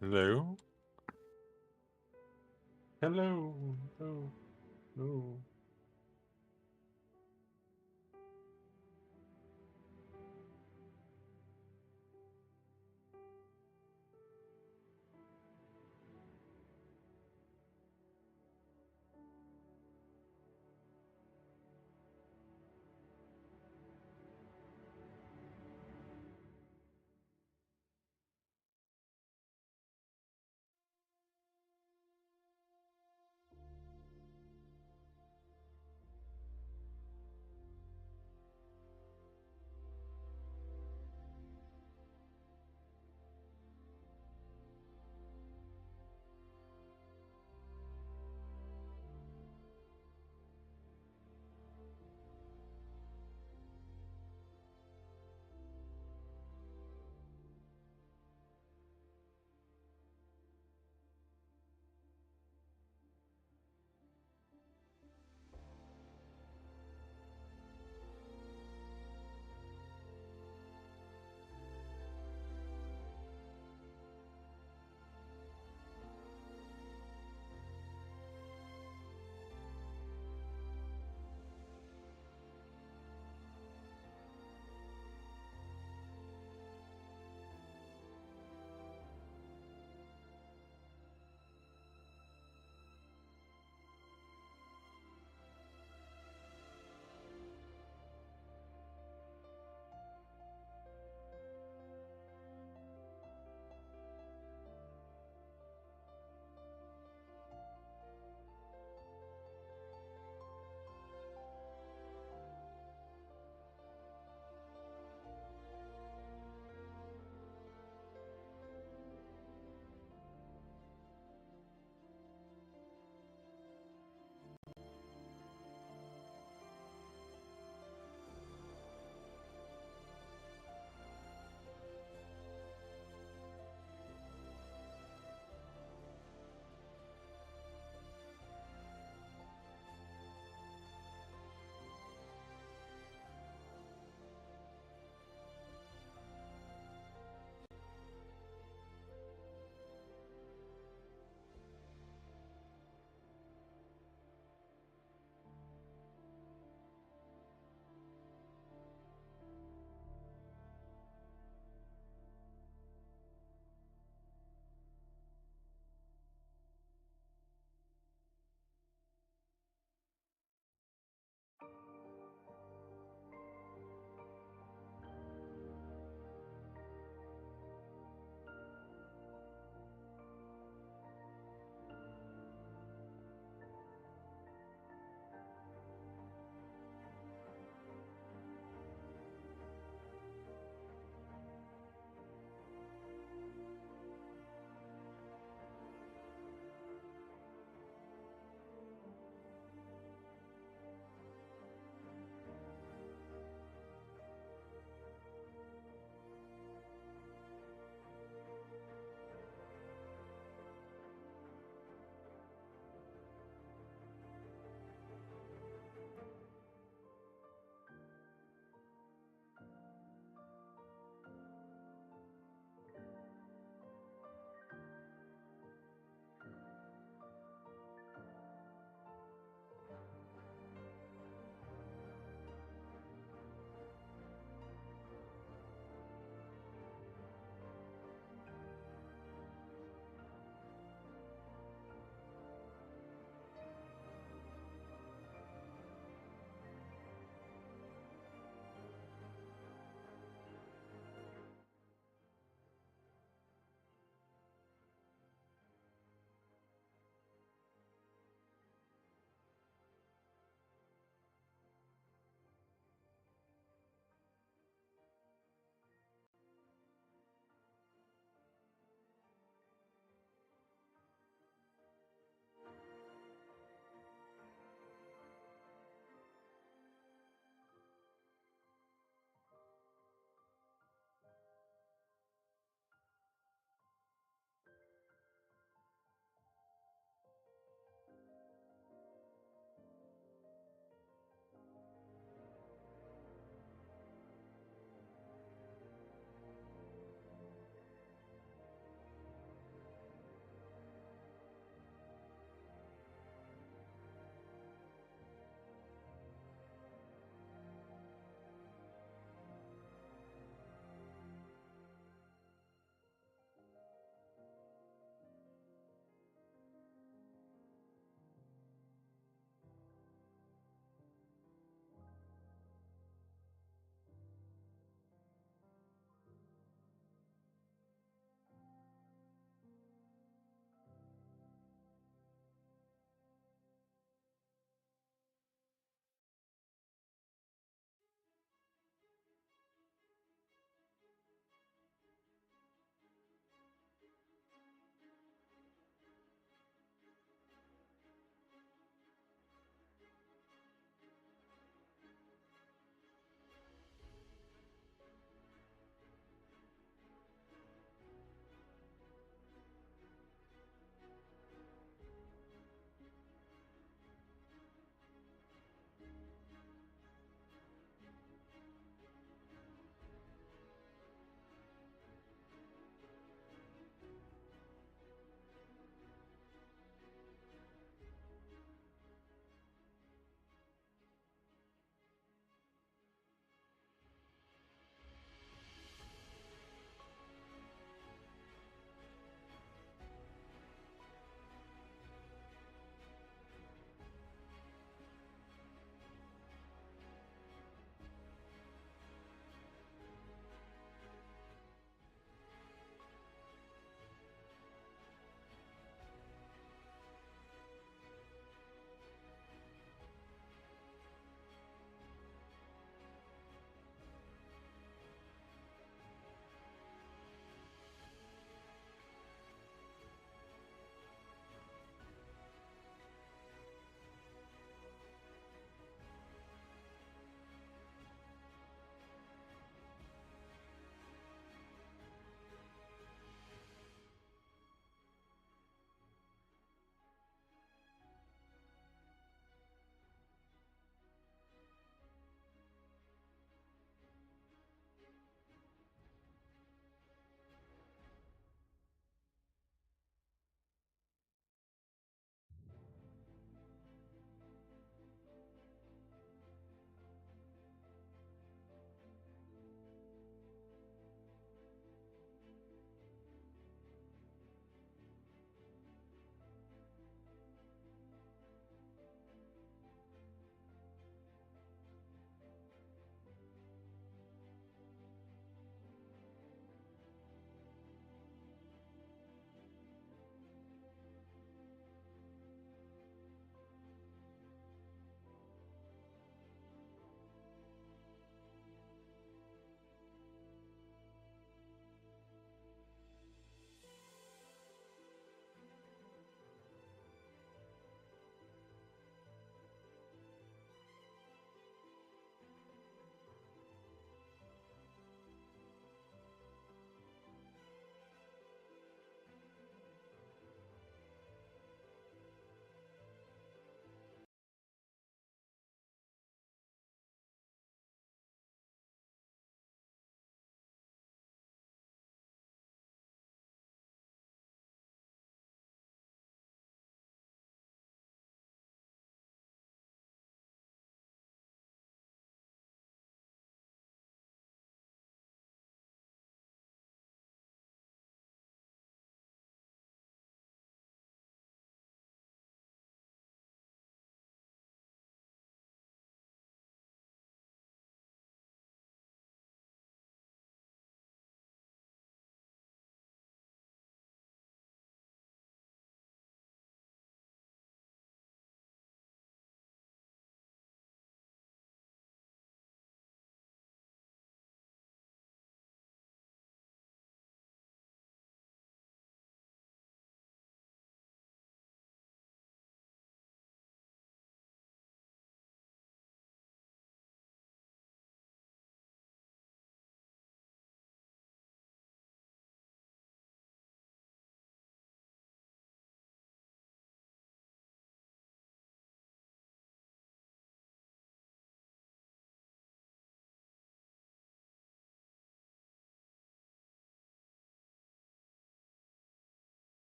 Hello? Hello? No. No.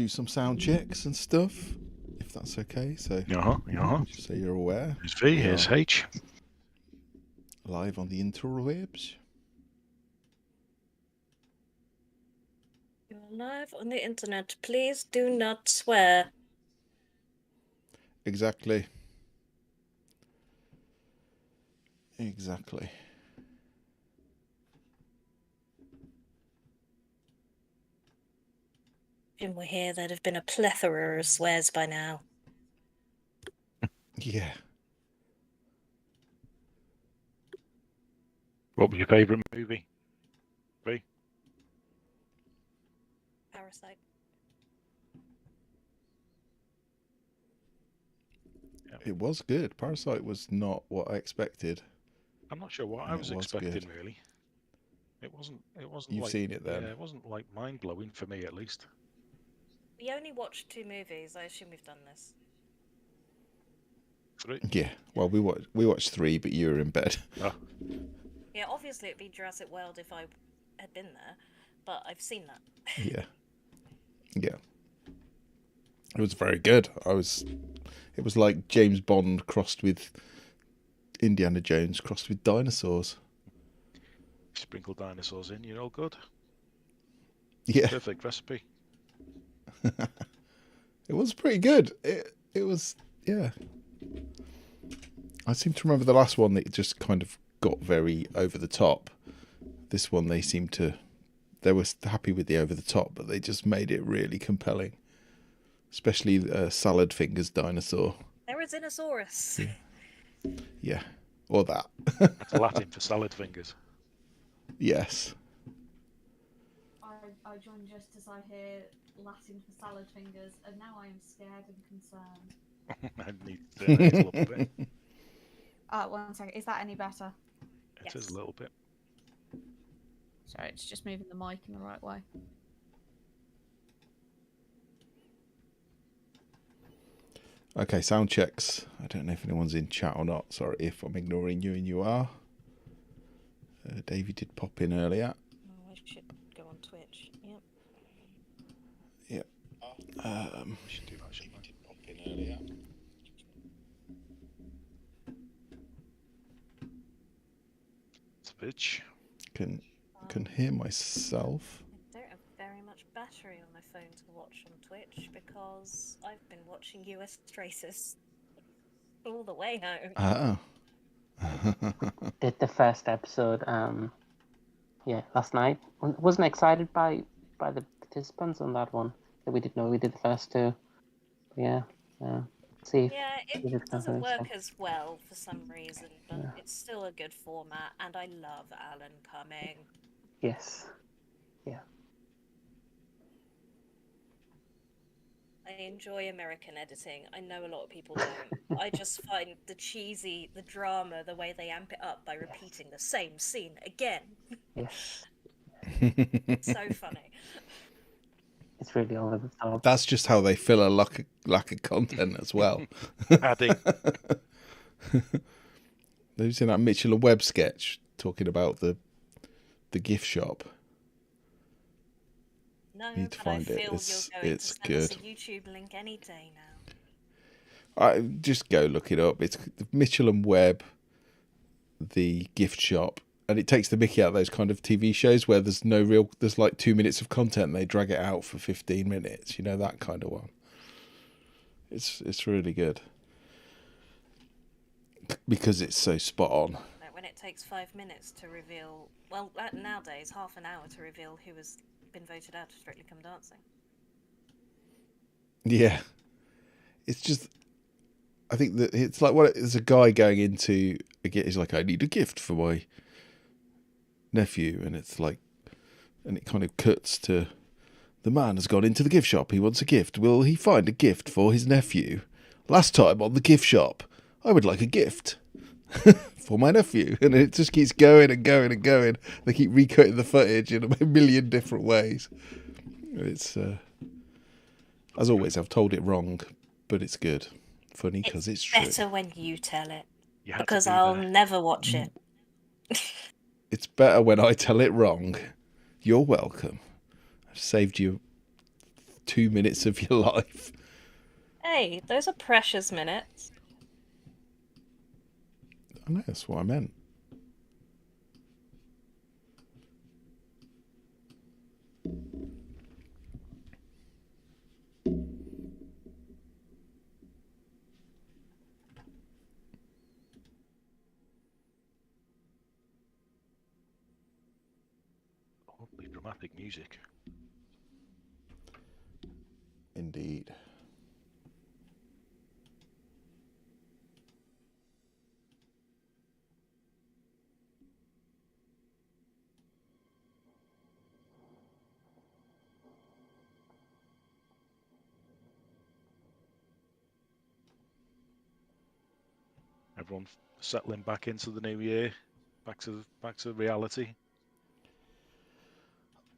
do some sound checks and stuff, if that's okay. So, just so you're aware. Here's V, here's H. Live on the interwebs. You're live on the internet. Please do not swear. Exactly. Exactly. If Jim were here, there'd have been a plethora of swears by now. Yeah. What was your favourite movie? V? Parasite. It was good. Parasite was not what I expected. I'm not sure what I was expecting, really. It wasn't. You've seen it then? Yeah, it wasn't like mind blowing for me, at least. We only watched 2 movies. I assume we've done this. 3. Yeah. Well, we watched 3, but you were in bed. Oh. Yeah, obviously it'd be Jurassic World if I had been there, but I've seen that. Yeah. Yeah. It was very good. It was like James Bond crossed with Indiana Jones crossed with dinosaurs. Sprinkle dinosaurs in, you're all good. Yeah. Perfect recipe. It was pretty good. It was, yeah. I seem to remember the last one that just kind of got very over the top. This one they were happy with the over the top, but they just made it really compelling. Especially Salad Fingers dinosaur. There is Dinosaurus. Yeah. Or that. That's Latin for salad fingers. Yes. I joined just as I hear Latin for salad fingers, and now I am scared and concerned. I need to turn it a little bit. 1 second. Is that any better? It is a little bit. Sorry, it's just moving the mic in the right way. Okay, sound checks. I don't know if anyone's in chat or not. Sorry if I'm ignoring you and you are. Davey did pop in earlier. Oh, I should go on Twitch. Yep. Yep. Should do that, shouldn't I? Did pop in earlier. It's a bitch. Can hear myself. I don't have very much battery on my phone to watch on Twitch because I've been watching US Traces all the way home. Did the first episode last night. Wasn't excited by the participants on that one. That we didn't know we did the first 2. But see. Yeah, it doesn't work as well for some reason, but it's still a good format, and I love Alan Cumming. Yes. Yeah. I enjoy American editing. I know a lot of people don't. I just find the drama, the way they amp it up by repeating the same scene again. Yes. It's so funny. It's really over the top. That's just how they fill a lack of content as well. Adding. Have you seen that Mitchell and Webb sketch talking about the gift shop? No, Need to but find I it. feel It's you're going to send good. us a YouTube link any day now. I just go look it up. It's Mitchell and Webb, the gift shop, and it takes the mickey out of those kind of TV shows where there's like 2 minutes of content and they drag it out for 15 minutes. You know, that kind of one. It's really good because it's so spot on. When it takes 5 minutes to reveal, well, nowadays half an hour to reveal who has been voted out to Strictly Come Dancing. Yeah, it's just. I think that it's like there's a guy going into he's like, I need a gift for my nephew, and it's like, and it kind of cuts to the man has gone into the gift shop. He wants a gift. Will he find a gift for his nephew? Last time on the gift shop, I would like a gift for my nephew, and it just keeps going and going and going. They keep recutting the footage in a million different ways. It's as always, I've told it wrong, but it's good. Funny because it's true. Better when you tell it, You because I'll never watch it. It's better when I tell it wrong. You're welcome. I've saved you 2 minutes of your life. Hey, those are precious minutes. I know, that's what I meant. Lovely dramatic music. Indeed. Everyone settling back into the new year, back to reality.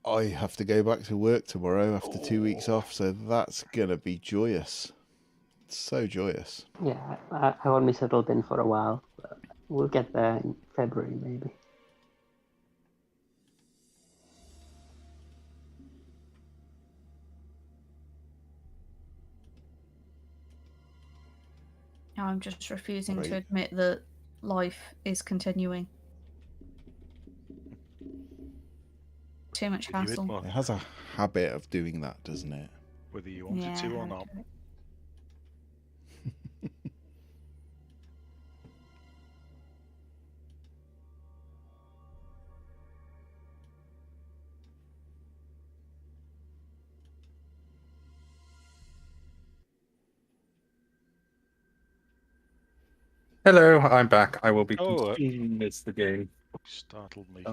I have to go back to work tomorrow after 2 weeks off, so that's gonna be joyous. So joyous. Yeah, I only settled in for a while. But we'll get there in February, maybe. I'm just refusing Right. to admit that life is continuing. Too much Give you it hassle. more, It has a habit of doing that, doesn't it? whether you want it to or not. okay. Hello, I'm back. I will be Oh, it's the game. startled me.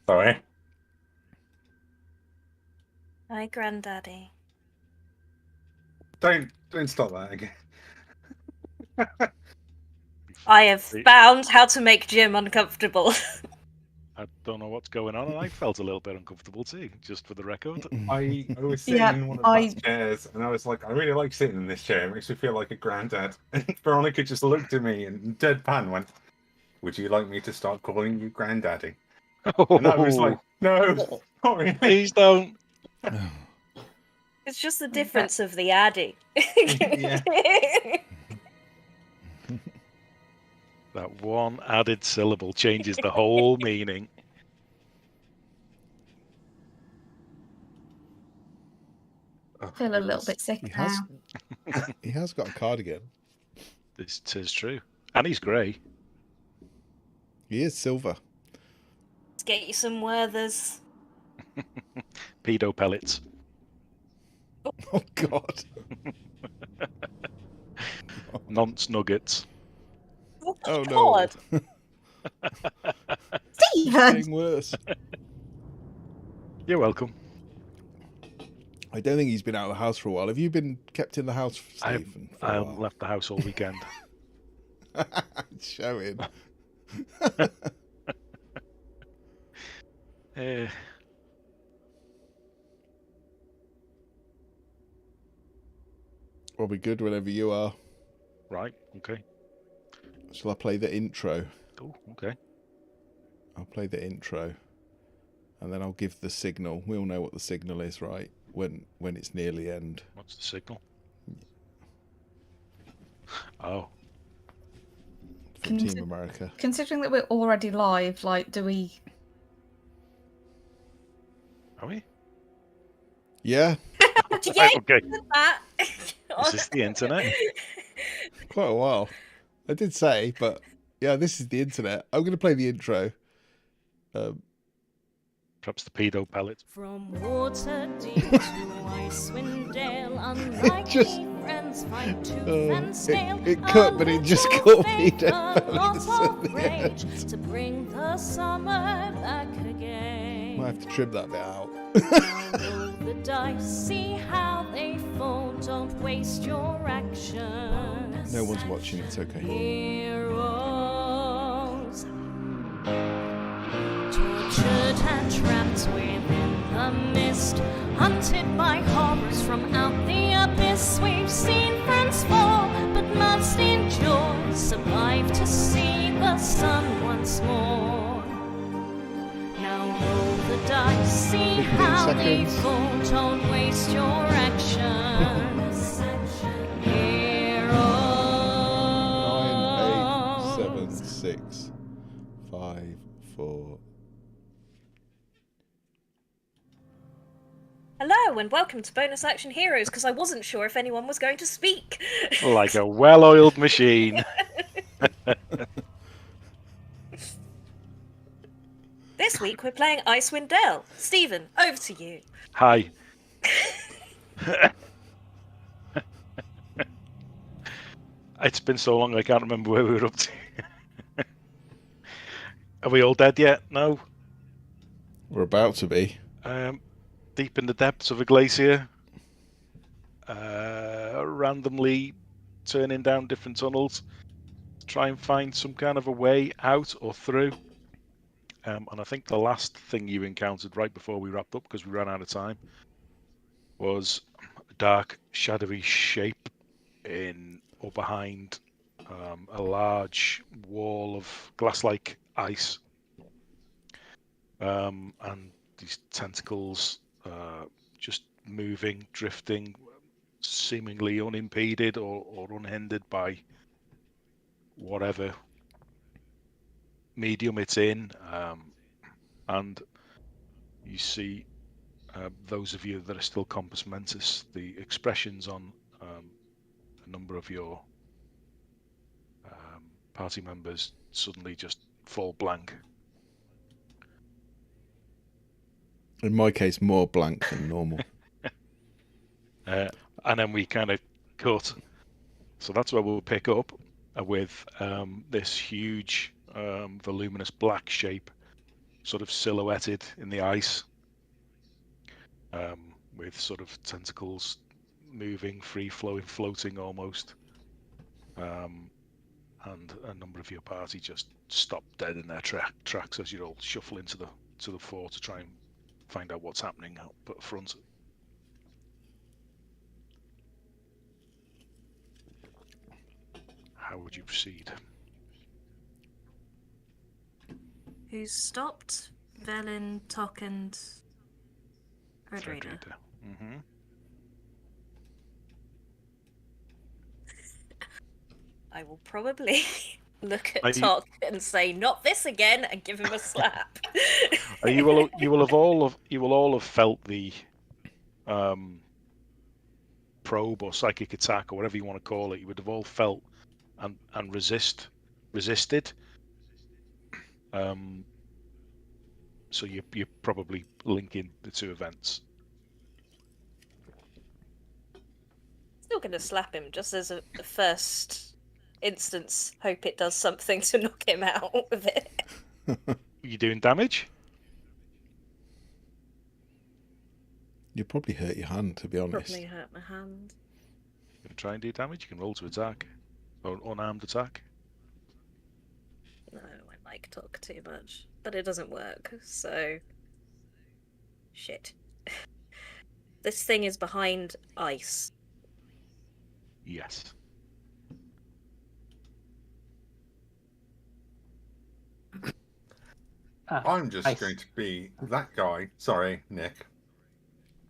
Sorry. Hi, Granddaddy. Don't stop that again. I have found how to make Jim uncomfortable. I don't know what's going on, and I felt a little bit uncomfortable too, just for the record. I was sitting in one of Matt's chairs, and I was like, I really like sitting in this chair. It makes me feel like a granddad. And Veronica just looked at me and deadpan went, "Would you like me to start calling you granddaddy?" And I was like, "No, not really." Please don't. It's just the difference of the addy. Yeah. That one added syllable changes the whole meaning. I feel a little bit sick now. He has got a cardigan. This is true. And he's grey. He is silver. Let's get you some Werthers. Pedo pellets. Oh, God. Nonce nuggets. Oh, no. God. It's getting worse. You're welcome. I don't think he's been out of the house for a while. Have you been kept in the house, Stephen? I left the house all weekend. It's showing. We'll be good whenever you are. Right, okay. Shall I play the intro? Oh, okay. I'll play the intro. And then I'll give the signal. We all know what the signal is, right? When it's nearly end. What's the signal? Oh. From Team America. Considering that we're already live, like, do we... Are we? Yeah. Yeah, Okay. that. Is this the internet? Quite a while. I did say, but yeah, this is the internet. I'm going to play the intro. Perhaps the pedo pellet. From Waterdeep to Icewind Dale, unlikely friends fight tooth and scale. It cut, but it just caught me to bring the summer back again. Might have to trim that bit out. Roll the dice, see how they fall. Don't waste your action. No one's watching, it's okay. Heroes, tortured and trapped within the mist, hunted by horrors from out the abyss. We've seen friends fall, but must endure, survive to see the sun once more. Now roll the dice, see how seconds. Don't waste your actions. Heroes. 9, 8, 7, 6, 5, 4. Hello and welcome to Bonus Action Heroes, because I wasn't sure if anyone was going to speak. Like a well-oiled machine. This week we're playing Icewind Dale. Stephen, over to you. Hi. It's been so long I can't remember where we were up to. Are we all dead yet? No? We're about to be. Deep in the depths of a glacier. Randomly turning down different tunnels. Try and find some kind of a way out or through. And I think the last thing you encountered right before we wrapped up, because we ran out of time, was a dark, shadowy shape in or behind a large wall of glass-like ice. And these tentacles just moving, drifting, seemingly unimpeded or unhindered by whatever medium it's in. And you see those of you that are still compos mentis, the expressions on a number of your party members suddenly just fall blank. In my case, more blank than normal. And then we kind of cut. So that's where we'll pick up with this huge, voluminous black shape sort of silhouetted in the ice, with sort of tentacles moving, free-flowing, floating almost. And a number of your party just stop dead in their tracks as you all shuffle into the fort to try and find out what's happening up at front. How would you proceed? Who's stopped? Velin, Tok, and Redreda. Mm-hmm. I will probably look at Tok and say, "Not this again," and give him a slap. You will all have felt the probe or psychic attack or whatever you want to call it. You would have all felt and resisted. So you're probably linking the two events. Still going to slap him, just as a first instance. Hope it does something to knock him out with it. Are you doing damage? You'll probably hurt your hand, to be honest. Probably hurt my hand. You can try and do damage. You can roll to attack, or unarmed attack. No, I like Tok too much, but it doesn't work. So, shit. This thing is behind ice. Yes. I'm just going to be that guy. Sorry, Nick.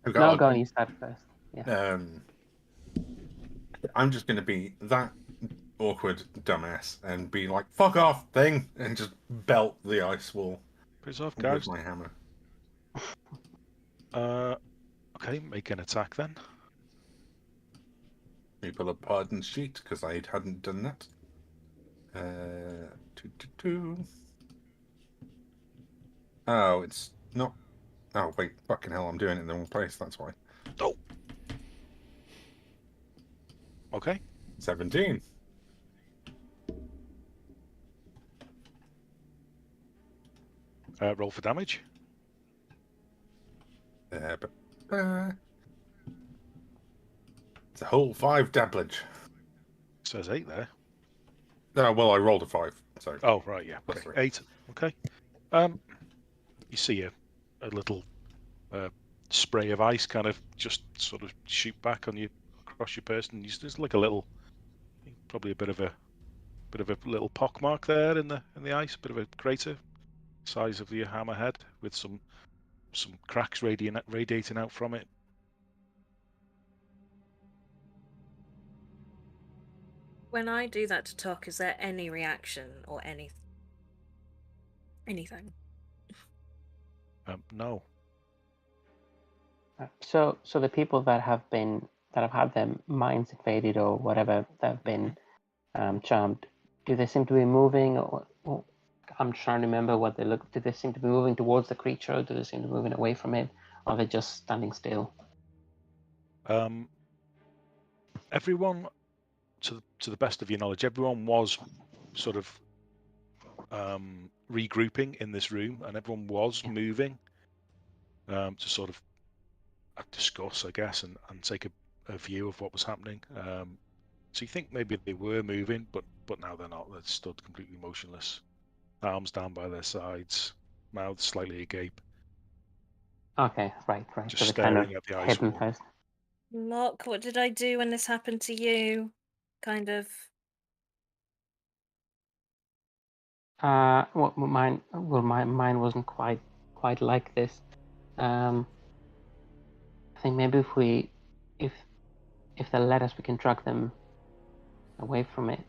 No, go on, you start first. Yeah. I'm just going to be that awkward dumbass and be like, "Fuck off, thing," and just belt the ice wall Piss off, with guys. my hammer. Okay, make an attack then. Let me pull up Pardon's sheet because I hadn't done that. 2. Oh, it's not. Oh wait, fucking hell! I'm doing it in the wrong place. That's why. Oh. Okay. 17. Roll for damage. It's a whole 5 damage. Says 8 there. Well, I rolled a 5. So. Oh right, yeah. Plus Okay. 3. 8. Okay. You see a little spray of ice kind of just sort of shoot back on you across your person. There's like a little, probably a bit of a little pock mark there in the ice, a bit of a crater, size of your hammerhead, with some some cracks radiating out from it. When I do that to Tok, is there any reaction or anything? No. So the people that have had their minds invaded or whatever, that have been charmed, do they seem to be moving? Or I'm trying to remember what they look. Do they seem to be moving towards the creature, or do they seem to be moving away from it? Or are they just standing still? Everyone, to the best of your knowledge, everyone was sort of regrouping in this room, and everyone was moving to sort of discuss, I guess, and take a view of what was happening. So you think maybe they were moving, but now they're not. They're stood completely motionless, arms down by their sides, mouths slightly agape. Okay, right. Just So staring kind of at the ice hidden wall. first. Locke, what did I do when this happened to you? Kind of. Well, mine wasn't quite like this. I think maybe if they let us, we can drag them away from it.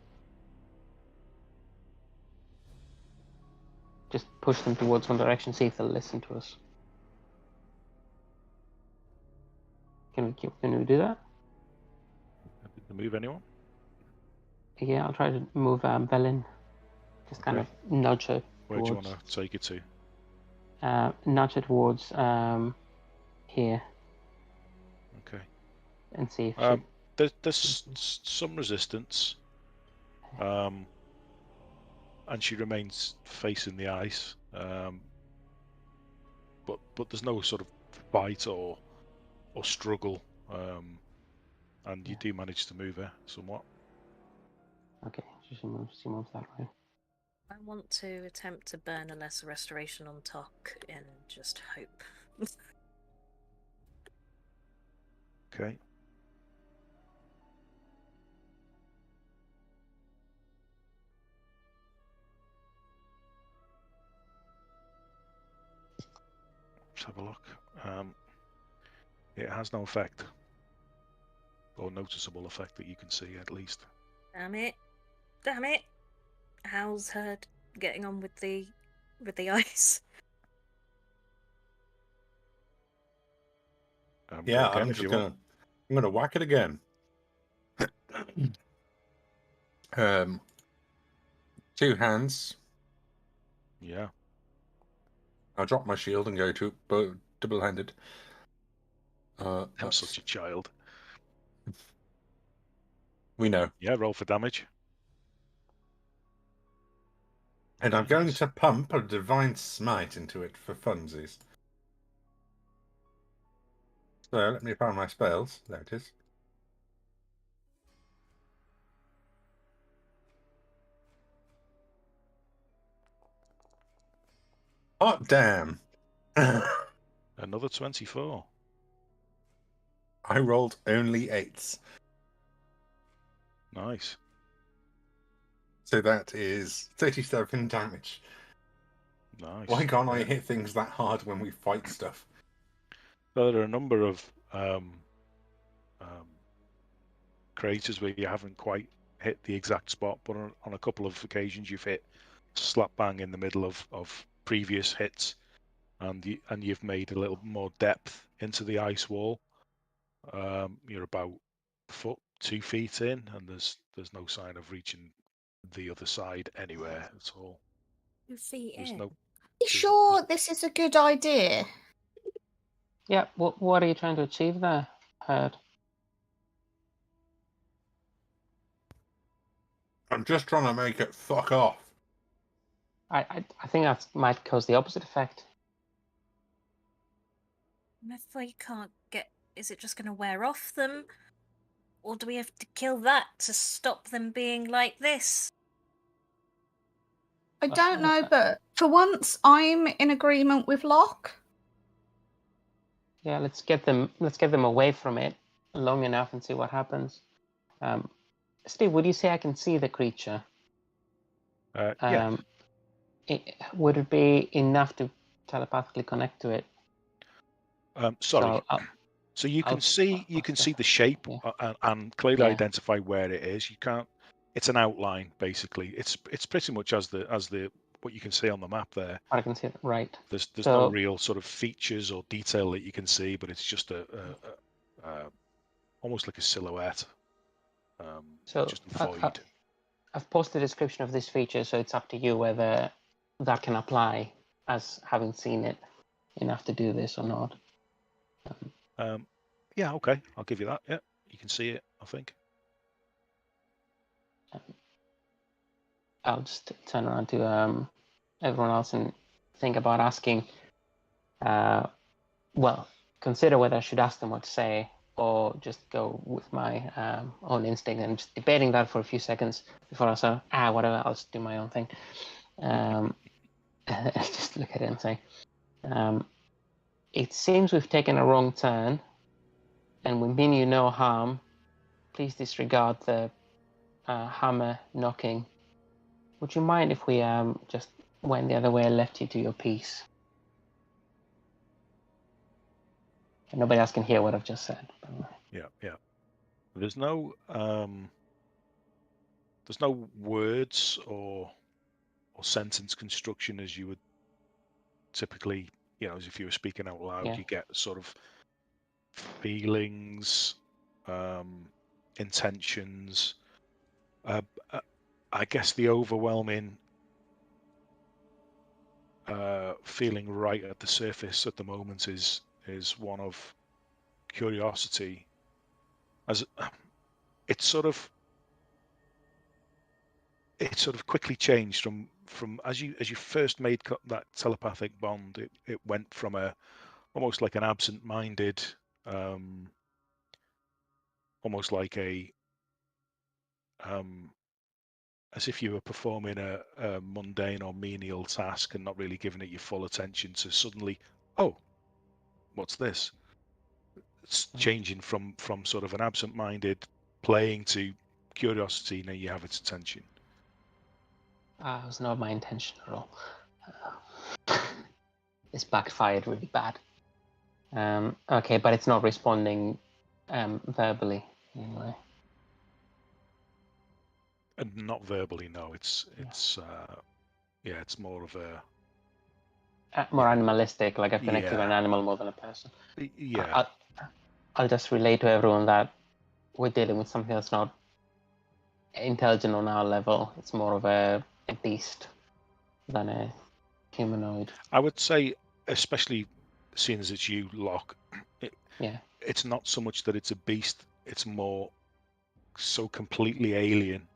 Just push them towards one direction, see if they'll listen to us. Can we do that? Happy to move anyone? Yeah, I'll try to move Belen. Just kind of nudge her. Where do you want to take it to? Nudge her towards here. Okay. And see if there's some resistance, and she remains facing the ice, but there's no sort of fight or struggle, and you do manage to move her somewhat. Okay, she moves that way. I want to attempt to burn a lesser restoration on Tok and just hope. Okay. Let's have a look. It has no effect, or noticeable effect that you can see, at least. Damn it! How's her getting on with the ice? Yeah, I'm gonna whack it again. 2 hands. Yeah. I'll drop my shield and go to double-handed. I'm such a child. We know. Yeah, roll for damage. And I'm going to pump a divine smite into it for funsies. So let me find my spells. There it is. Oh, damn. Another 24. I rolled only 8s. Nice. So that is 37 damage. Nice. Why can't I hit things that hard when we fight stuff? Well, there are a number of creators where you haven't quite hit the exact spot, but on a couple of occasions you've hit slap bang in the middle of previous hits, and you've made a little more depth into the ice wall. You're about 2 feet in, and there's no sign of reaching the other side anywhere at all. 2 feet There's in. no. You sure this is a good idea? Yeah. What are you trying to achieve there, Herd? I'm just trying to make it fuck off. I think that might cause the opposite effect. If we can't get, is it just going to wear off them, or do we have to kill that to stop them being like this? I don't know, but for once, I'm in agreement with Locke. Yeah, let's get them away from it long enough and see what happens. Steve, would you say I can see the creature? Yeah. Would it be enough to telepathically connect to it? Sorry. So you can see the shape and clearly identify where it is. You can't. It's an outline basically. It's pretty much as the what you can see on the map there. I can see it, right. There's no real sort of features or detail that you can see, but it's just a almost like a silhouette. Just void. I've posted a description of this feature, so it's up to you whether that can apply as having seen it enough to do this or not. Yeah, okay, I'll give you that. Yeah, you can see it, I think. I'll just turn around to everyone else and think about asking. Well, consider whether I should ask them what to say or just go with my own instinct, and just debating that for a few seconds before I say, whatever, I'll just do my own thing. Just look at it and say, it seems we've taken a wrong turn and we mean you no harm. Please disregard the hammer knocking. Would you mind if we just went the other way and left you to your peace? And nobody else can hear what I've just said. Yeah. There's no words or sentence construction as you would typically, as if you were speaking out loud. You get sort of feelings, intentions. I guess the overwhelming feeling right at the surface at the moment is one of curiosity. As it sort of quickly changed from as you first made that telepathic bond. It went from almost like an absent-minded, almost like as if you were performing a mundane or menial task and not really giving it your full attention, to suddenly, oh, what's this? It's changing from sort of an absent-minded playing to curiosity. Now you have its attention. It was not my intention at all. It's backfired really bad. Okay, but it's not responding verbally anyway. And not verbally, no. It's more of a more animalistic, like I've connected to an animal more than a person. Yeah. I'll just relate to everyone that we're dealing with something that's not intelligent on our level. It's more of a beast than a humanoid. I would say, especially seeing as it's you, Locke, it's not so much that it's a beast, it's more so completely alien.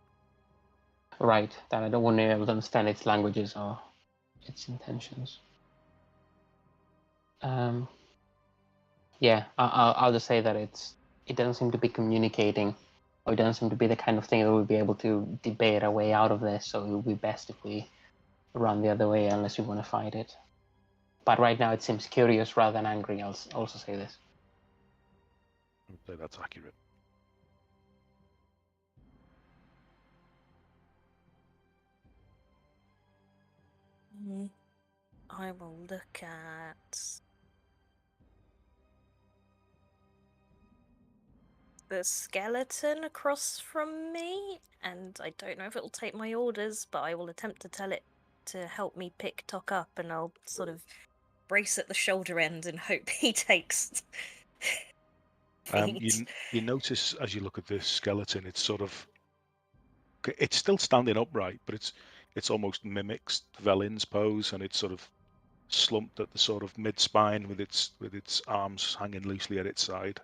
Right, that I don't want to be able to understand its languages or its intentions. I'll just say that it doesn't seem to be communicating, or it doesn't seem to be the kind of thing that we'll be able to debate our way out of this, so it would be best if we run the other way unless we want to fight it. But right now it seems curious rather than angry. I'll also say this. I would say that's accurate. I will look at the skeleton across from me, and I don't know if it'll take my orders, but I will attempt to tell it to help me pick Tok up, and I'll sort of brace at the shoulder end and hope he takes you notice as you look at this skeleton, it's still standing upright, but it's almost mimics Velin's pose, and it's sort of slumped at the sort of mid-spine with its arms hanging loosely at its side.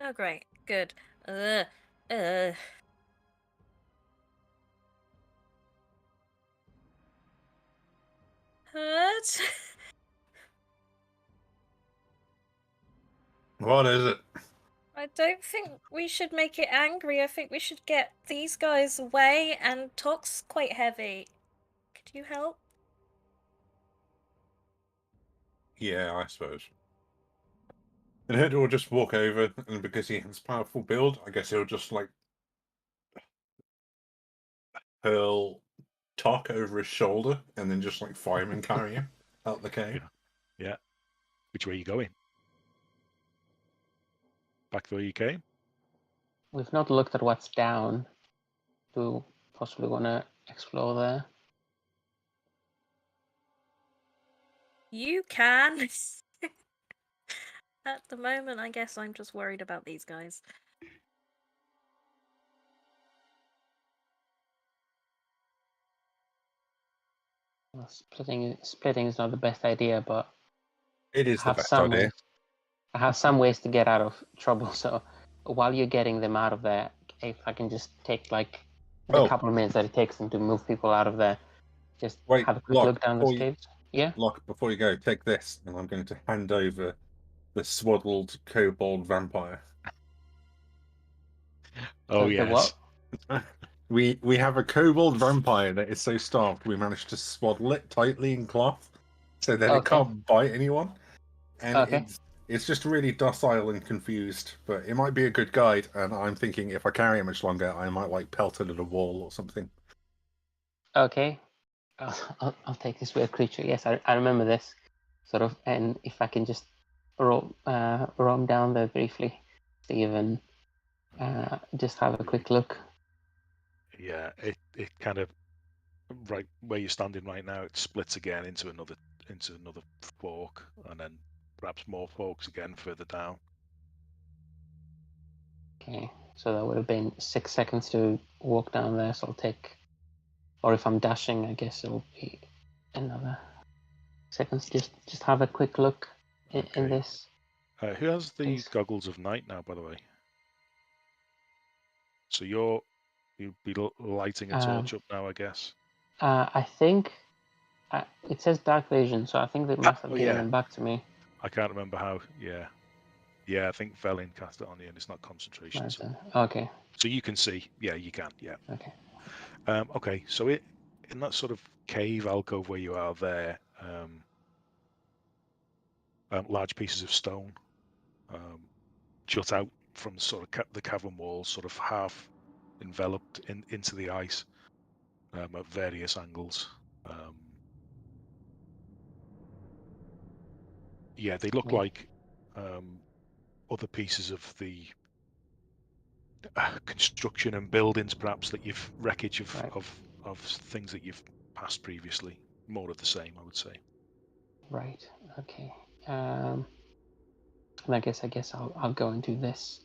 Oh, great. Good. Hurt? What is it? I don't think we should make it angry. I think we should get these guys away, and Tok's quite heavy. Could you help? Yeah, I suppose. And Herder will just walk over, and because he has powerful build, I guess he'll just like hurl Tok over his shoulder and then just like fireman carry him out the cave. Yeah. Which way are you going? Back the way you came? We've not looked at what's down. Do we possibly want to explore there? You can. At the moment, I guess I'm just worried about these guys. Well, splitting is not the best idea, but It is I the have best some idea. ways. I have some ways to get out of trouble. So while you're getting them out of there, if I can just take like the couple of minutes that it takes them to move people out of there, just Wait, have a quick look down the stairs. Yeah. Locke, before you go, take this, and I'm going to hand over the swaddled kobold vampire. Oh, The yes. what? We have a kobold vampire that is so starved we managed to swaddle it tightly in cloth so that it can't bite anyone. And it's just really docile and confused, but it might be a good guide, and I'm thinking if I carry it much longer, I might like pelt it at a wall or something. Okay. I'll take this weird creature. Yes, I remember this sort of, and if I can just roam down there briefly, Steve, and just have a quick look. Yeah, it kind of, right where you're standing right now, it splits again into another fork, and then perhaps more forks again further down. Okay, so that would have been 6 seconds to walk down there, so I'll take, or if I'm dashing, I guess it'll be another seconds. Just have a quick look in this. Who has the goggles of night now, by the way? So you'll be lighting a torch up now, I guess. I think it says dark vision, so I think they must have given them back to me. I can't remember how. Yeah, I think Velin cast it on you, and it's not concentration. Right, So. Okay. So you can see. Yeah, you can. Yeah. Okay. Okay, so in that sort of cave alcove where you are there, large pieces of stone jut out from sort of the cavern walls, sort of half enveloped into the ice at various angles. Yeah, they look like other pieces of the construction and buildings, perhaps, that you've wreckage of things that you've passed previously. More of the same, I would say. Right. Okay. And I guess I'll go and do this.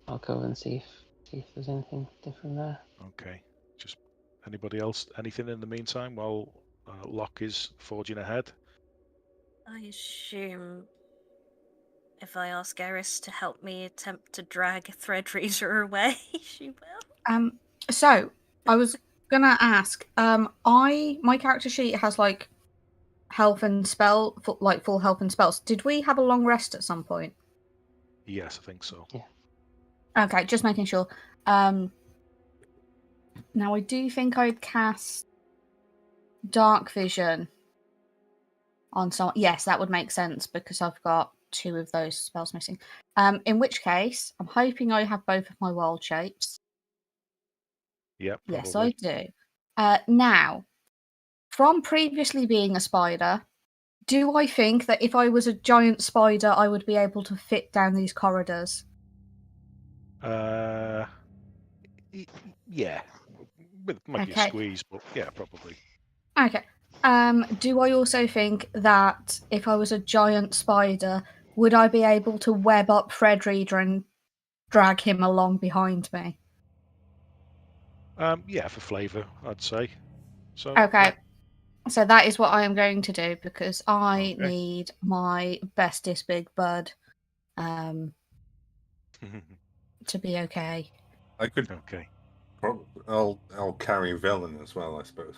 I'll go and see if there's anything different there. Okay. Just anybody else? Anything in the meantime while Locke is forging ahead? I assume if I ask Eris to help me attempt to drag Threadreader away, she will. So I was gonna ask. My character sheet has like health and spell, like full health and spells. Did we have a long rest at some point? Yes, I think so. Yeah. Okay, just making sure. Now I do think I'd cast Dark Vision on someone. Yes, that would make sense because I've got 2 of those spells missing. In which case, I'm hoping I have both of my wild shapes. Yep. Yes, I do. Now, from previously being a spider, do I think that if I was a giant spider, I would be able to fit down these corridors? Yeah. Might be a squeeze, but yeah, probably. Okay. Do I also think that if I was a giant spider, would I be able to web up Threadreader and drag him along behind me? Yeah, for flavour, I'd say. So. Okay. Yeah. So that is what I am going to do because I need my bestest big bud to be okay. I could. Okay. I'll carry Villain as well, I suppose.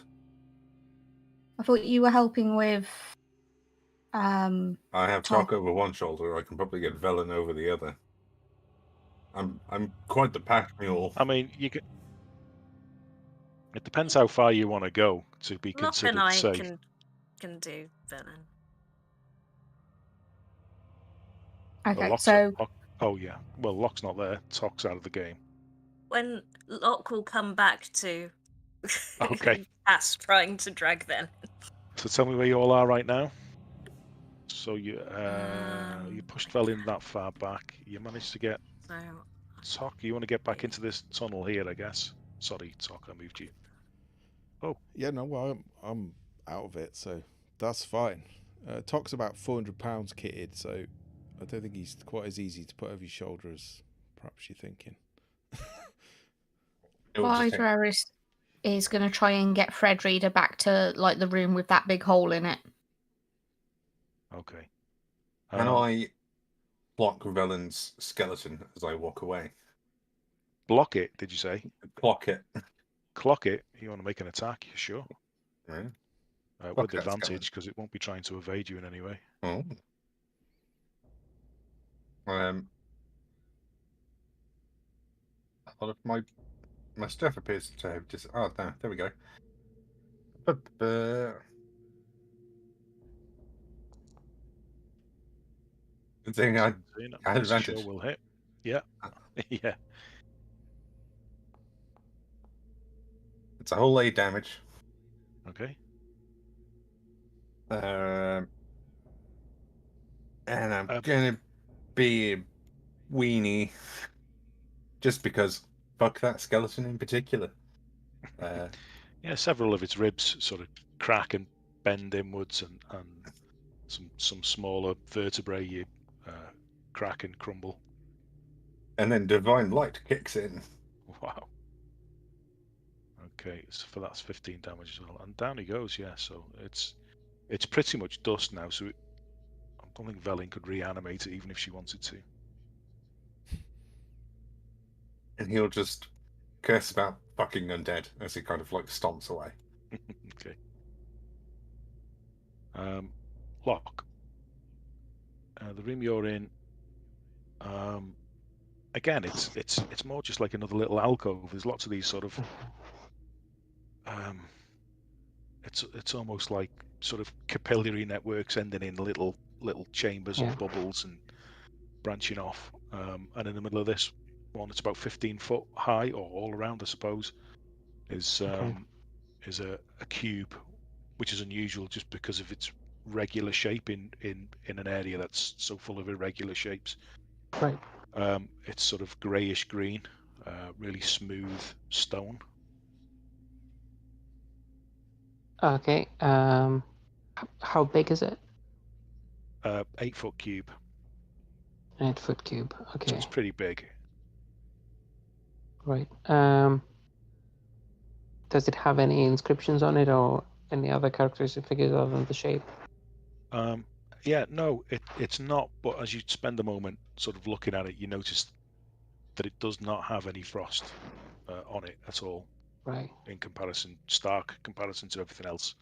I thought you were helping with. I have Talk over one shoulder. I can probably get Villain over the other. I'm quite the pack mule. I mean, you can. It depends how far you want to go to be considered safe. Locke and I can do Villain. Okay, so. Oh yeah. Well, Locke's not there. Talk's out of the game. When Locke will come back to. Okay. Us trying to drag them. So tell me where you all are right now. So you pushed Vel in that far back. You managed to get Tok. You want to get back into this tunnel here, I guess. Sorry, Tok, I moved you. Oh. Yeah, no, well, I'm out of it, so that's fine. Tok's about 400 pounds kitted, so I don't think he's quite as easy to put over your shoulder as perhaps you're thinking. Hydra is going to try and get Fred Reader back to like the room with that big hole in it. Okay. Can I block Velen's skeleton as I walk away? Block it, did you say? Clock it. Clock it? You want to make an attack? Sure. Yeah. With advantage, because it won't be trying to evade you in any way. Oh. A lot of my stuff appears to have just... Oh, there we go. Good thing I had advantage. Sure will hit. Yeah. Yeah. It's a whole 8 damage. Okay. And I'm gonna be a weenie, just because fuck that skeleton in particular. Yeah, several of its ribs sort of crack and bend inwards, and some smaller vertebrae crack and crumble. And then divine light kicks in. Wow. Okay, so that's 15 damage as well, and down he goes. Yeah, so it's pretty much dust now. So I don't think Velen could reanimate it even if she wanted to. And he'll just curse about fucking undead as he kind of like stomps away. Okay. Lock. The room you're in. Again, it's more just like another little alcove. There's lots of these sort of. It's almost like sort of capillary networks ending in little chambers and bubbles and branching off. And in the middle of this one, it's about 15 foot high, or all around, I suppose, is a cube, which is unusual just because of its regular shape in an area that's so full of irregular shapes. Right. It's sort of greyish green, really smooth stone. Okay. How big is it? 8 foot cube. 8 foot cube. Okay. So it's pretty big. Right. Does it have any inscriptions on it or any other characteristic figures other than the shape? Yeah, no, it's not. But as you spend a moment sort of looking at it, you notice that it does not have any frost on it at all. Right. In stark comparison to everything else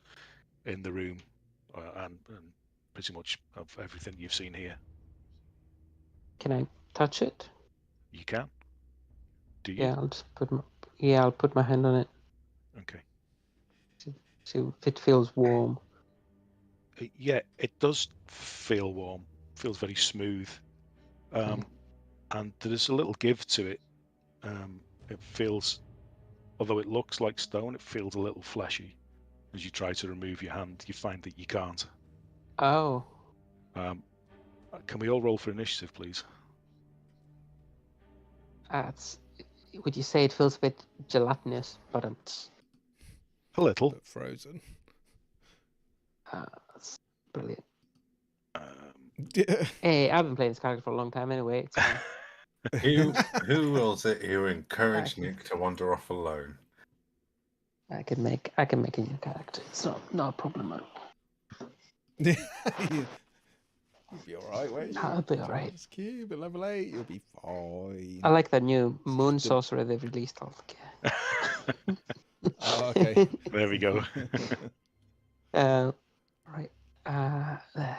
in the room, and pretty much of everything you've seen here. Can I touch it? You can. Do you? Yeah, I'll put my hand on it. Okay. See if it feels warm. Yeah, it does feel warm. Feels very smooth. And there's a little give to it. It feels, although it looks like stone, it feels a little fleshy. As you try to remove your hand, you find that you can't. Oh. Can we all roll for initiative, please? Would you say it feels a bit gelatinous, but it's a little frozen? That's brilliant. Yeah. Hey, I've been playing this character for a long time anyway. It's fine. Who was it who encouraged Nick to wander off alone? I can make a new character. It's not a problem. You'll be alright, won't you? I'll be alright. Cube at level 8, you'll be fine. I like that new moon sorcerer they've released. Oh, okay. There we go. Right. There.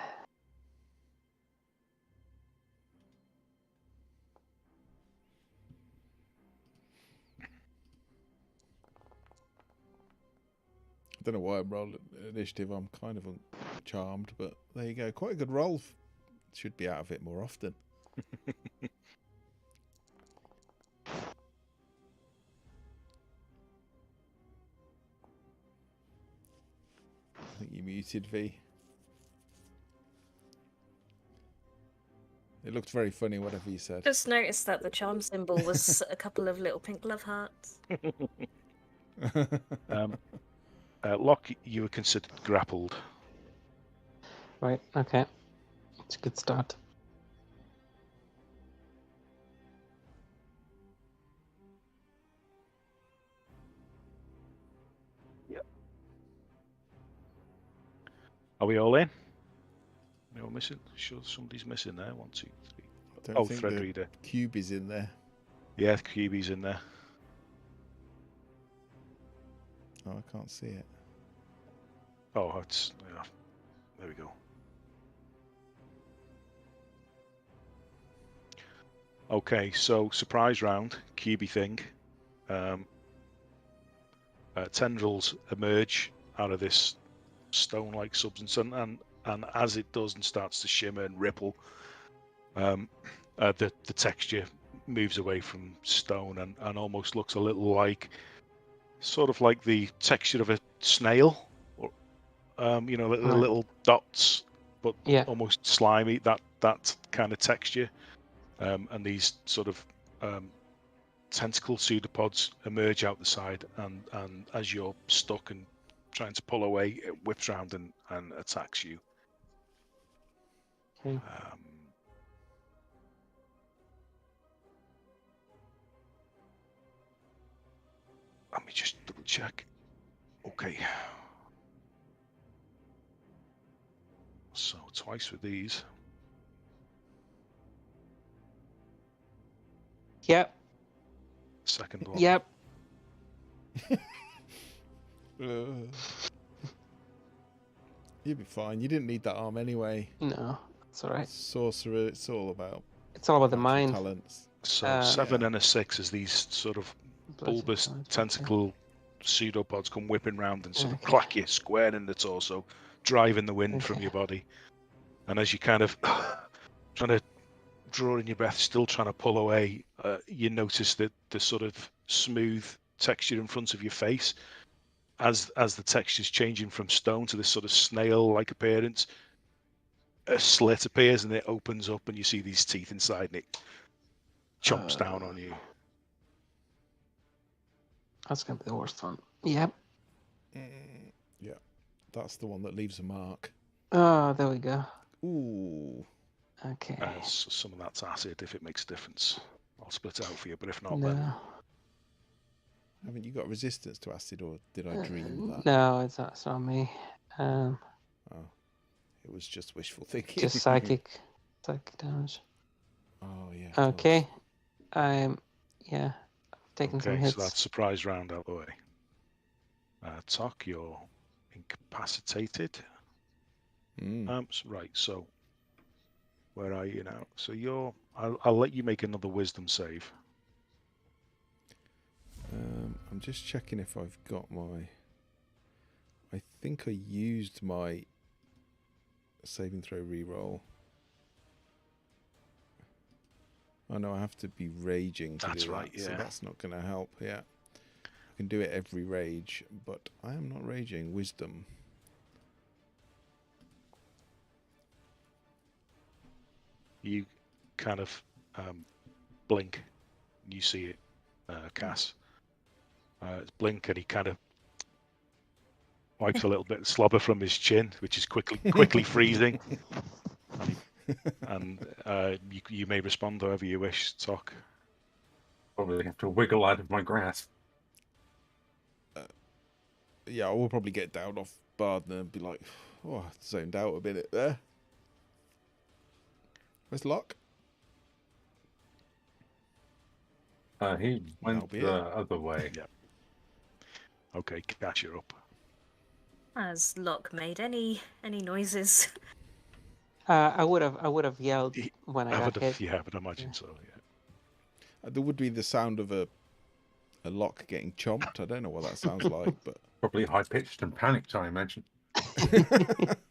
I don't know why I'm rolling initiative. I'm kind of charmed, but there you go. Quite a good roll. Should be out of it more often. I think you muted, V. It looked very funny, whatever you said. Just noticed that the charm symbol was a couple of little pink love hearts. Locke, you were considered grappled. Right, okay. It's a good start. Yep. Are we all in? We all missing? Sure, somebody's missing there. 1, 2, 3. I don't Oh, think thread the reader. cube is in there. Yeah, the QB's in there. Oh, I can't see it. Oh, it's yeah. There we go. Okay, so surprise round, QB thing. Tendrils emerge out of this stone-like substance, and as it does and starts to shimmer and ripple, the texture moves away from stone and almost looks a little like, sort of like the texture of a snail, or you know, the little dots, but almost slimy. That kind of texture, and these sort of tentacle pseudopods emerge out the side, and as you're stuck and trying to pull away, it whips around and attacks you. Okay. Let me just double check. Okay. So twice with these. Yep. Second one. Yep. You'd be fine. You didn't need that arm anyway. No, it's all right. Sorcerer, it's all about the mind. Talents. So 7 and a 6 as these sort of bulbous tentacle pseudopods come whipping round and sort of clack you square in the torso, driving the wind from your body. And as you kind of trying to draw in your breath, still trying to pull away, you notice that the sort of smooth texture in front of your face, as the texture's changing from stone to this sort of snail-like appearance, a slit appears and it opens up and you see these teeth inside and it chomps down on you. That's going to be the worst one. Yep. Yeah, that's the one that leaves a mark. Oh, there we go. Ooh. Okay. So some of that's acid if it makes a difference. I'll split it out for you, but if not, No. then... Haven't you got resistance to acid, or did I dream that? No, that's not me. Oh, it was just wishful thinking. Just psychic damage. Oh yeah. Okay. Yeah. Taking some hits. So that's surprise round out the way. Tok, you're incapacitated. Right. So where are you now? So you're. I'll let you make another wisdom save. I'm just checking if I've got my... I think I used my saving throw reroll. Oh no, I have to be raging to do that, so that's not going to help. Yeah, I can do it every rage, but I am not raging. Wisdom. You kind of blink. You see it, Cass. Blink, and he kind of wipes a little bit of slobber from his chin, which is quickly freezing. And you may respond however you wish, Tok. Probably have to wiggle out of my grasp. Yeah, I will probably get down off Bardner and be like, oh, I zoned out a minute there. Where's Locke? He went the other way. Yeah. Okay, Cass, you're up. Has Locke made any noises? I would have yelled when I got hit. Yeah, but I imagine so. Yeah. There would be the sound of a lock getting chomped. I don't know what that sounds like, but probably high pitched and panicked, I imagine.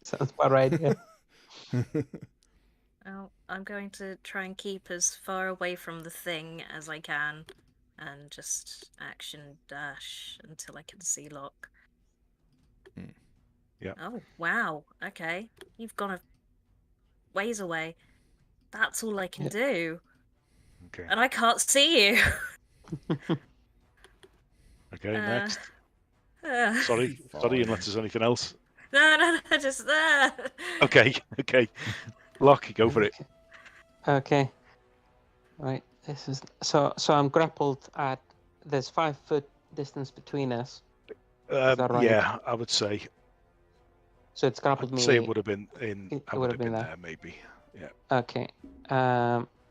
Sounds about right. Yeah. Well, I'm going to try and keep as far away from the thing as I can, and just action dash until I can see Locke. Yeah. Oh wow. Okay, you've gone a ways away. That's all I can do. Okay. And I can't see you. Okay, next. Uh, Sorry, unless there's anything else. no, just there. Okay. Locke, go for it. Okay. Right. This is so I'm grappled at. There's 5 foot distance between us. Is that right? Yeah, I would say. So it's grappled I'd me. say it would have been in. It I would have been there, maybe. Yeah. Okay.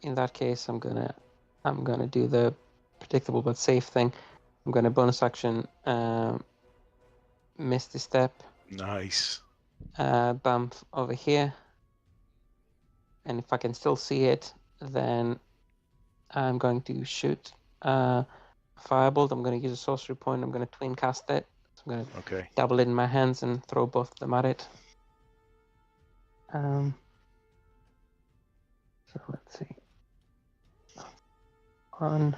In that case, I'm gonna do the predictable but safe thing. I'm gonna bonus action, Misty Step, Nice. bump over here, and if I can still see it, then I'm going to shoot Firebolt. I'm going to use a sorcery point. I'm going to twin cast it. So I'm going to double it in my hands and throw both of them at it. So let's see. One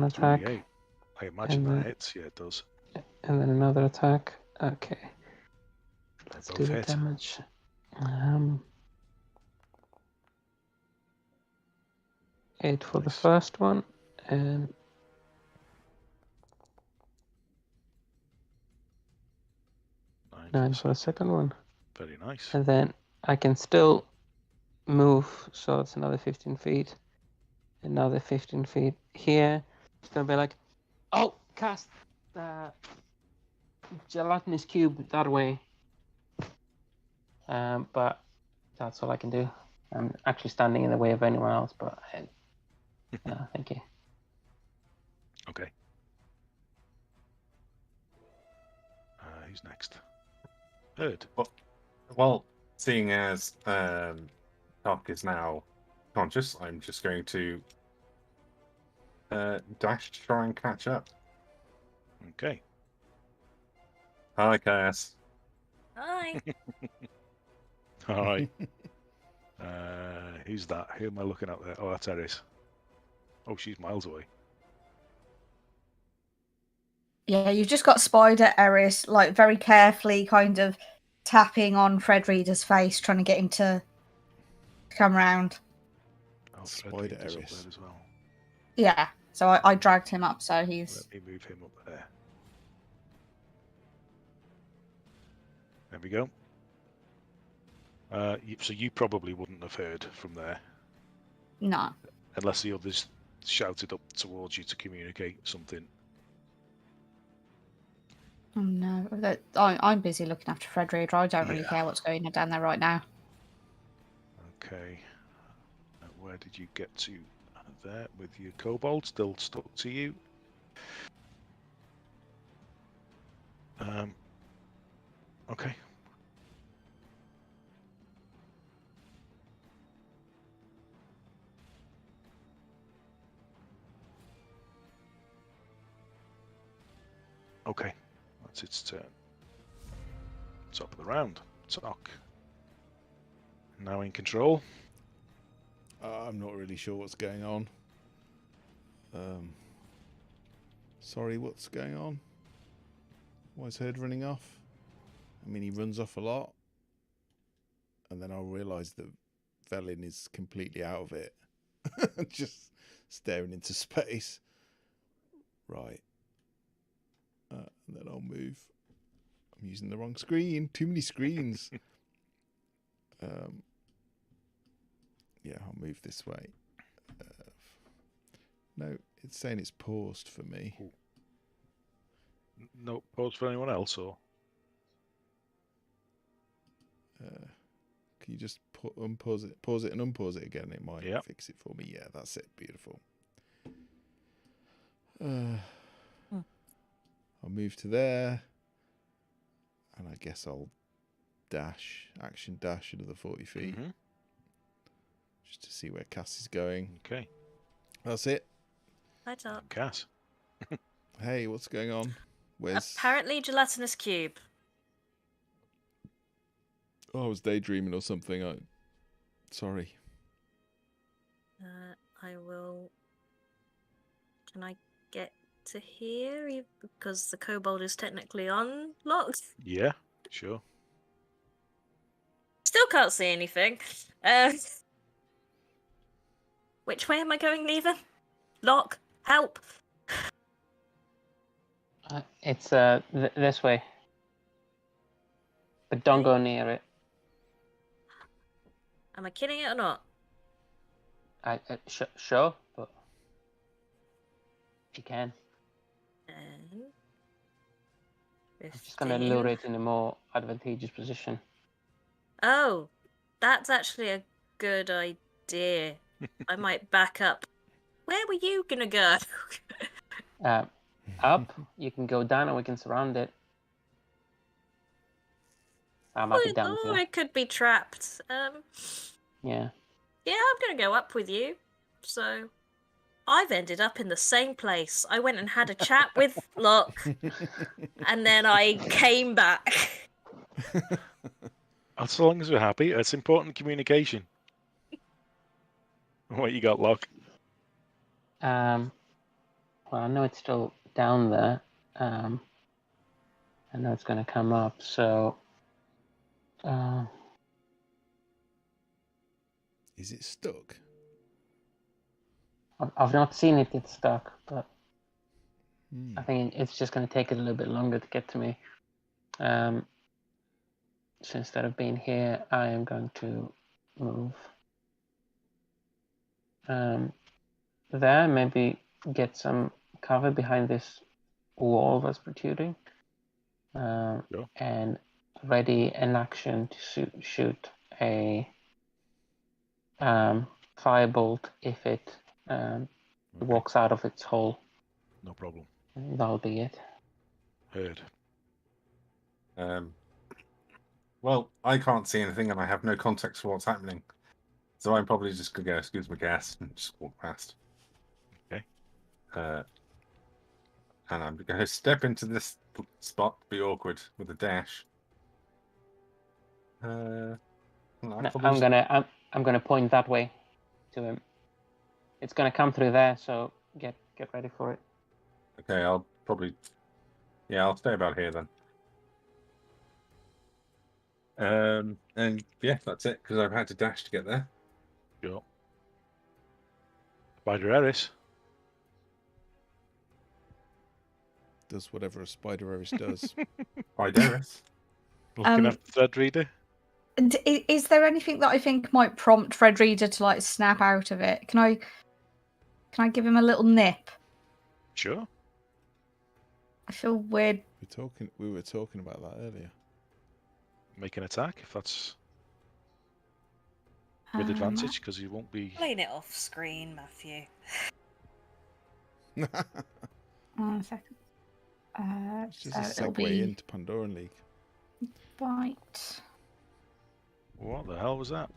attack. 28. I imagine that hits. Yeah, it does. And then another attack. Okay. Let's Both do the hit. damage. 8 for the first one, and 9 for the second one. Very nice. And then I can still move, so it's another 15 feet. Another 15 feet here. It's gonna be like, oh, cast gelatinous cube that way. But that's all I can do. I'm actually standing in the way of anyone else, but thank you. Okay. Who's next? Herd. Well, seeing as Doc is now conscious, I'm just going to dash to try and catch up. Okay. Hi, Cass. Hi. All right. Who's that? Who am I looking at there? Oh, that's Eris. Oh, she's miles away. Yeah, you've just got Spider Eris, like very carefully kind of tapping on Fred Reader's face, trying to get him to come round. Oh, Spider Eris as well. Yeah, so I dragged him up, so he's... Let me move him up there. There we go. So you probably wouldn't have heard from there. No. Unless the others shouted up towards you to communicate something. Oh, no. I'm busy looking after Fred Reader. I don't really care what's going on down there right now. Okay. Where did you get to? There with your kobold still stuck to you. Okay. Okay, that's its turn. Top of the round. Talk. Now in control. I'm not really sure what's going on. Sorry, what's going on? Why is Herd running off? I mean, he runs off a lot. And then I'll realise that Velin is completely out of it. Just staring into space. Right. And then I'll move. I'm using the wrong screen. Too many screens. Yeah, I'll move this way. No, it's saying it's paused for me. No pause for anyone else, or? Can you just unpause it, pause it, and unpause it again? It might fix it for me. Yeah, that's it. Beautiful. I'll move to there, and I guess I'll action dash another 40 feet, just to see where Cass is going. Okay, that's it. Hi, Doc. Cass. Hey, what's going on? Where's... Apparently gelatinous cube. Oh, I was daydreaming or something. Sorry. I will... Can I get to here? Because the kobold is technically unlocked. Yeah, sure. can't see anything. Which way am I going, Neva? Lock, help. It's this way. But don't go near it. Am I kidding it or not? Sure, but you can. And I'm just going to lure it in a more advantageous position. Oh, that's actually a good idea. I might back up. Where were you gonna go? Up, you can go down and we can surround it. I might be down here. It could be trapped. Yeah. Yeah, I'm gonna go up with you. So, I've ended up in the same place. I went and had a chat with Locke, and then I came back. As long as we're happy, it's important communication. What you got, Locke? Well, I know it's still down there. I know it's going to come up, so... Is it stuck? I've not seen it get stuck, but I think it's just going to take it a little bit longer to get to me. So instead of being here, I am going to move there, maybe get some cover behind this wall that's protruding, and ready an action to shoot a firebolt if it walks out of its hole. No problem. That'll be it. Heard. Well, I can't see anything and I have no context for what's happening. So I'm probably just going to go, excuse my gas, and just walk past. Okay. And I'm going to step into this spot, be awkward, with a dash. I'm gonna point that way to him. It's gonna come through there, so get ready for it. Okay, I'll probably... Yeah, I'll stay about here then. And yeah, that's it, because I've had to dash to get there. Sure. Spider Eris. Does whatever a Spider Eris does. Spider Eris. Looking after Thread Reader. And is there anything that I think might prompt Thread Reader to like snap out of it? Can I give him a little nip? Sure. I feel weird. We were talking about that earlier. Make an attack if that's with advantage, because you won't be Playing it off screen, Matthew. 1 second. It's just a segue into Pandoran League. Bite. What the hell was that?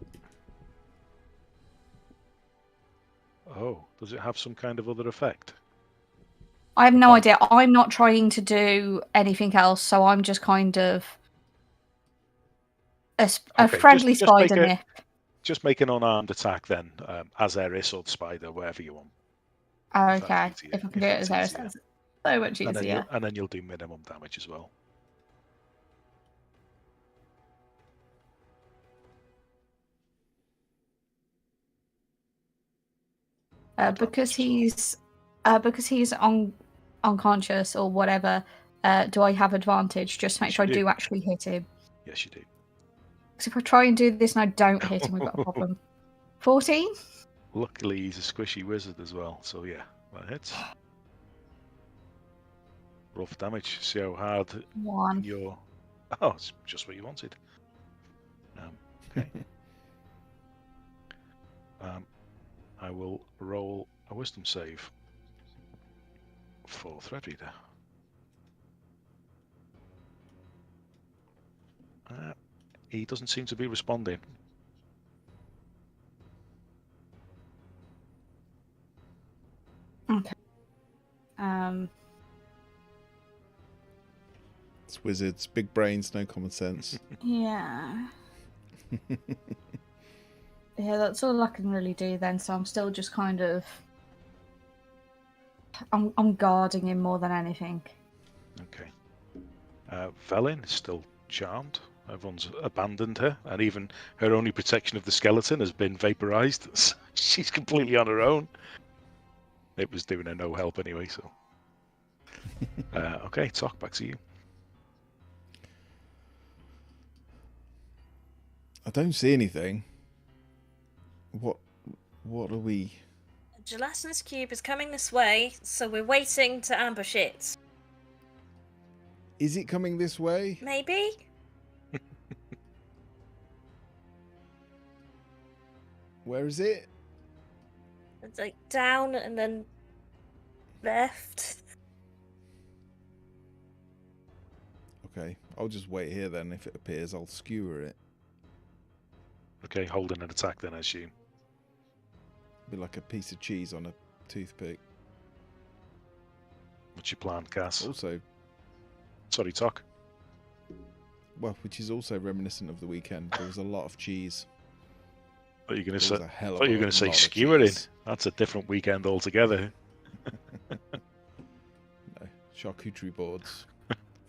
Oh, does it have some kind of other effect? I have no idea. I'm not trying to do anything else, so I'm just kind of a friendly spider nip. Just make an unarmed attack then, as Eris or the spider, wherever you want. Oh, okay. If I can do it as Eris, that's so much easier. And then you'll do minimum damage as well. Because he's unconscious or whatever, do I have advantage? Just to make sure I do actually hit him. Yes, you do. Because if I try and do this and I don't hit him, we've got a problem. 14? Luckily, he's a squishy wizard as well, so yeah, that hits. Roll for damage. See how hard 1. your... Oh, it's just what you wanted. Okay. I will roll a wisdom save for Thread Reader. He doesn't seem to be responding. Okay. It's wizards, big brains, no common sense. Yeah. Yeah, that's all I can really do then, so I'm still just kind of... I'm guarding him more than anything. Okay. Velin is still charmed. Everyone's abandoned her, and even her only protection of the skeleton has been vaporized. She's completely on her own. It was doing her no help anyway, so. Okay, Talk, back to you. I don't see anything. What are we... A gelatinous cube is coming this way, so we're waiting to ambush it. Is it coming this way? Maybe? Where is it? It's like down and then left. Okay, I'll just wait here then. If it appears, I'll skewer it. Okay, holding an attack then, I assume. Be like a piece of cheese on a toothpick. What's your plan, Cass? Also, sorry, Talk. Well, which is also reminiscent of the weekend. There was a lot of cheese. I thought you were going to say lot of skewering. cheese. That's a different weekend altogether. No, charcuterie boards.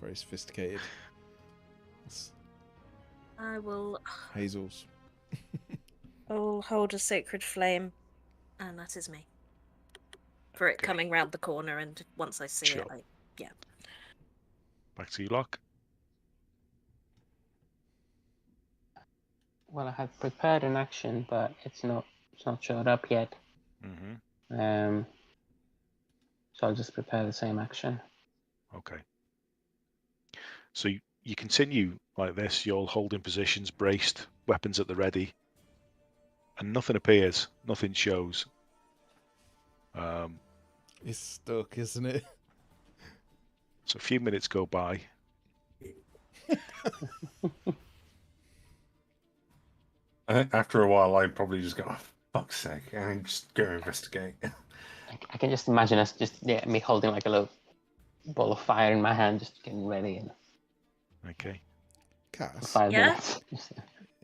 Very sophisticated. It's I will Hazel's. I'll hold a sacred flame, and that is me. For it coming round the corner, and once I see it, yeah. Back to you, Locke. Well, I have prepared an action, but it's not showed up yet. Mm-hmm. So I'll just prepare the same action. Okay. So you continue like this. You're all holding positions, braced, weapons at the ready, and nothing appears. Nothing shows. It's stuck, isn't it? So a few minutes go by. After a while, I'd probably just go, oh, fuck's sake, and just go investigate. I can just imagine us me holding like a little ball of fire in my hand, just getting ready. And Okay. Cass, 5 minutes.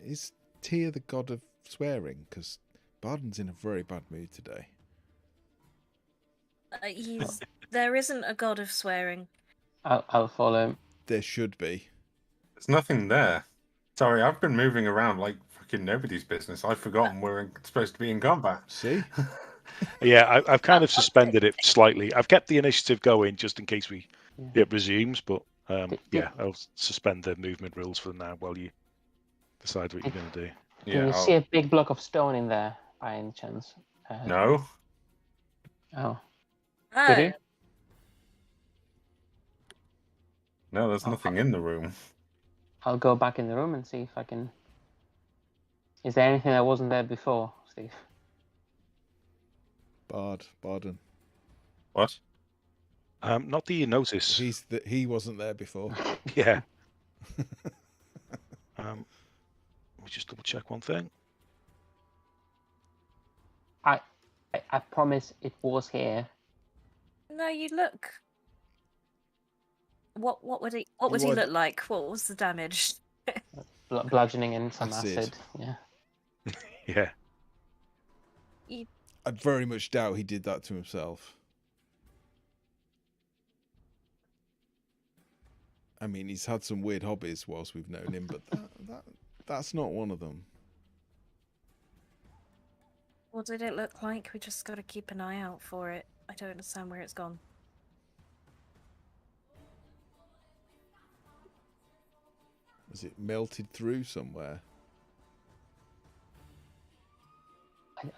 is Tyr the god of swearing? Because Barden's in a very bad mood today. There isn't a god of swearing. I'll follow him. There should be. There's nothing there. Sorry, I've been moving around like fucking nobody's business. I've forgotten we're supposed to be in combat. See? Yeah, I've kind of suspended it slightly. I've kept the initiative going just in case it resumes, but yeah, I'll suspend the movement rules for now while you decide what you're going to do. Can you see a big block of stone in there by any chance? No. Oh. Oh. No, there's nothing in the room. I'll go back in the room and see if I can... Is there anything that wasn't there before, Steve? Barden. What? Not that you notice. He wasn't there before. Yeah. Let me just double check one thing. I promise it was here. No, you look. What would he look like? What was the damage? Bludgeoning and some acid. Yeah. Yeah. I'd very much doubt he did that to himself. I mean, he's had some weird hobbies whilst we've known him, but that's not one of them. What did it look like? We just got to keep an eye out for it. I don't understand where it's gone. Has it melted through somewhere?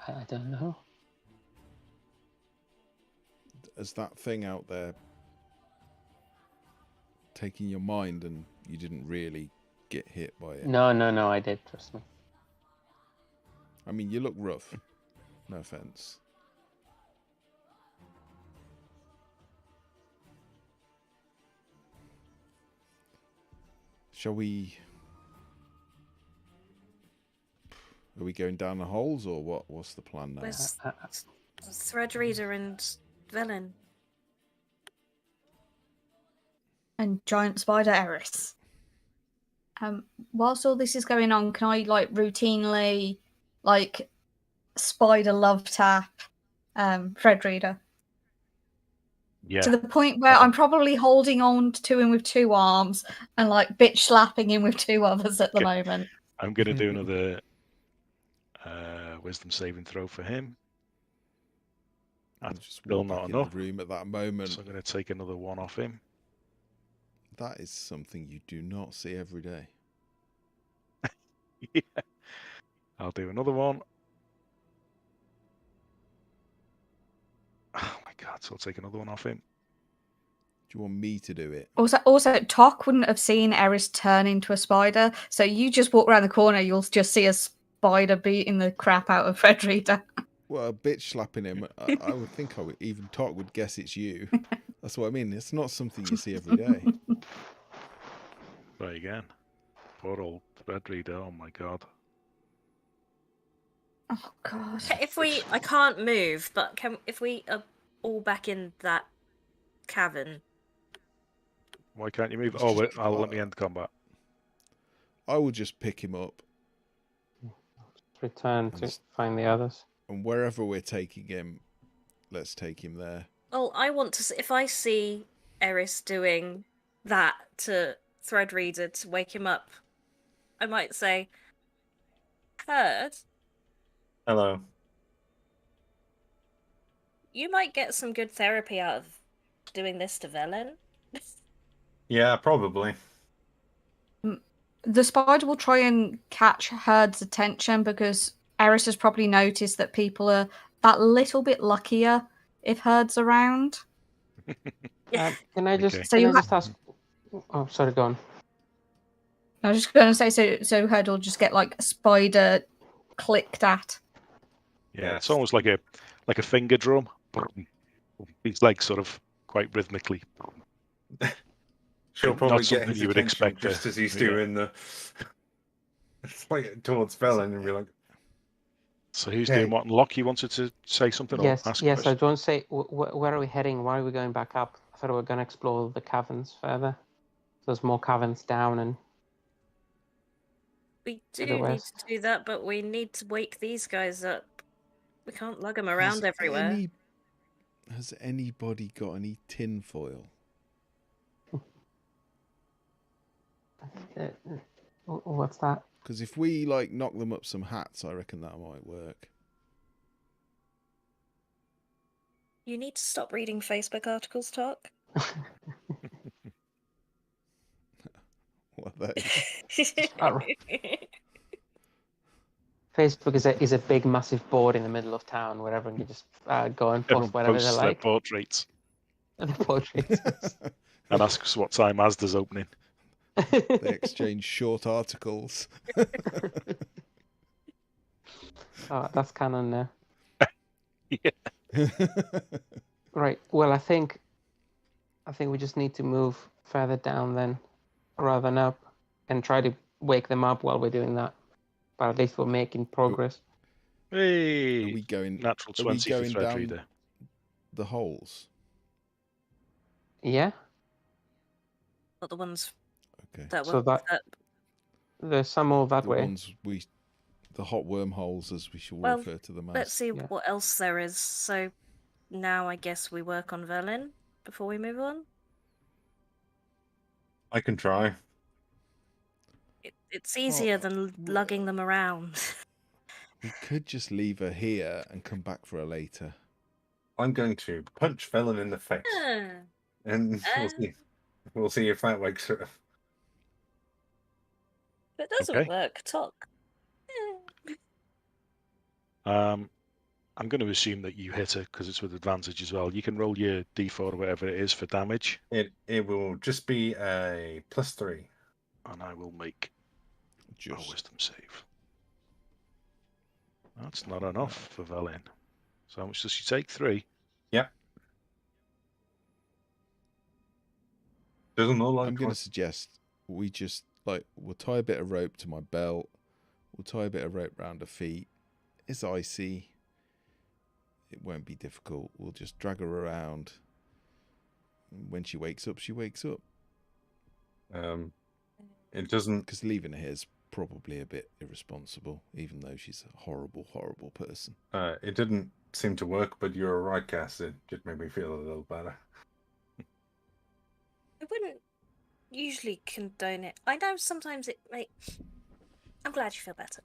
I don't know. Has that thing out there taken your mind and you didn't really get hit by it? No, I did, trust me. I mean, you look rough. No offense. Shall we... Are we going down the holes or what? What's the plan now? Where's Threadreader and Velen? And giant spider Eris. Whilst all this is going on, can I routinely spider love tap Threadreader? Yeah. To the point where I'm probably holding on to him with 2 arms and like bitch slapping him with 2 others at the moment. I'm going to do another wisdom saving throw for him. I'll That's just still walk not back enough. in the room at that moment. So I'm going to take another 1 off him. That is something you do not see every day. Yeah. I'll do another 1. Oh my god, so I'll take another 1 off him. Do you want me to do it? Also, Tok wouldn't have seen Eris turn into a spider, so you just walk around the corner, you'll just see a spider beating the crap out of Fredrita. Well, bitch slapping him, I would think even Tok would guess it's you. That's what I mean. It's not something you see every day. Try again. Poor old Fredrita, oh my god. Oh god. I can't move, but if we are all back in that cavern? Why can't you move? Oh, wait, let me end combat. I will just pick him up. Return to find the others. And wherever we're taking him, let's take him there. Well, I want to. If I see Eris doing that to Threadreader to wake him up, I might say, "Herd, Hello. you might get some good therapy out of doing this to Velen." Yeah, probably. The spider will try and catch Herd's attention because Eris has probably noticed that people are that little bit luckier if Herd's around. Can I just, Okay. So can you I just ask? Oh, sorry, go on. I was just going to say, so Herd will just get like a spider clicked at. Yeah, it's almost like a finger drum. These legs sort of quite rhythmically. She'll probably Not get something his you would attention expect just as he's yeah. doing the like towards Velen and be like, So who's Okay. doing what? And Lockie wanted to say something Yes, or ask a yes. I question? don't say where are we heading? Why are we going back up? I thought we were going to explore the caverns further. There's more caverns down, and We To the do need west. to do that, but we need to wake these guys up. We can't lug them around everywhere. Has anybody got any tin foil? what's that? Because if we like knock them up some hats, I reckon that might work. You need to stop reading Facebook articles, Tok. What that Facebook is a big, massive board in the middle of town where everyone can just go and post whatever they Posts their like. portraits And portraits. and asks what time Asda's opening. They exchange short articles. Oh, that's canon now. Yeah. Right. Well, I think we just need to move further down then, rather than up, and try to wake them up while we're doing that. But at least we're making progress. Hey, Are we going? natural Are we 20 going for down Threadreader. the holes? Yeah. Not the ones Okay. that So were. that there's some more that The way. ones the hot wormholes, as we shall Well, refer to them as. Let's see Yeah. what else there is. So now I guess we work on Velen before we move on. I can try. It's easier than lugging them around. We could just leave her here and come back for her later. I'm going to punch Velen in the face, and we'll see if that wakes her up. If it doesn't Okay. work, Tok. I'm going to assume that you hit her because it's with advantage as well. You can roll your d4 or whatever it is for damage. It will just be a +3. And I will make a wisdom save. That's not enough for Velen. So how much does she take? 3? Yep. Doesn't look like I'm going to suggest we just we'll tie a bit of rope to my belt. We'll tie a bit of rope around her feet. It's icy. It won't be difficult. We'll just drag her around. When she wakes up, she wakes up. It doesn't. Because leaving her here is probably a bit irresponsible, even though she's a horrible, horrible person. It didn't seem to work, but you're right, Cass. It just made me feel a little better. usually condone it. I know sometimes it may. I'm glad you feel better.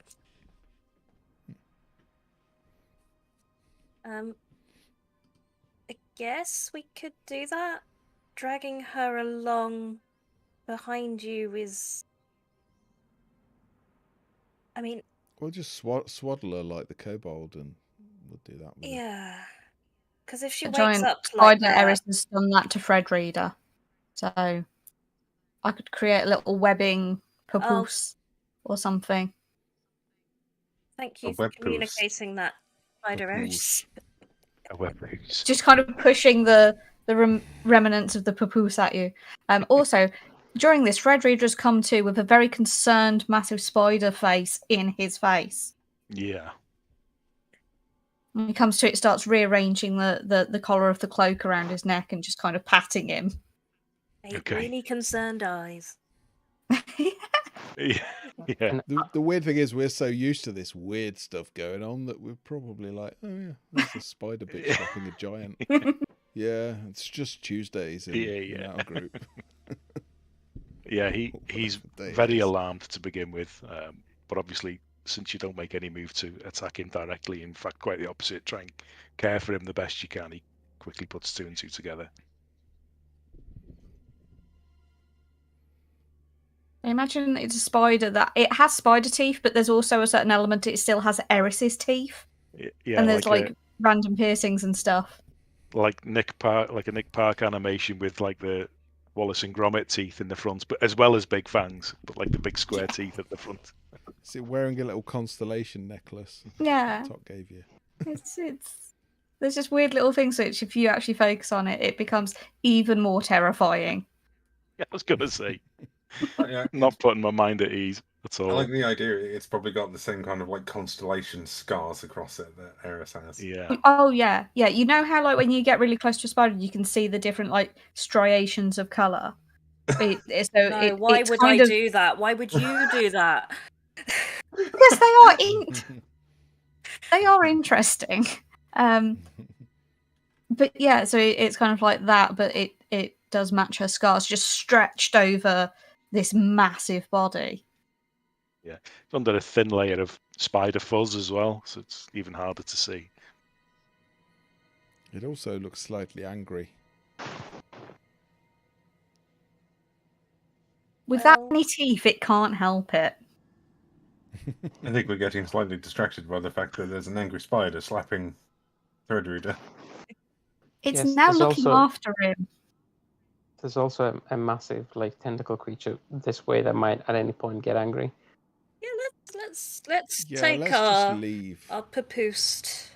I guess we could do that. Dragging her along behind you is. I mean. We'll just swaddle her like the kobold, and we'll do that. Yeah. Because if she A wakes giant up like spider that. Eris has done that to Fred Reader. So I could create a little webbing papoose or something. Thank you for communicating that, Spider Eris. A web papoose. Just kind of pushing the remnants of the papoose at you. Also, during this, Fred Reader has come to with a very concerned, massive spider face in his face. Yeah. When he comes to it, starts rearranging the collar of the cloak around his neck and just kind of patting him. Really concerned eyes. Yeah. The weird thing is we're so used to this weird stuff going on that we're probably like, oh yeah, there's a spider bitch shopping a giant. Yeah, it's just Tuesdays in our group. Yeah, he's very alarmed to begin with, but obviously, since you don't make any move to attack him directly, in fact, quite the opposite, try and care for him the best you can, he quickly puts two and two together. I imagine it's a spider that it has spider teeth, but there's also a certain element it still has Eris's teeth. Yeah, and there's like random piercings and stuff. Like a Nick Park animation with like the Wallace and Gromit teeth in the front, but as well as big fangs, but like the big square teeth at the front. Is it wearing a little constellation necklace? Yeah. Top gave you. It's there's just weird little things which, if you actually focus on it, it becomes even more terrifying. Yeah, I was gonna say. Not putting my mind at ease at all. I like the idea. It's probably got the same kind of like constellation scars across it that Eris has. Yeah. Oh yeah. You know how like when you get really close to a spider, you can see the different like striations of colour. Why would I do that? Why would you do that? Because they are interesting. But yeah, so it's kind of like that, but it does match her scars, just stretched over this massive body. Yeah, it's under a thin layer of spider fuzz as well, so it's even harder to see. It also looks slightly angry. With that many teeth, it can't help it. I think we're getting slightly distracted by the fact that there's an angry spider slapping Threadreader. It's now looking after him. There's also a massive like tentacle creature this way that might at any point get angry. Yeah, let's take our papoosed.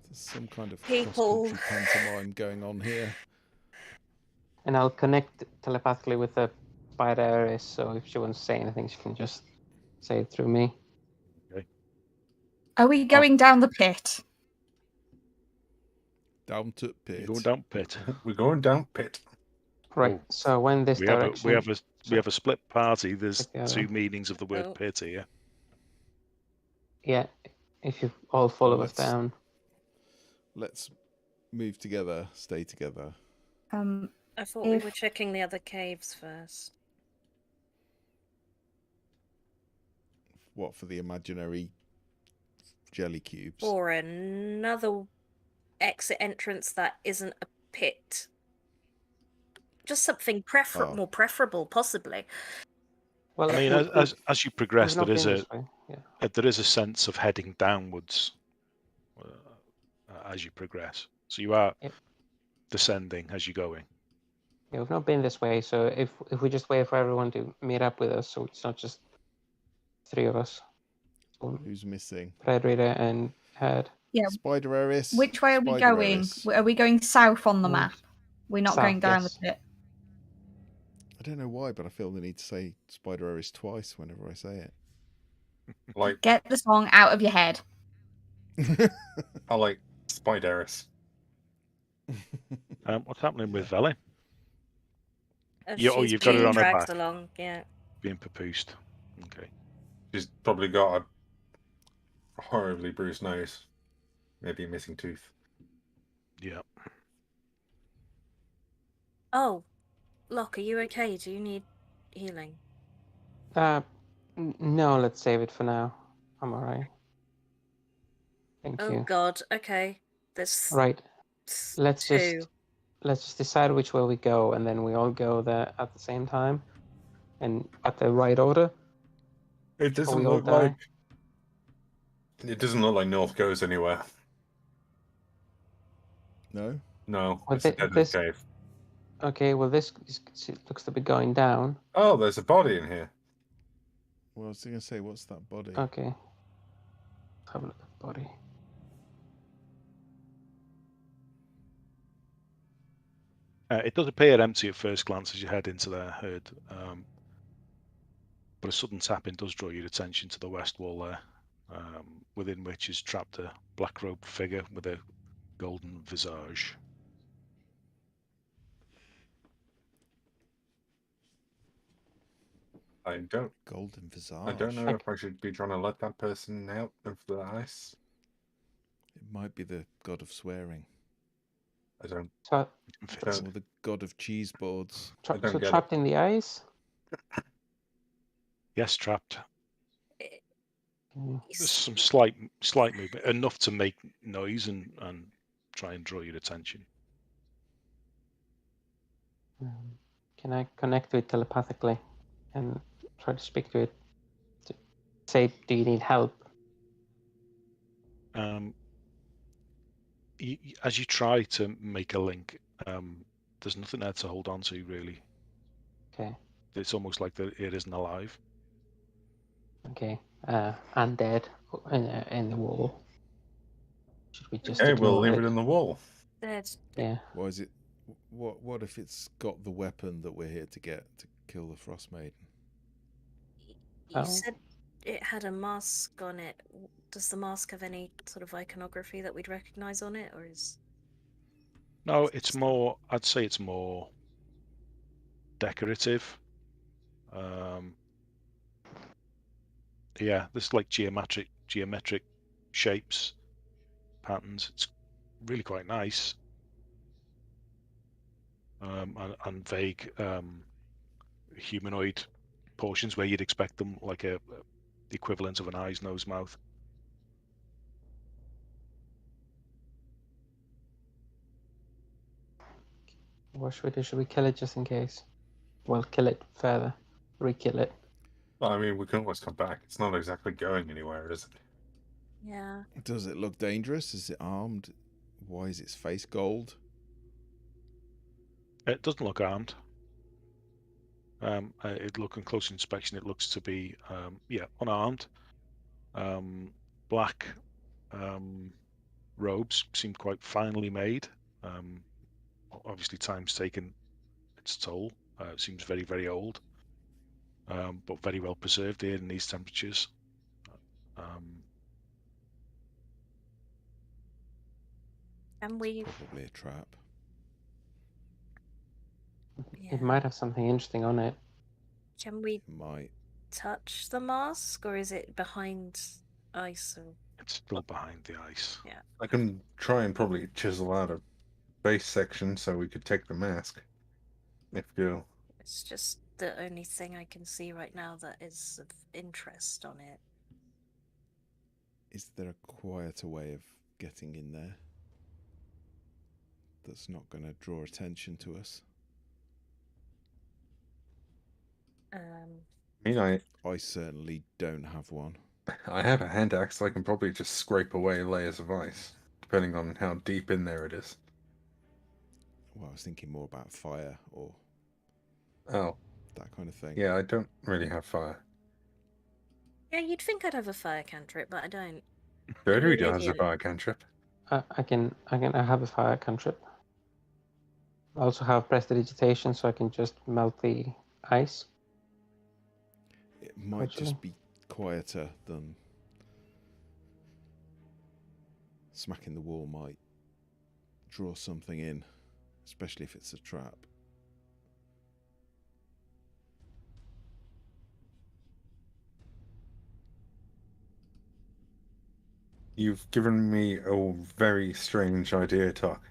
There's some kind of people pantomime going on here. And I'll connect telepathically with the spider Eris, so if she wants to say anything, she can just say it through me. Okay. Are we going down the pit? Down to pit. We're going down pit. We're going down pit. Right. So when this direction, we have a split party. There's two meanings of the word pit here. Yeah. If you all follow us down. Let's move together. Stay together. I thought we were checking the other caves first. What, for the imaginary jelly cubes? Or another exit entrance that isn't a pit. Just something more preferable, possibly. Well, I mean, as you progress, there is a sense of heading downwards as you progress. So you are descending as you're going. Yeah, we've not been this way, so if we just wait for everyone to meet up with us, so it's not just three of us. Who's missing? Fred Reader and Head. Yeah. Spider Eris. Which way are we going? Are we going south on the map? We're not going down the pit. I don't know why, but I feel the need to say Spider Eris twice whenever I say it. Like, get the song out of your head. I like Spider Eris. What's happening with Veli? You've got her on her back. Along, yeah. Being papoosed. Okay. She's probably got a horribly bruised nose. Maybe a missing tooth. Yeah. Oh, Locke, are you okay? Do you need healing? No, let's save it for now. I'm alright. Thank Oh you. God. Okay. There's Right. Let's two. just decide which way we go, and then we all go there at the same time, and at the right order. It Or we doesn't all look die. like. It doesn't look like North goes anywhere. No? No, Well, it's a dead this cave. okay. Well, this looks to be going down. Oh, there's a body in here. Well, I was going to say, what's that body? Okay. Let's have a look at the body. It does appear empty at first glance as you head into their herd, but a sudden tapping does draw your attention to the west wall there, within which is trapped a black-robed figure with a golden visage. I don't Golden visage. I don't know if I should be trying to let that person out of the ice. It might be the god of swearing. I don't. So, Or the god of cheese boards. I don't get trapped in the ice. Yes, trapped. Mm. There's some slight movement, enough to make noise and try and draw your attention. Can I connect to it telepathically and try to speak to it? To say, do you need help? As you try to make a link, there's nothing there to hold on to, really. Okay. It's almost like it isn't alive. Okay. Undead in the wall. Should we just Okay, ignore we'll leave it? it in the wall. There's. Yeah. Why is it? What if it's got the weapon that we're here to get to kill the Frost Maiden? You said it had a mask on it. Does the mask have any sort of iconography that we'd recognize on it, or is? No, it's more. I'd say it's more decorative. Yeah, there's like geometric shapes, patterns. It's really quite nice. And vague humanoid portions where you'd expect them like the equivalent of an eyes, nose, mouth. What should we do? Should we kill it just in case? Well, kill it further. Re-kill it. Well, I mean, we can always come back. It's not exactly going anywhere, is it? Yeah. Does it look dangerous? Is it armed? Why is its face gold? It doesn't look armed. It look on close inspection. It looks to be unarmed. Black robes seem quite finely made. Obviously, time's taken its toll. It seems very, very old, but very well preserved here in these temperatures. And we Probably a trap. Yeah. It might have something interesting on it. Can we Might. touch the mask, or is it behind ice? Or... It's still behind the ice. Yeah. I can try and probably chisel out a base section so we could take the mask. If you. It's just the only thing I can see right now that is of interest on it. Is there a quieter way of getting in there that's not going to draw attention to us? I mean, I certainly don't have one. I have a hand axe. I can probably just scrape away layers of ice, depending on how deep in there it is. Well, I was thinking more about fire or that kind of thing. Yeah, I don't really have fire. Yeah, you'd think I'd have a fire cantrip, but I don't. Dryad has a fire cantrip. I have a fire cantrip. I also have prestidigitation, so I can just melt the ice. It might just be quieter than smacking the wall might draw something in, especially if it's a trap. You've given me a very strange idea, Talk.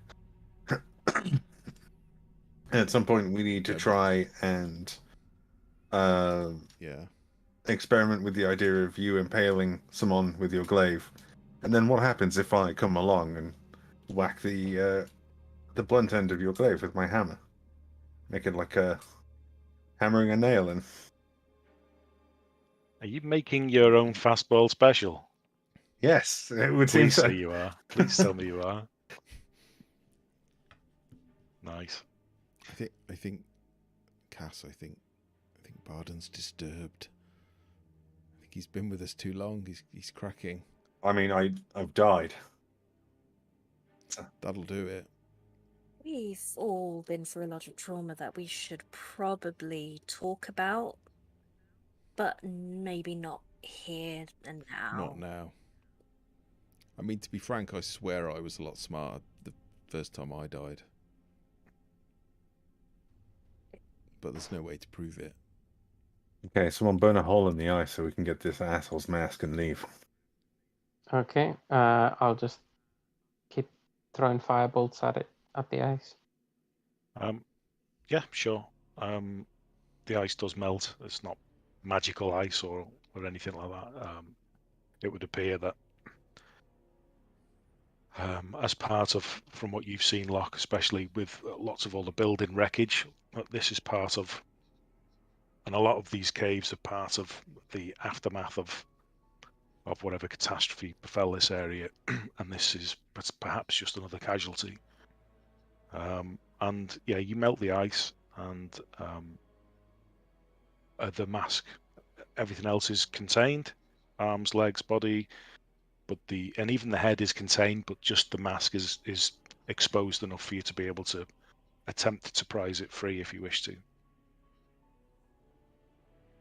at some point we need to try and experiment with the idea of you impaling someone with your glaive, and then what happens if I come along and whack the blunt end of your glaive with my hammer, make it like a hammering a nail in. Are you making your own fastball special? Yes, it would Please seem so. say you are. Please tell me you are. Nice. I think, Cass. I think Barden's disturbed. I think he's been with us too long. He's cracking. I mean, I've died. That'll do it. We've all been through a lot of trauma that we should probably talk about, but maybe not here and now. Not now. I mean, to be frank, I swear I was a lot smarter the first time I died. But there's no way to prove it. Okay, someone burn a hole in the ice so we can get this asshole's mask and leave. Okay, I'll just keep throwing firebolts at the ice. Yeah, sure. The ice does melt. It's not magical ice or anything like that. It would appear that as part of, from what you've seen, Locke, especially with lots of all the building wreckage, this is part of, and a lot of these caves are part of the aftermath of whatever catastrophe befell this area, and this is perhaps just another casualty. And yeah, you melt the ice, and the mask, everything else is contained, arms, legs, body, but and even the head is contained, but just the mask is exposed enough for you to be able to attempt to prise it free if you wish to.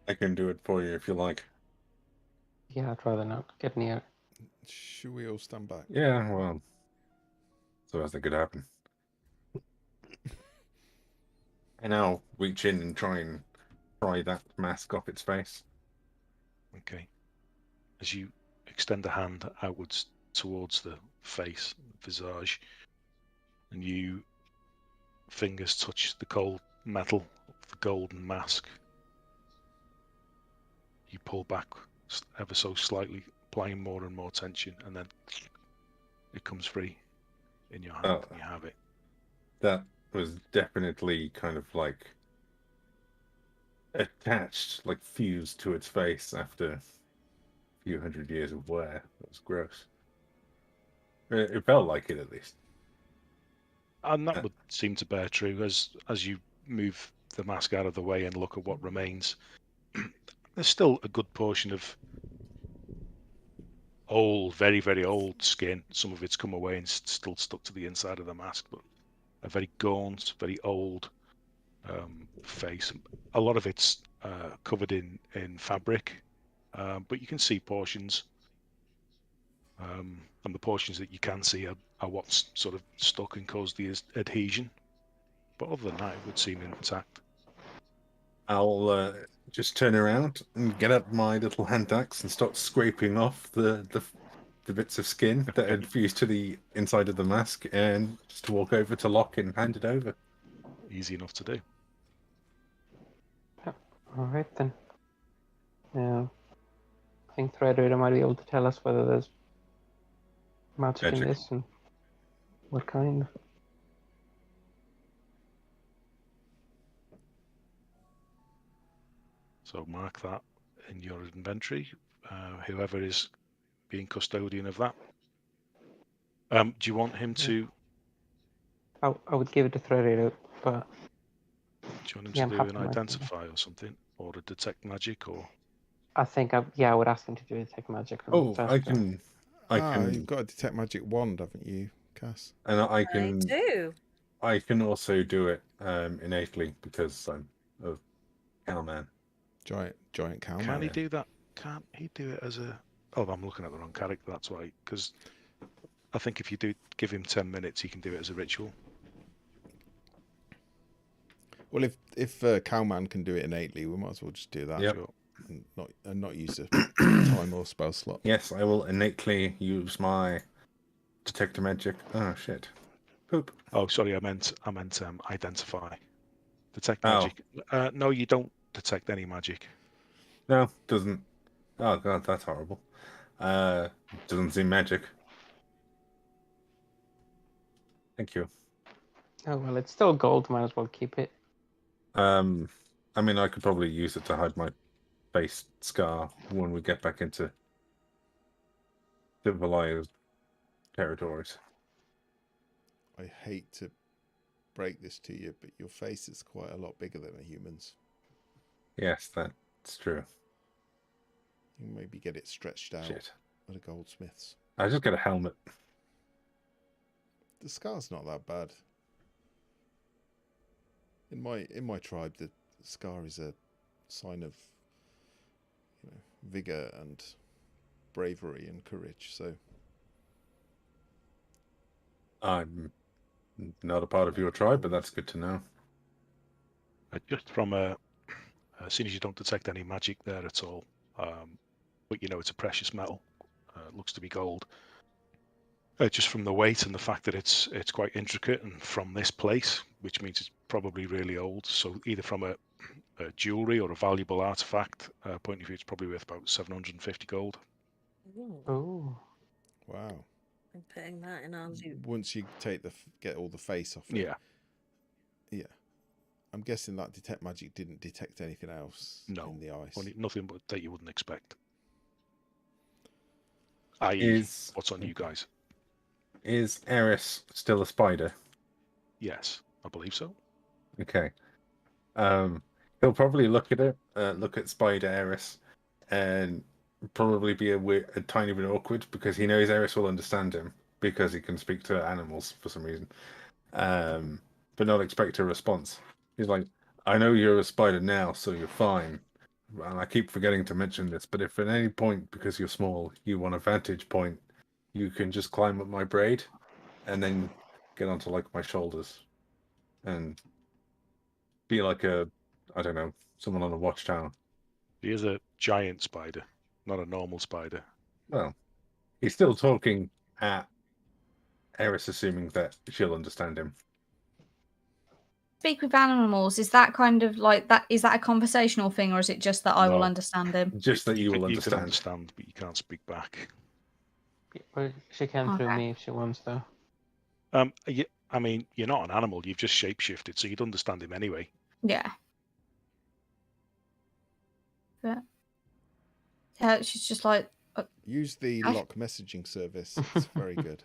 I can do it for you if you like. Yeah, I'd rather not get near. Should we all stand back? Yeah, well, so as that could happen. And I'll reach in and try that mask off its face. Okay. As you extend a hand outwards towards the face, visage, and you fingers touch the cold metal of the golden mask, you pull back ever so slightly, applying more and more tension, and then it comes free in your hand, and you have it. That was definitely kind of like attached, like fused to its face after a few hundred years of wear. That was gross. It felt like it, at least. And that would seem to bear true as you move the mask out of the way and look at what remains. There's still a good portion of old, very, very old skin. Some of it's come away and still stuck to the inside of the mask, but a very gaunt, very old face. A lot of it's covered in fabric, but you can see portions, and the portions that you can see are what's sort of stuck and caused the adhesion. But other than that, it would seem intact. I'll just turn around and get up my little hand axe and start scraping off the bits of skin that had fused to the inside of the mask, and just walk over to Locke and hand it over. Easy enough to do. Yeah. All right then. Yeah. I think Threadreader might be able to tell us whether there's magic in this and what kind. So mark that in your inventory, whoever is being custodian of that. Do you want him to... I would give it to Threadreader, but... Do you want him to do an identify or something? Or to detect magic, or... I think, I would ask him to do detect magic. I can... You've got a detect magic wand, haven't you, Cass? And I do. I can also do it innately, because I'm a cowman. Giant cowman. Can he do that? Can't he do it as a... Oh, I'm looking at the wrong character, that's why. Because I think if you do give him 10 minutes, he can do it as a ritual. Well, if Cowman can do it innately, we might as well just do that. Yep. And not use a time or spell slot. Yes, I will innately use my detect magic. Oh shit! Poop. Oh, sorry, I meant identify. Detect magic. No, you don't detect any magic. No, doesn't. Oh god, that's horrible. Doesn't seem magic. Thank you. Oh well, it's still gold. Might as well keep it. I mean, I could probably use it to hide my face scar when we get back into civilized territories. I hate to break this to you, but your face is quite a lot bigger than a human's. Yes, that's true. You can maybe get it stretched out Shit. at a goldsmith's. I just get a helmet. The scar's not that bad. In my tribe, the scar is a sign of, vigor and bravery and courage. So I'm not a part of your tribe, but that's good to know. Just from as soon as you don't detect any magic there at all, but it's a precious metal. Looks to be gold. Just from the weight and the fact that it's quite intricate and from this place, which means it's probably really old. So either from a jewelry or a valuable artifact point of view, it's probably worth about 750 gold. Oh, wow! I'm putting that in our loot. Once you get all the face off it. Yeah. I'm guessing that detect magic didn't detect anything else in the ice. Nothing but that you wouldn't expect. I.e., what's on you guys? Is Eris still a spider? Yes, I believe so. Okay. He'll probably look at Spider Eris, and probably be a tiny bit awkward because he knows Eris will understand him because he can speak to animals for some reason, but not expect a response. He's like, I know you're a spider now, so you're fine. And I keep forgetting to mention this, but if at any point, because you're small, you want a vantage point, you can just climb up my braid and then get onto like my shoulders and be like someone on a watchtower. He is a giant spider, not a normal spider. Well, he's still talking at Eris, assuming that she'll understand him. Speak with animals, is that kind of like that? Is that a conversational thing, or is it just that I will understand him? Just that you will You understand. can understand, but you can't speak back. Well, she can through me if she wants to. I mean, you're not an animal. You've just shapeshifted, so you'd understand him anyway. Yeah. Yeah. She's just like. Use the lock messaging service. It's very good.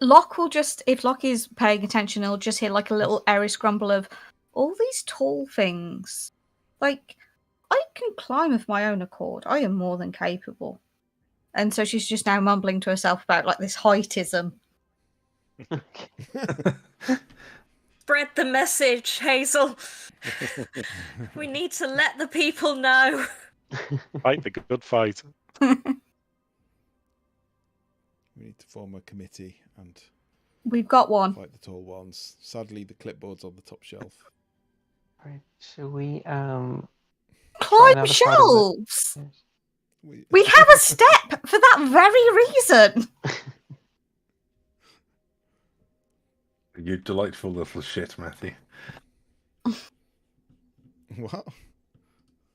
Locke will just, if Locke is paying attention, he'll just hear like a little Eris grumble of all these tall things. Like, I can climb of my own accord. I am more than capable. And so she's just now mumbling to herself about like this heightism. Spread the message, Hazel. We need to let the people know. Fight the good fight. We need to form a committee and we've got one. Fight the tall ones. Sadly, the clipboard's on the top shelf. Right, should we climb shelves? Yes. We have a step for that very reason. You delightful little shit, Matthew. What?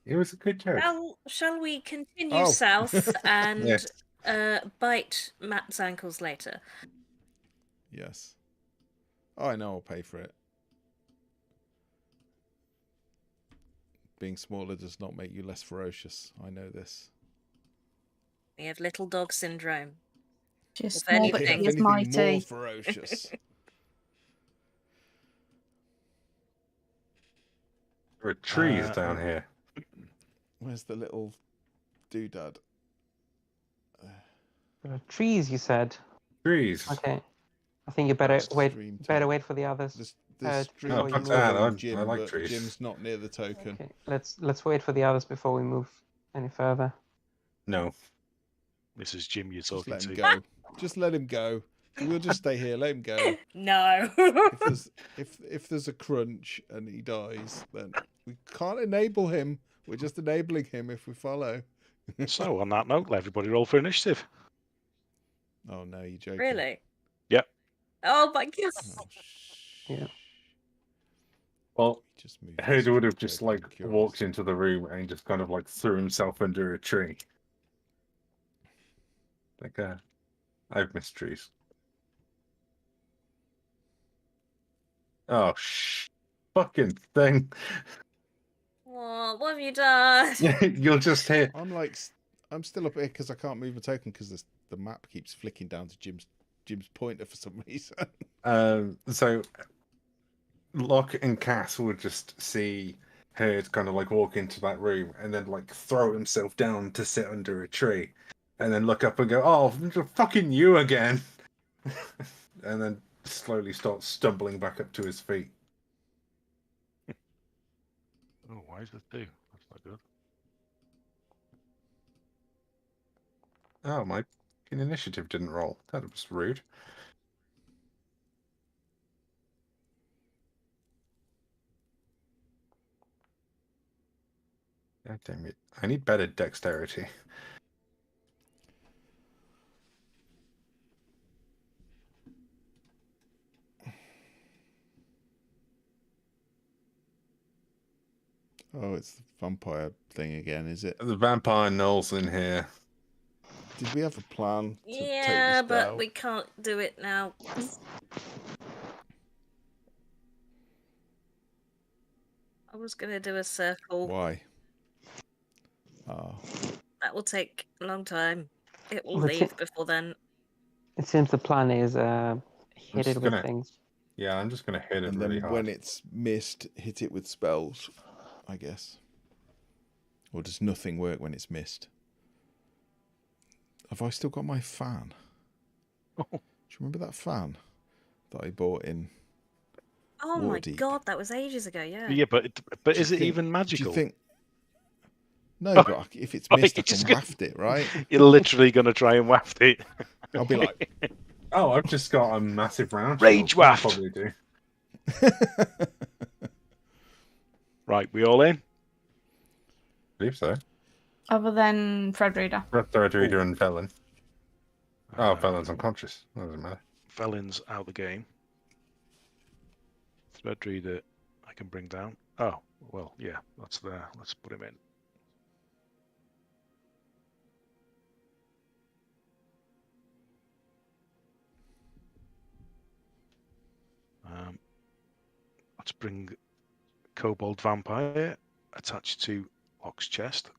It was a good joke. Shall we continue south and Yes. Bite Matt's ankles later? Yes. Oh, I know I'll pay for it. Being smaller does not make you less ferocious. I know this. We have little dog syndrome. Just If small, but anything. he is mighty. More ferocious. There are trees down here. Where's the little doodad? Trees, you said. Trees. Okay. I think you better wait. Better wait for the others. This stream Oh, you fuck love that, it, I Jim, like but trees. Jim's not near the token. Okay. Let's wait for the others before we move any further. No. This is Jim you're Just talking let him to. go. Just let him go. We'll just stay here. Let him go. No. If there's a crunch and he dies, then we can't enable him. We're just enabling him if we follow. So on that note, let everybody roll for initiative. Oh no, you're joking. Really? Yep. Oh my god. Oh, Yeah. Well, Just move. Herd this would have dead just and like curious. walked into the room and just kind of like threw himself under a tree. Like, I've missed trees. Oh, fucking thing. What have you done? You'll just hear. I'm still up here because I can't move a token because the map keeps flicking down to Jim's pointer for some reason. So Locke and Cass would just see Herd kind of like walk into that room and then like throw himself down to sit under a tree, and then look up and go, "Oh, fucking you again," and then slowly start stumbling back up to his feet. Oh, why is it 2? That's not good. Oh, my initiative didn't roll. That was rude. God damn it. I need better dexterity. Oh, it's the vampire thing again, is it? The vampire Null's in here. Did we have a plan to take Yeah, this but down? we can't do it now. I was going to do a circle. Why? Oh. That will take a long time. It will What's leave it? before then. It seems the plan is hit just it with gonna- things. Yeah, I'm just going to hit it And really then hard. when it's missed, hit it with spells, I guess. Or does nothing work when it's missed? Have I still got my fan? Do you remember that fan that I bought in? Oh my Waterdeep? god, that was ages ago, yeah. Yeah, but Do is you it think- even Do magical? you think? No, Oh, but if it's oh, missed, I you're just can gonna- waft it, right? You're literally going to try and waft it. I'll be like, Oh, I've just got a massive round Rage shield. I'll waft. probably do. Right, we all in? I believe so. Other than Fred Reader. Third reader and Felon. Oh, Uh, Felon's unconscious. That doesn't matter. Felon's out the game. Thread reader, I can bring down. Oh, well, yeah, that's there. Let's put him in. Let's bring Kobold Vampire attached to Locke's chest.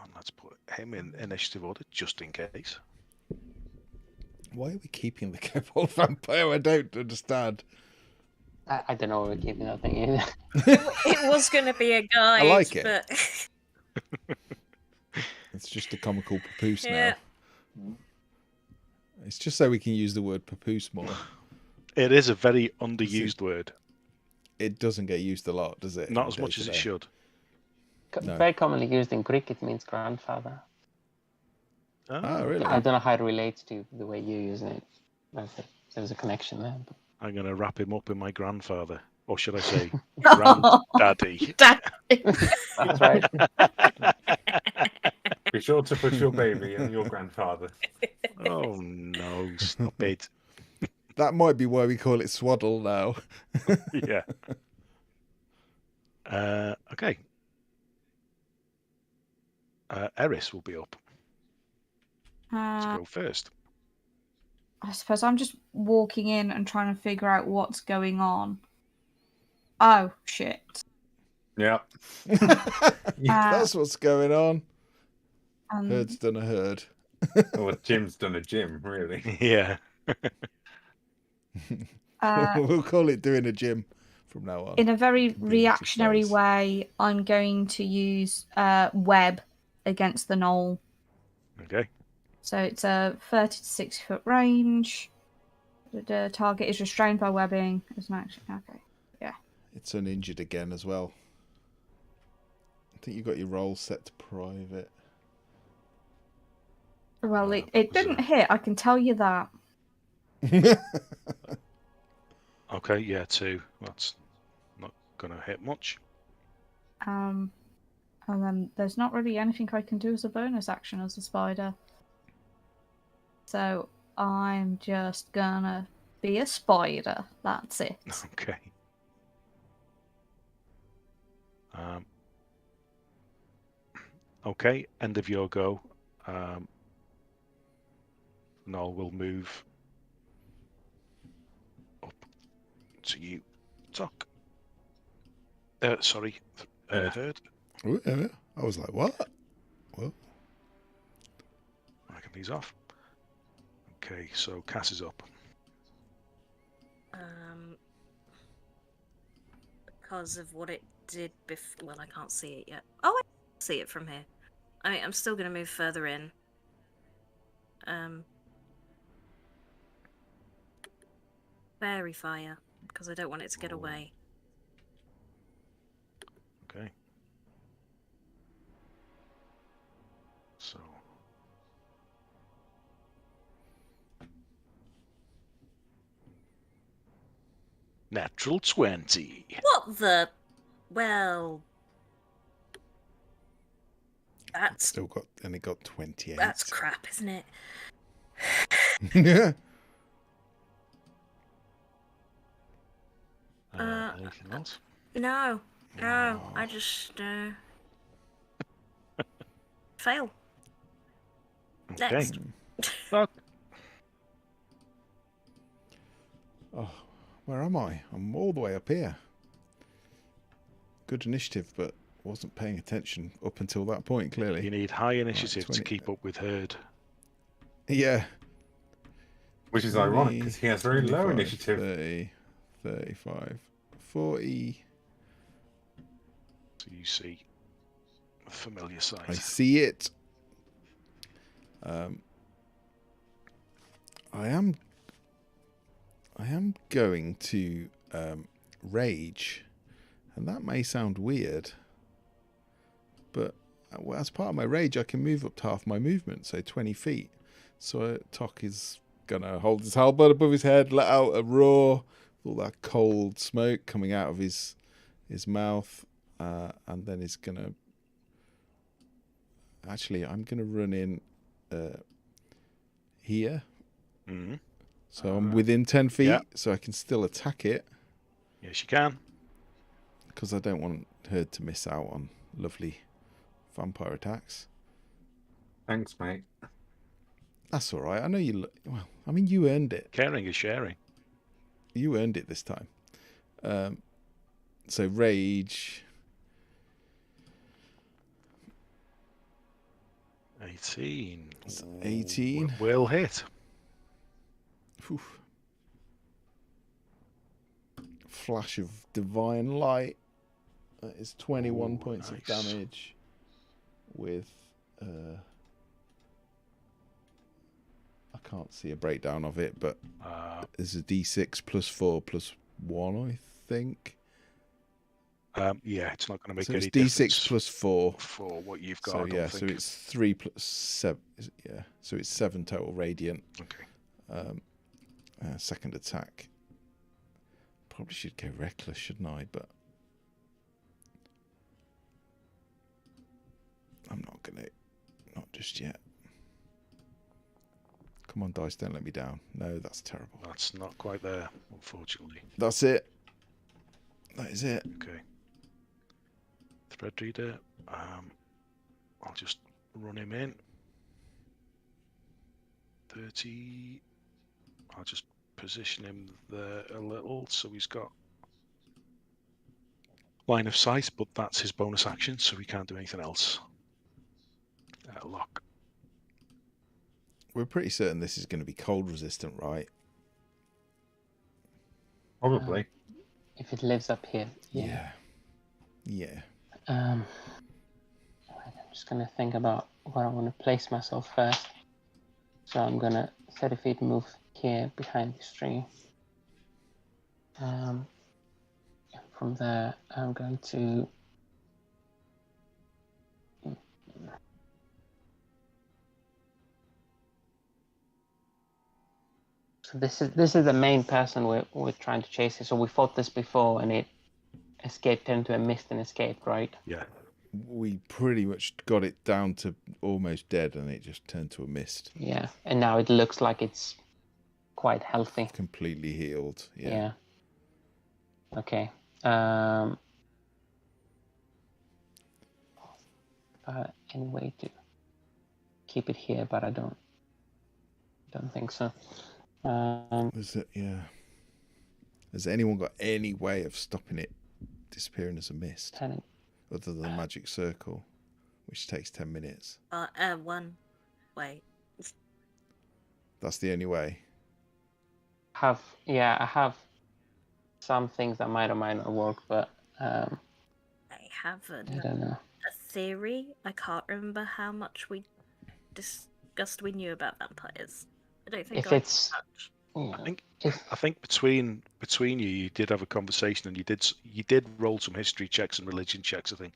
And let's put him in initiative order just in case. why are we keeping the Kobold Vampire? I don't understand. I don't know where we're keeping that thing either. It was going to be a guide, like it. but It's just a comical papoose Yeah. now. It's just so we can use the word papoose more. It is a very underused word. It doesn't get used a lot, does it? Not in as much as it day-to-day? should. No. Very commonly used in Greek, it means grandfather. Oh, really? I don't know how it relates to the way you use it. There's a connection there. But... I'm going to wrap him up in my grandfather. Or should I say, granddaddy. That's right. Be sure to put your baby and your grandfather. Oh, no, stop it. That might be why we call it swaddle now. Yeah. Okay. Eris will be up. Let's go first. I suppose I'm just walking in and trying to figure out what's going on. Oh, shit. Yeah. That's what's going on. Um, Herd's done a herd. Well, Jim's done a gym, really. Yeah. We'll call it doing a gym from now on. in a very Being reactionary exposed. way, I'm going to use web against the knoll. Okay. So it's a 30 to 60 foot range. The target is restrained by webbing. As an action. Okay. It's uninjured again as well. I think you got your roll set to private. Well, that it was didn't a- hit. I can tell you that. Okay, yeah, 2. That's not going to hit much. And then there's not really anything I can do as a bonus action as a spider. So I'm just gonna be a spider. That's it. Okay. Okay, end of your go. Noel will move up to you. Talk. Sorry, Herd. I was like, what? Well, Marking these off. Okay, so Cass is up. Because of what it did before. Well, I can't see it yet. Oh, I can see it from here. I mean, I'm still going to move further in. Fairy fire, because I don't want it to get away. Okay. So. Natural 20. What the? Well, that's still got, and it got 28. That's crap, isn't it? Yeah. Anything else? No, I just fail. Okay. Next. Fuck. Oh, where am I? I'm all the way up here. Good initiative, but wasn't paying attention up until that point, clearly. You need high initiative Right, to keep up with Herd. Yeah. Which is ironic, because he has very low 25, initiative. 30, 35, 40. So you see a familiar sight. I see it. I am going to rage, and that may sound weird, but as part of my rage, I can move up to half my movement, so 20 feet. So Tok is gonna hold his halberd above his head, let out a roar, all that cold smoke coming out of his mouth, and then he's gonna. Actually, I'm gonna run in here. Mm-hmm. So I'm within 10 feet, yeah. so I can still attack it. Yes, you can. Because I don't want her to miss out on lovely vampire attacks. Thanks, mate. That's all right. I know you. Well, I mean, you earned it. Caring is sharing. You earned it this time. So rage. 18. It's 18. Will hit. Whew. Flash of divine light. That is 21 points nice. of damage. With I can't see a breakdown of it, but there's a d6 plus 4 plus 1, I think. Yeah, it's not going to make So any it's difference. d6 plus 4 for what you've got. So I don't yeah, think. so it's 3 plus 7. Yeah, so it's 7 total radiant. Okay. Second attack. Probably should go reckless, shouldn't I? But I'm not gonna. Not just yet. Come on, dice, don't let me down. No, that's terrible. That's not quite there, unfortunately. That's it. That is it. Okay. Thread reader. I'll just run him in. 30. I'll just position him there a little so he's got line of sight, but that's his bonus action, so he can't do anything else. Lock. We're pretty certain this is going to be cold resistant, right? Probably. If it lives up here. Yeah. Yeah. I'm just gonna think about where I want to place myself first. So I'm gonna 30 feet move here behind this tree. From there, I'm going to. So this is the main person we're trying to chase. So we fought this before, and it escaped into a mist and escaped, right? Yeah. We pretty much got it down to almost dead, and it just turned to a mist. Yeah, and now it looks like it's quite healthy. Completely healed. Yeah. Okay. any way to keep it here, but I don't think so. Has anyone got any way of stopping it disappearing as a mist, other than the magic circle, which takes 10 minutes? One way. That's the only way. I have some things that might or might not work, but I have I don't know. a theory. I can't remember how much we discussed we knew about vampires. I don't think If it's I think between you did have a conversation, and you did roll some history checks and religion checks, I think,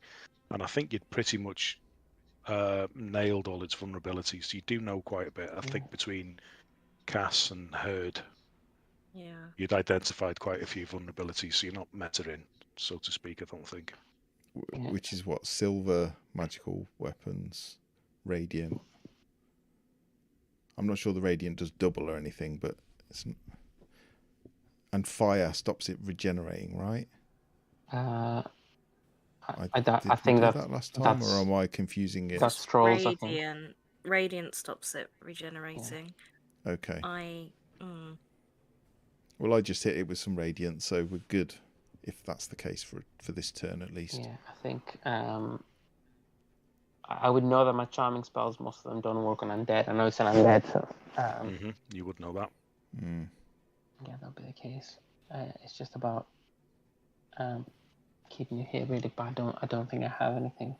and I think you'd pretty much nailed all its vulnerabilities. You do know quite a bit. I think between Cass and Herd, you'd identified quite a few vulnerabilities, so you're not meta in, so to speak, I don't think. Which is what? Silver, magical weapons, radiant. I'm not sure the radiant does double or anything, but and fire stops it regenerating, right? I Did think we do that last time, or am I confusing it? That's trolls, I think. Radiant stops it regenerating. Yeah. Okay. Well, I just hit it with some radiant, so we're good. If that's the case for this turn, at least. Yeah, I think I would know that my charming spells, most of them don't work on undead. I know it's an undead, so you would know that. Yeah, that'll be the case. It's just about keeping you here, really. But I don't think I have anything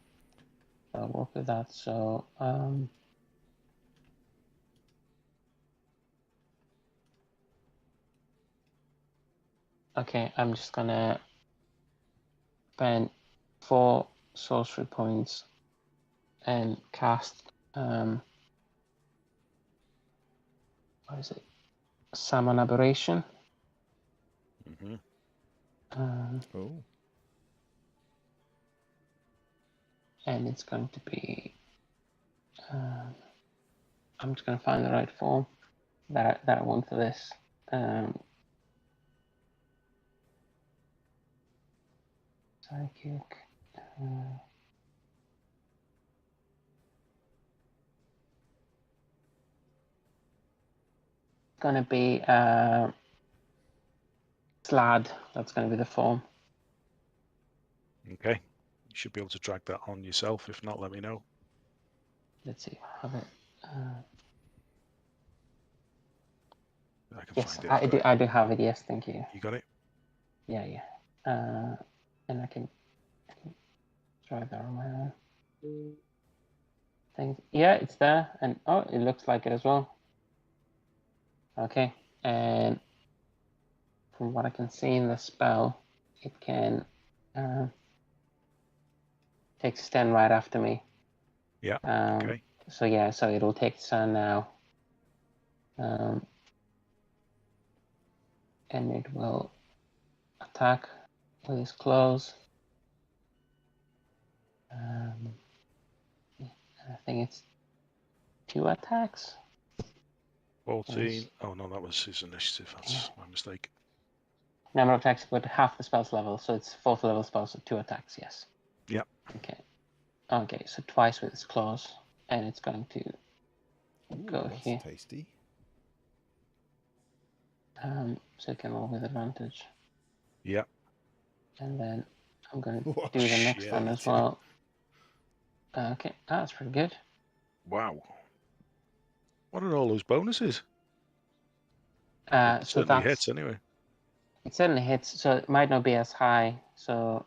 that'll work with that. So okay, I'm just gonna spend 4 sorcery points and cast what is it? Summon Aberration. And it's going to be I'm just going to find the right form that I want for this. Psychic. Going to be Slad. That's going to be the form. Okay. You should be able to drag that on yourself. If not, let me know. Let's see. Have it. I can Yes, find it. I do have it. Yes, thank you. You got it? Yeah. And I can try that on my own. Yeah, it's there. And it looks like it as well. Okay. And from what I can see in the spell, it can take a stand right after me. Yeah. Okay. So it'll take its turn now. And it will attack with its claws. I think it's 2 attacks. 14. Oh no, that was his initiative. That's my mistake. Number of attacks with half the spell's level, so it's 4th level spell, so 2 attacks, yes. Yeah. Okay, so twice with its claws, and it's going to go that's here. Tasty. So it can roll with advantage. Yeah. And then I'm going to do the next one as well. Okay, that's pretty good. Wow. What are all those bonuses? So certainly hits anyway. It certainly hits, so it might not be as high. So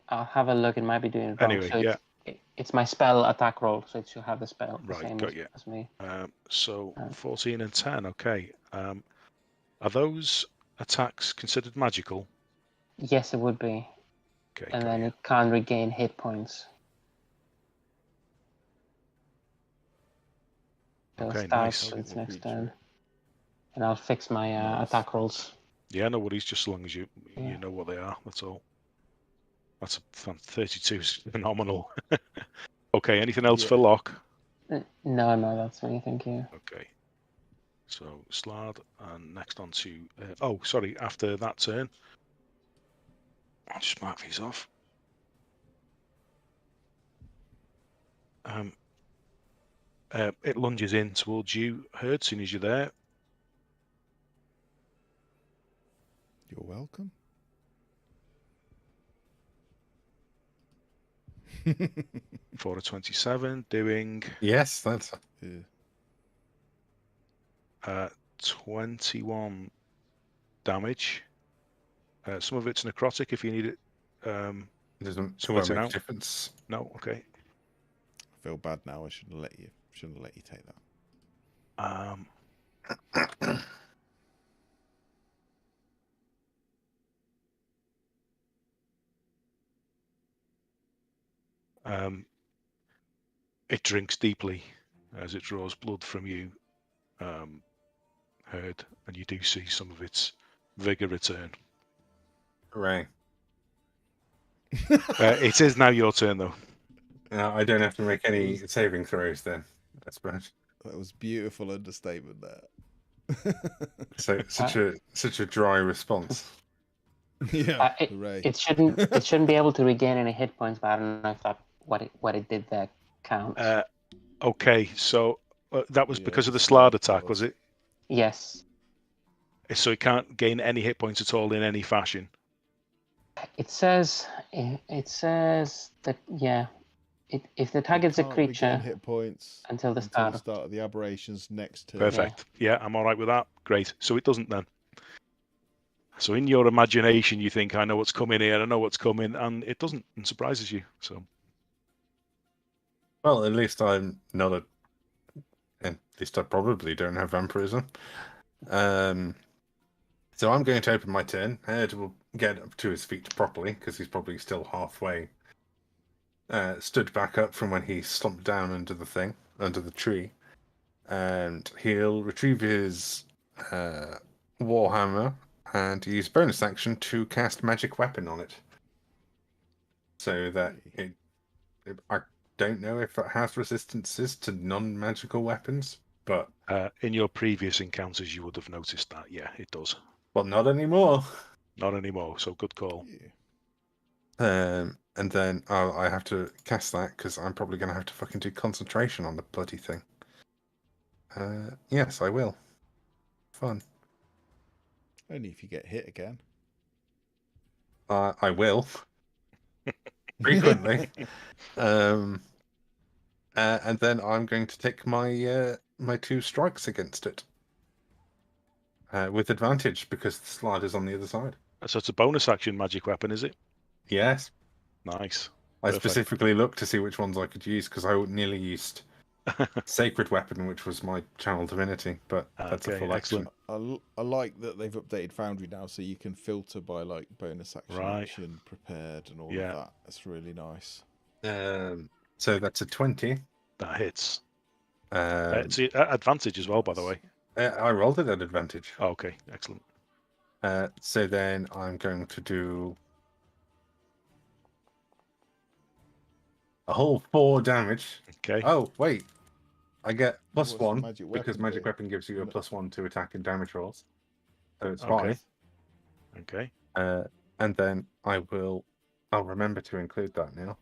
I'll have a look. It might be doing it wrong. Anyway, so it's my spell attack roll, so it should have the spell the same as me. So 14 and 10. Okay. Are those attacks considered magical? Yes, it would be. Okay. And then it can't regain hit points. So okay, it starts nice. with its next turn. And I'll fix my attack rolls. Yeah, no worries, just as long as you know what they are, that's all. That's 32 is phenomenal. Okay, anything else for Locke? No, that's me, thank you. Okay. So, Slad, and next on to... after that turn. Just mark these off. It lunges in towards you, Herd, as soon as you're there. You're welcome. 4 to 27, doing Yes, that's. Yeah. 21 damage. Some of it's necrotic if you need it. It doesn't split make out. a difference. No, okay. I feel bad now. I shouldn't have let you take that. It drinks deeply as it draws blood from you, Herd, and you do see some of its vigor return. Hooray. It is now your turn, though. I don't have to make any saving throws then, I suppose. That was beautiful understatement there. So such a dry response. Yeah, it shouldn't be able to regain any hit points, but I don't know if that what it did there counts. Okay, so that was because of the slard attack, was it? Yes. So it can't gain any hit points at all in any fashion. It says that if the target's a creature, hit points until the start of the aberrations next turn. Perfect. Yeah, I'm all right with that. Great. So it doesn't then. So in your imagination, you think, I know what's coming here, I know what's coming, and it doesn't, and surprises you. So. Well, at least I'm not at least I probably don't have vampirism. So I'm going to open my turn. Herd will get up to his feet properly, because he's probably still halfway stood back up from when he slumped down under the tree. And he'll retrieve his Warhammer and use bonus action to cast Magic Weapon on it. So that I don't know if it has resistances to non-magical weapons, but... in your previous encounters, you would have noticed that. Yeah, it does. Well, not anymore. Not anymore, so good call. Yeah. And then I have to cast that, because I'm probably going to have to fucking do concentration on the bloody thing. Yes, I will. Fun. Only if you get hit again. I will. Frequently. And then I'm going to take my my 2 strikes against it. With advantage, because the slide is on the other side. So it's a bonus action magic weapon, is it? Yes. Nice. I specifically looked to see which ones I could use, because I nearly used Sacred Weapon, which was my channel divinity, but that's a full action. I like that they've updated Foundry now, so you can filter by like bonus action, prepared, and all of that. That's really nice. So that's a 20. That hits. It's advantage as well, by the way. I rolled it at advantage. Oh, okay, excellent. So then I'm going to do a whole 4 damage. Okay. Oh, wait. I get +1 because Magic do? Weapon gives you a +1 to attack and damage rolls. So it's Okay. 5. Okay. And then I'll remember to include that now.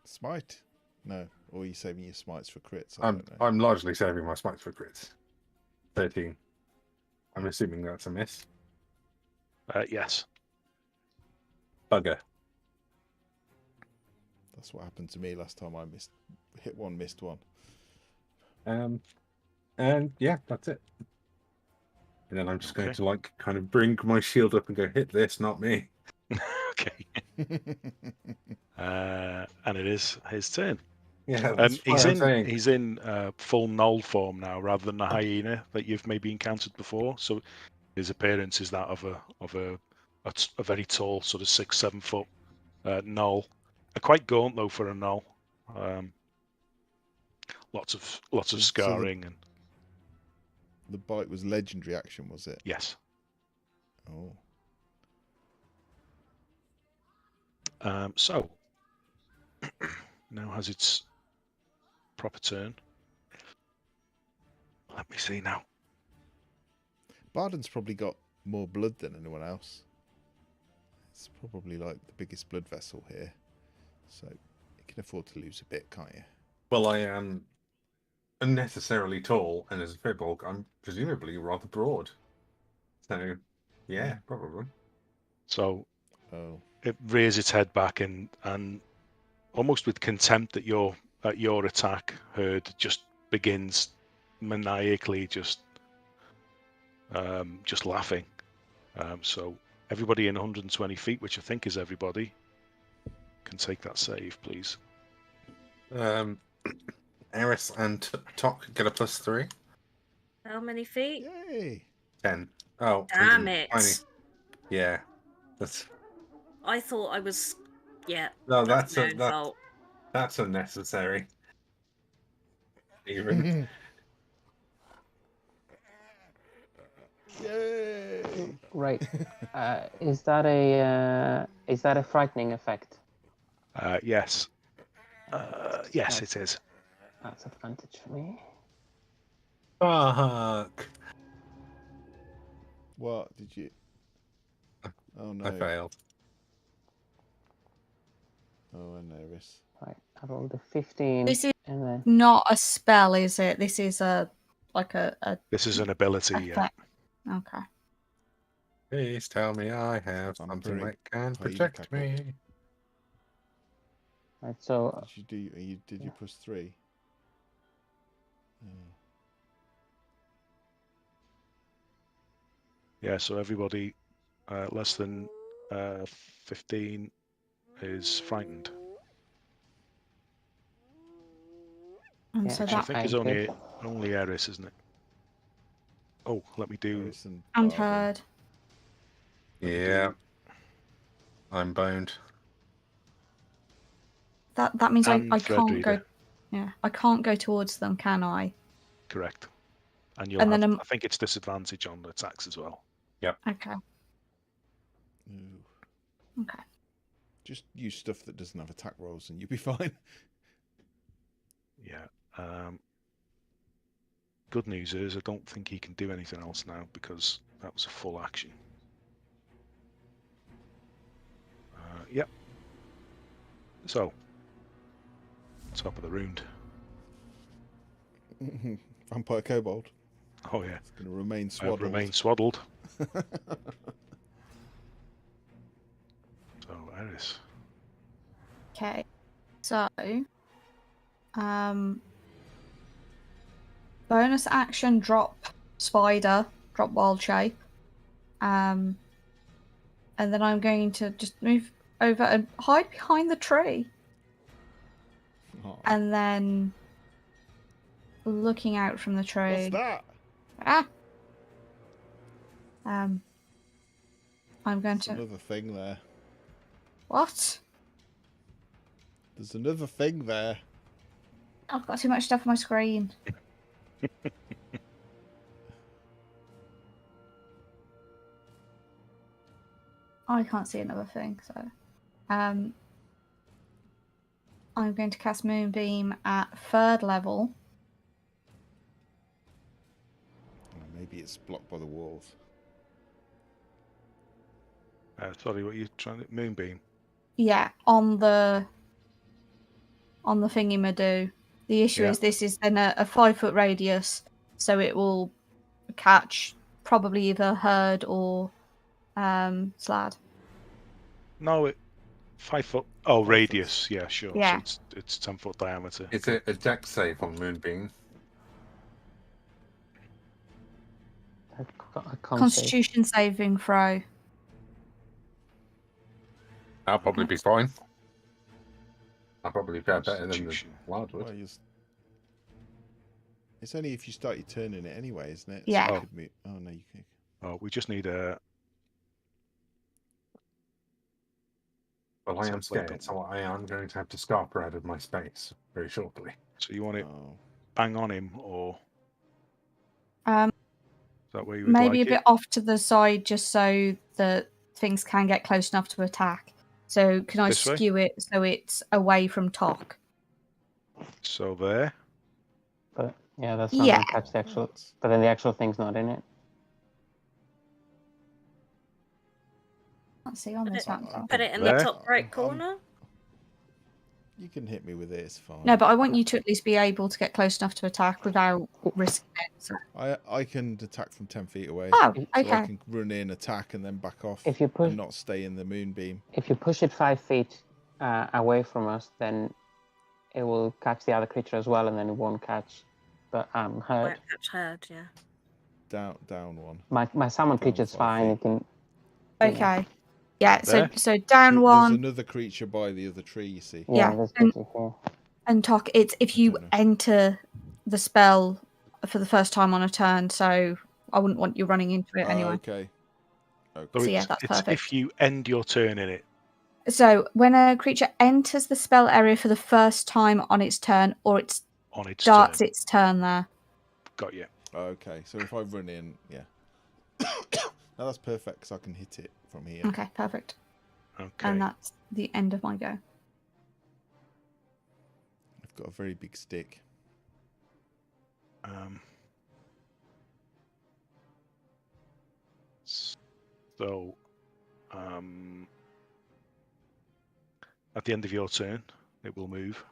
Smite? No. Or are you saving your smites for crits? I'm largely saving my smites for crits. 13. I'm assuming that's a miss. Yes. Bugger. That's what happened to me last time. I hit one, missed one. And yeah, that's it. And then I'm just going to kind of bring my shield up and go, hit this, not me. Okay. And it is his turn. Yeah, and he's in full gnoll form now, rather than the hyena that you've maybe encountered before. So his appearance is that of a very tall, sort of 6-7 foot gnoll. Quite gaunt though for a gnoll. Lots of scarring and. The bite was legendary action, was it? Yes. Oh. So now has its proper turn. Let me see now. Barden's probably got more blood than anyone else. It's probably like the biggest blood vessel here. So you can afford to lose a bit, can't you? Well, I am unnecessarily tall, and as a firbolg, I'm presumably rather broad. So, yeah, probably. So it rears its head back and almost with contempt at your attack, Herd just begins maniacally just laughing. So everybody in 120 feet, which I think is everybody, can take that save, please. Eris and Tok get a +3. How many feet? Yay! 10. Oh, Damn 120. it! Yeah, that's. I thought I was. Yeah. No, that's my own fault. That's unnecessary. Even. Yay! Right. Is that a frightening effect? Yes. Yes, it is. That's advantage for me. Fuck. What did you? Oh no! I failed. Oh, and Eris. Right. I rolled a 15. This is and then... not a spell, is it? This is a This is an ability. Yeah. Okay. Please tell me I have something that can protect me. Right. So. Did you do? Did you +3? Yeah. So everybody less than 15 is frightened. And so Which I that think is only Eris, isn't it? Oh, let me do. And Herd. Yeah. I'm boned. That means I can't go. Reader. Yeah, I can't go towards them, can I? Correct. And you'll And have, then I think it's disadvantage on the attacks as well. Yep. Okay. Ooh. Okay. Just use stuff that doesn't have attack rolls, and you'll be fine. Yeah. Good news is I don't think he can do anything else now because that was a full action. Yep. So, top of the round. Vampire Kobold. Oh yeah. It's going to remain swaddled. Remain swaddled. So, Eris. Okay. So, bonus action, drop spider, drop wild shape. And then I'm going to just move over and hide behind the tree. Oh. And then looking out from the tree. What's that? I'm going There's to. another thing there. What? There's another thing there. I've got too much stuff on my screen. I can't see another thing, so I'm going to cast Moonbeam at 3rd level. Maybe it's blocked by the walls. Sorry, what are you trying to... Moonbeam? Yeah, on the thingy-madoo. The issue is this is in a 5-foot radius, so it will catch probably either Herd or Slad. No, 5 foot. Oh, radius. Yeah, sure. Yeah. So it's 10-foot diameter. It's a dex save on Moonbeam. Constitution saving throw. I'll probably be fine. I'll probably fare better than the Wildwood. Well, it's only if you start your turn in it anyway, isn't it? Yeah. So oh no, you can. Oh, we just need a. Well, I am scared, so I am going to have to scarper out of my space very shortly. So you want it bang on him, or Is that where you would maybe like a bit off to the side, just so that things can get close enough to attack. So can I skew it so it's away from Tok? So there. But yeah, that's not going to catch the actual. But then the actual thing's not in it. Let's see on this map. Put it in the top right corner. You can hit me with it. It's fine. No, but I want you to at least be able to get close enough to attack without risking it. So. I can attack from 10 feet away. Oh, So okay. I can run in, attack, and then back off. If you push, and not stay in the moonbeam. If you push it 5 feet away from us, then it will catch the other creature as well, and then it won't catch. But Herd. Won't catch Herd, yeah. Down one. My summon creature's fine. It can. Okay. Yeah. There. So down one. There's another creature by the other tree. You see. Yeah. And talk. It's if you enter the spell for the first time on a turn. So I wouldn't want you running into it anyway. Okay. So so yeah, that's perfect. If you end your turn in it. So when a creature enters the spell area for the first time on its turn, or it starts its turn there. Got you. Okay, so if I run in, yeah. Now that's perfect because I can hit it from here. Okay, perfect. Okay. And that's the end of my go. I've got a very big stick. So, at the end of your turn, it will move.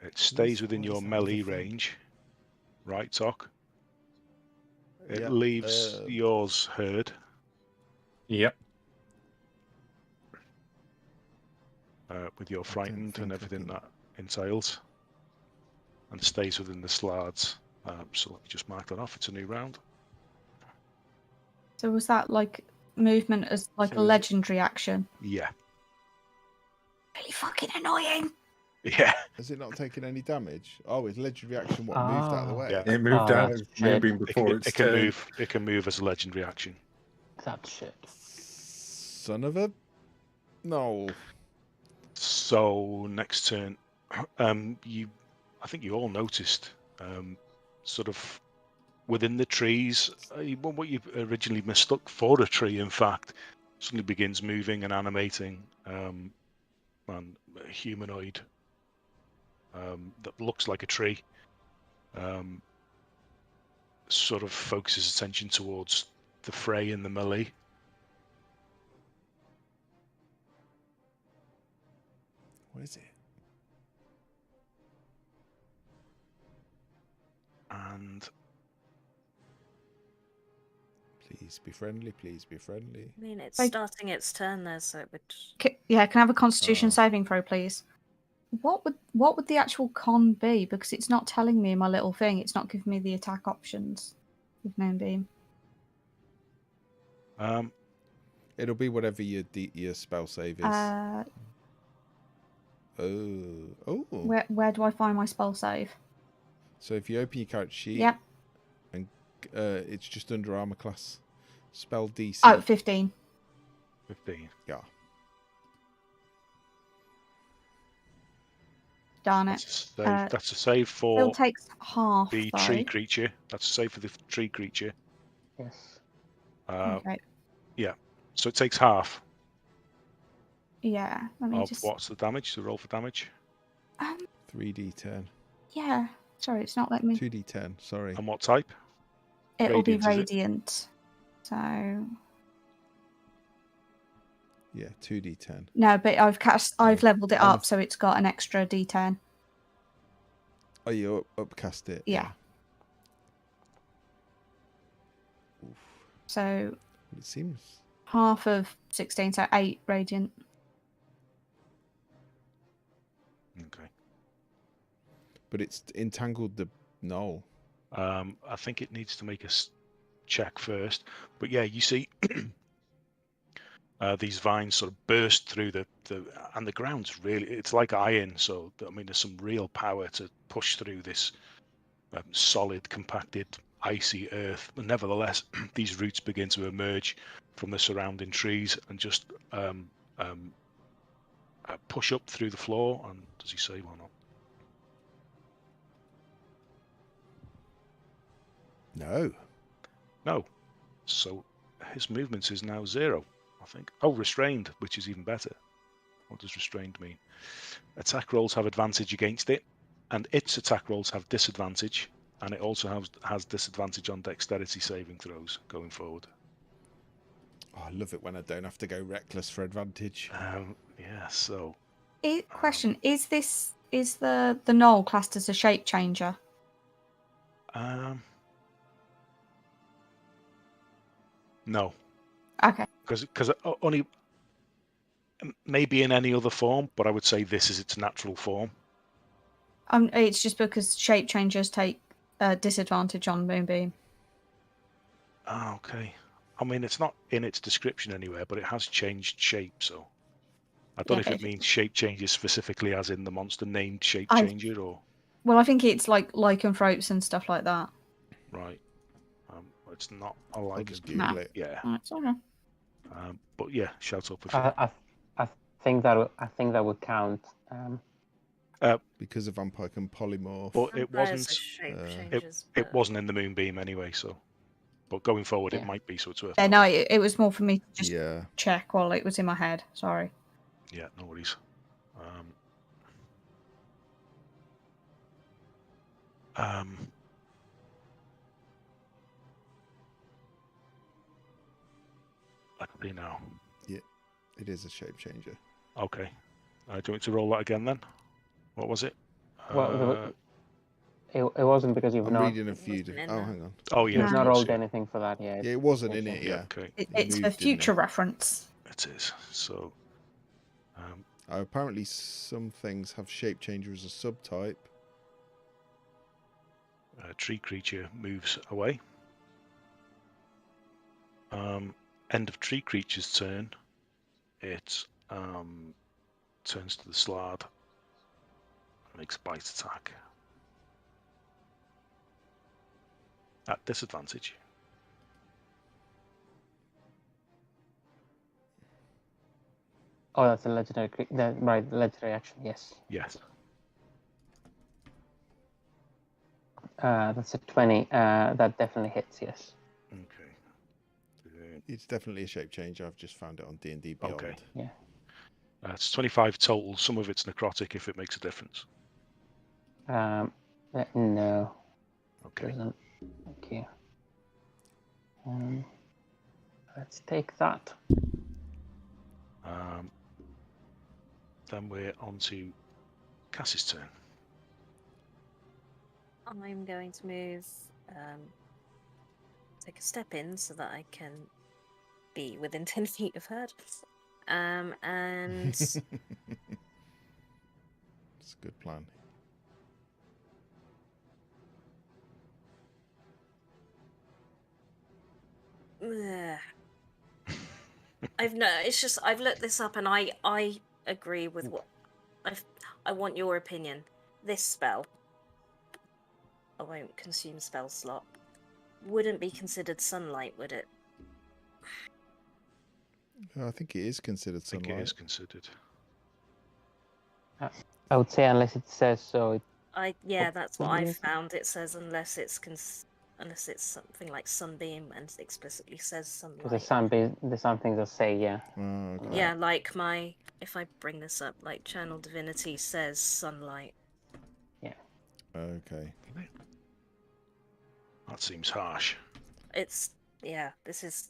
It stays within your melee range, right, Tok? It leaves yours, Herd. Yep. With your frightened and everything that entails, and stays within the slards. So let me just mark that off. It's a new round. So was that like movement as like a legendary action? Yeah. Really fucking annoying. Yeah. Has it not taken any damage? Oh, it's legendary action. What moved out of the way? Yeah. It moved out of moving before it can move. It can move as a legendary action. That shit. Son of a. No. So next turn, I think you all noticed, sort of within the trees, what you originally mistook for a tree, in fact, suddenly begins moving and animating, and a humanoid that looks like a tree, sort of focuses attention towards the fray in the melee. What is it? And please be friendly. Please be friendly. I mean, it's starting its turn there, so it would. Can I have a Constitution saving throw, please? What would the actual con be? Because it's not telling me in my little thing. It's not giving me the attack options with Moonbeam. It'll be whatever your spell save is. Where do I find my spell save? So if you open your character sheet, yep, and it's just under armor class, spell DC. Oh, 15. 15. Yeah. Darn it. That's a save for. Still takes half. The tree creature. That's a save for the tree creature. Yes. Okay. Yeah. So it takes half. Yeah. Let me just. What's the damage? The roll for damage. 3d10. Yeah. Sorry, it's not letting me. 2d10. Sorry. And what type? It'll be radiant. So. Yeah, 2d10. No, but I've leveled it up, so it's got an extra d10. Oh, you upcast it? Yeah. Oof. So. It seems. Half of 16, so 8 radiant. Okay. But it's entangled the knoll. I think it needs to make a check first. But yeah, you see these vines sort of burst through and the ground's really, it's like iron. So, I mean, there's some real power to push through this solid, compacted, icy earth. But nevertheless, these roots begin to emerge from the surrounding trees and just push up through the floor. And does he save or not? No. So his movements is now 0, I think. Oh, restrained, which is even better. What does restrained mean? Attack rolls have advantage against it, and its attack rolls have disadvantage, and it also has disadvantage on dexterity saving throws going forward. Oh, I love it when I don't have to go reckless for advantage. Yeah. So. Question: Is the knoll classed as a shape changer? No. Okay. Because only maybe in any other form, but I would say this is its natural form. It's just because shape changers take disadvantage on Moonbeam. Ah, okay. I mean, it's not in its description anywhere, but it has changed shape, so I don't know if it means shape changes specifically as in the monster named shape changer, or... Well, I think it's like lycanthropes and stuff like that. Right. It's not a lycanthrope. I'll just Google it. Yeah. It's okay. But yeah, shout up if I think that would count. Because of vampire can polymorph. But it wasn't. Changes, it wasn't in the Moonbeam anyway, so. But going forward, it might be, so it's worth. Yeah, no, it was more for me to just Yeah. check while it was in my head. Sorry. Yeah, no worries. Let's see now. Yeah, it is a shape changer. Okay. Do you want me to roll that again then? What was it? Well, it wasn't because you've I'm not. reading a few. Oh, hang on. Oh yeah. You've not rolled anything for that yet. Yeah, it wasn't in it. Yeah. Okay. It's for future reference. It is. So. Apparently, some things have shape changer as a subtype. A tree creature moves away. End of tree creature's turn. It turns to the slab. Makes a bite attack. At disadvantage. Oh, that's a legendary. Right, legendary action. Yes. Yes. That's a 20. That definitely hits. Yes. Okay. It's definitely a shape changer. I've just found it on D&D Beyond. Okay. Yeah. It's 25 total. Some of it's necrotic if it makes a difference. No. Okay. Doesn't. Thank you. Let's take that. Then we're on to Cass's turn. I'm going to move, take a step in so that I can be within 10 feet of her. And It's a good plan. I've looked this up and I agree with what I want your opinion. This spell, I won't consume spell slot, wouldn't be considered sunlight, would it? I think it is considered sunlight. I think it is considered. I would say unless it says so. That's what I've found. It says unless it's something like sunbeam and it explicitly says sunlight. The sun things will say yeah. Oh, okay. Yeah, like if I bring this up, like Channel Divinity says sunlight. Yeah. Okay. That seems harsh. This is.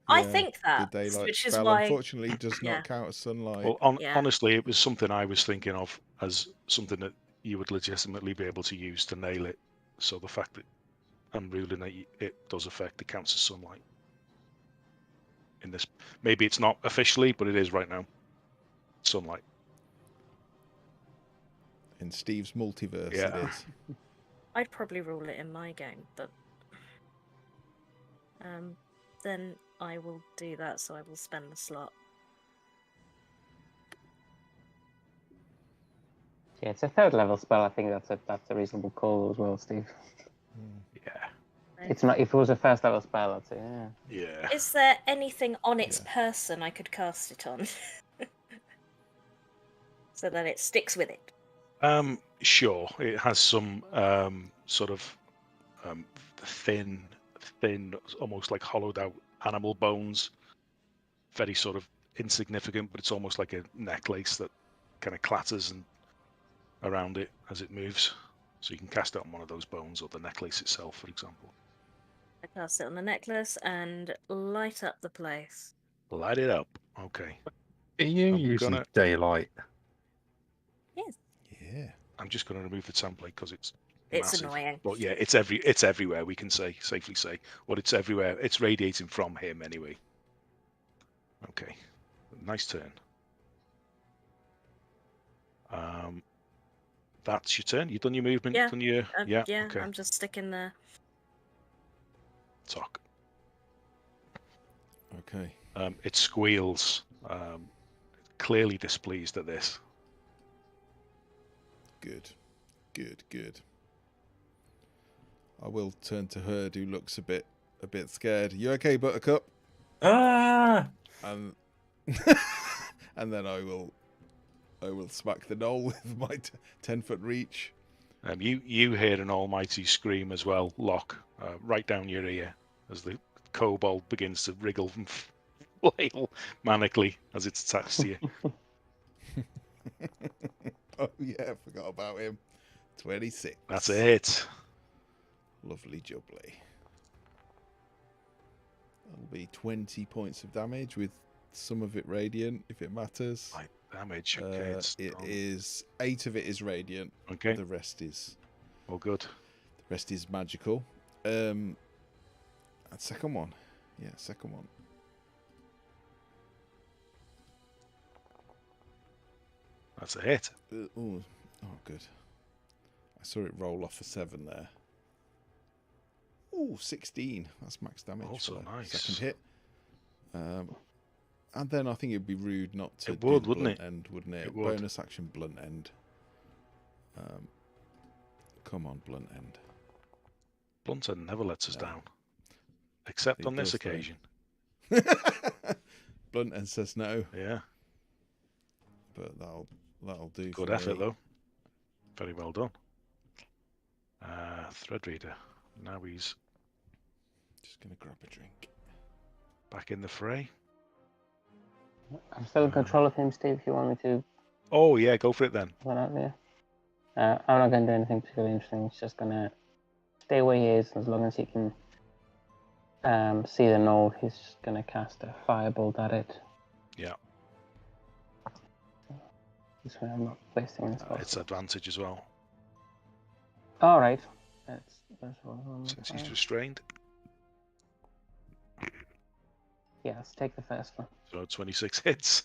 I think that, the daylight which is spell, why unfortunately does not count as sunlight. Well, honestly, it was something I was thinking of as something that you would legitimately be able to use to nail it. So the fact that I'm ruling that it does affect, it counts as sunlight. In this, maybe it's not officially, but it is right now. Sunlight. In Steve's multiverse, Yeah. it is. I'd probably rule it in my game, but then I will do that. So I will spend the slot. Yeah, it's a 3rd level spell. I think that's a reasonable call as well, Steve. Yeah. It's not. If it was a 1st level spell, I'd say yeah. Yeah. Is there anything on its person I could cast it on, so that it sticks with it? Sure. It has some sort of thin, almost like hollowed out animal bones. Very sort of insignificant, but it's almost like a necklace that kind of clatters and around it as it moves. So you can cast it on one of those bones or the necklace itself, for example. I cast it on the necklace and light up the place. Light it up. Okay. Are you I'm using gonna- daylight? Yes. Yeah. I'm just going to remove the template because it's It's massive. annoying. But yeah, it's everywhere. We can safely say, or it's everywhere. It's radiating from him anyway. Okay, nice turn. That's your turn. You've done your movement. Yeah. Done your yeah. Okay. I'm just sticking there. Talk. Okay. It squeals. Clearly displeased at this. Good. Good. Good. I will turn to Herd, who looks a bit scared. You okay, Buttercup? Ah! And and then I will smack the knoll with my 10-foot reach. You hear an almighty scream as well, Locke, right down your ear as the kobold begins to wriggle and flail manically as it's attached to you. Oh yeah, I forgot about him. 26. That's a hit. Lovely jubbly. That'll be 20 points of damage with some of it radiant, if it matters. Right, damage. Okay, It is 8 of it is radiant. Okay. The rest is all good. The rest is magical. And second one. Yeah, second one. That's a hit. Oh, good. I saw it roll off a 7 there. Oh, 16. That's max damage. Also nice. Second hit. And then I think it'd be rude not to do the blunt end, wouldn't it? It would. Bonus action blunt end. Come on, blunt end. Blunt end never lets us down. Except It on this does, though. occasion. Blunt end says no. Yeah. But that'll do. Good for effort me. though. Very well done. Thread reader. Now he's Just gonna grab a drink. back in the fray. I'm still in control of him, Steve, if you want me to. Oh yeah, go for it then. Run out there. I'm not going to do anything particularly interesting. He's just going to stay where he is as long as he can see the knoll. He's just going to cast a firebolt at it. Yeah. This way I'm not wasting this. It's advantage as well. All right. That's one. Since he's restrained. Yeah, let's take the first one. So 26 hits.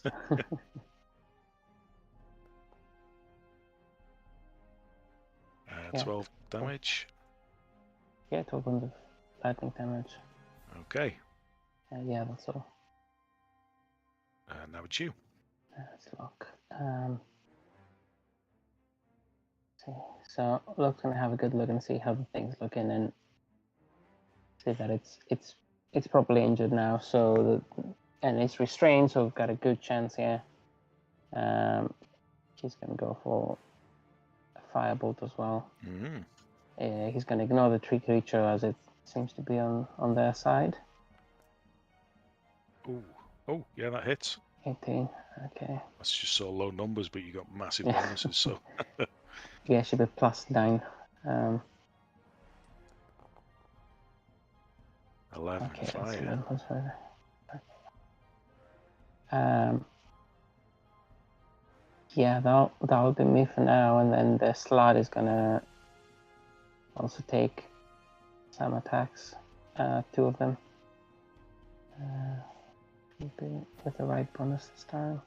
12 damage. Yeah, 12 points of lightning damage. Okay. Yeah, that's all. Now it's you. Let's look. See. So Locke's gonna have a good look and see how the thing's looking and see that it's properly injured now. So and it's restrained, so we've got a good chance here. He's gonna go for a firebolt as well. He's gonna ignore the tree creature as it seems to be on their side. Oh, yeah, that hits. 18. Okay. That's just so low numbers, but you got massive bonuses. So yeah, should be +9. 11 okay, fire. That's fire. Yeah, that'll be me for now, and then the slot is gonna also take some attacks. 2 of them. With the right bonus this time.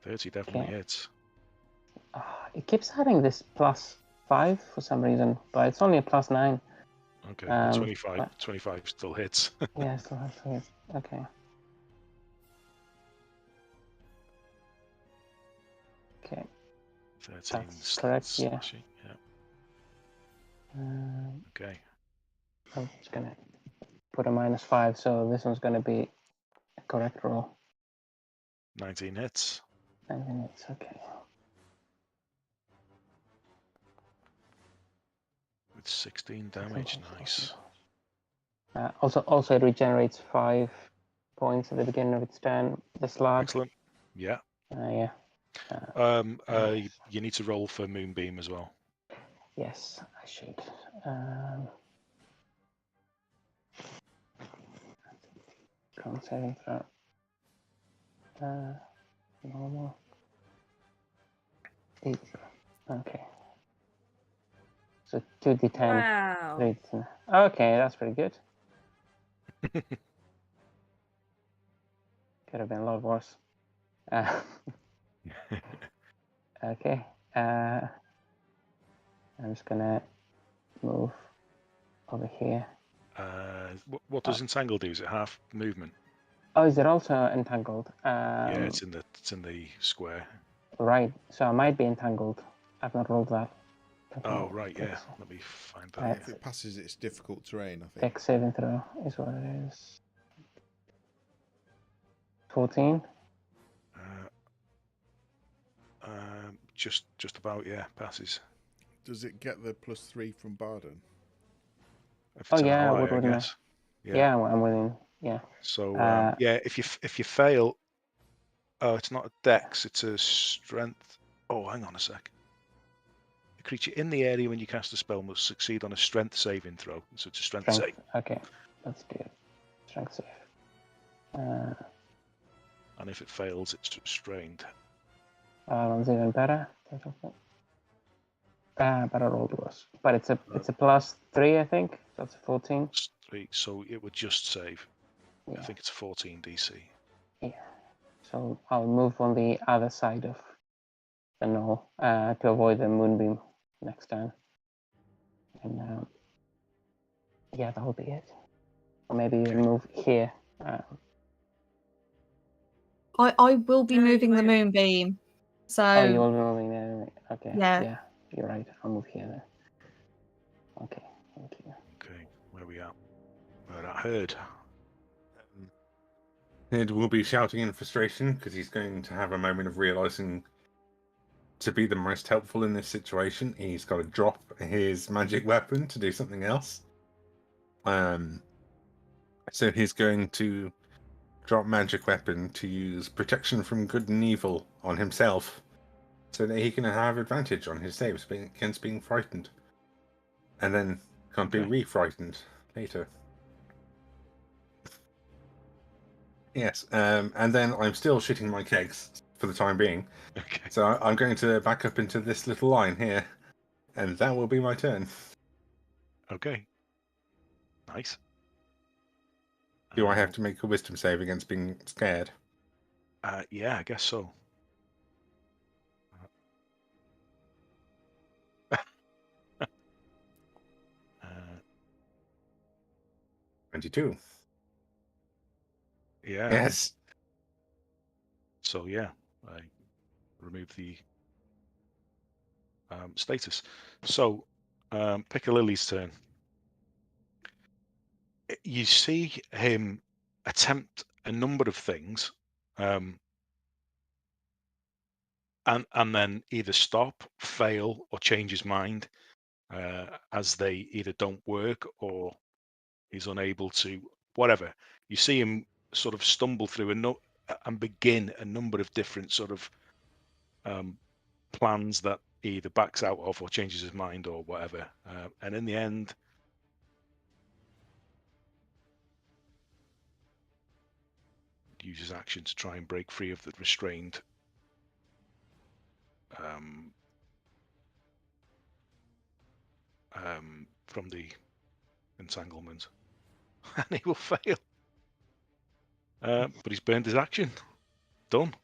30 definitely hits. It keeps having this +5 for some reason, but it's only a +9. Okay, 25 still hits. Yeah, still has to hit. Okay. Okay. 13. That's correct, yeah. Okay. I'm just gonna put a -5, so this one's gonna be a correct roll. 19 hits. 19 hits, okay. With 16 damage, nice. Also, it regenerates 5 points at the beginning of its turn. The slot. Excellent. Yeah. Yeah. You need to roll for Moonbeam as well. Yes, I should. Con saving throw. Normal. Easy. Okay. So 2d10. Wow. 3d10. Okay, that's pretty good. Could have been a lot worse. Okay. I'm just gonna move over here. What does entangle do? Is it half movement? Oh, is it also entangled? Yeah, it's in the square. Right. So I might be entangled. I've not rolled that. Oh, right. Yeah. Let me find that. Right. If it passes its difficult terrain, I think. Deck saving throw is what it is. 14. Just about, yeah, passes. Does it get the +3 from Barden? If it's Oh, yeah, ally, wouldn't I it? guess. Yeah, I'm within. Yeah. So yeah, if you fail, oh, it's not a dex, it's a strength. Oh, hang on a sec. The creature in the area when you cast a spell must succeed on a strength saving throw. So it's a strength save. Okay, let's do it. Strength save. And if it fails, it's restrained. That one's even better. But I rolled worse. But it's a +3, I think. That's a 14. So it would just save. Yeah. I think it's 14 DC. Yeah. So I'll move on the other side of the knoll to avoid the moonbeam next turn. And yeah, that'll be it. Or maybe even move here. I will be moving the moonbeam. So Oh, you will be moving there. Okay. Yeah. You're right. I'll move here then. Okay. Thank you. Okay, where are we at? We're at Herd. Herd will be shouting in frustration because he's going to have a moment of realizing to be the most helpful in this situation, he's got to drop his magic weapon to do something else. So he's going to drop magic weapon to use protection from good and evil on himself, so that he can have advantage on his saves against being frightened, and then can't be re-frightened later. Yes, and then I'm still shitting my kegs for the time being. Okay. So I'm going to back up into this little line here, and that will be my turn. Okay. Nice. Do I have to make a wisdom save against being scared? Yeah, I guess so. 22. Yeah. Yes. So yeah, I remove the status. So Tekeli-Li's turn. You see him attempt a number of things, and then either stop, fail, or change his mind as they either don't work or he's unable to, whatever. You see him sort of stumble through and begin a number of different sort of plans that he either backs out of or changes his mind or whatever. And in the end, uses action to try and break free of the restrained from the entanglement. And he will fail. But he's burned his action. Done.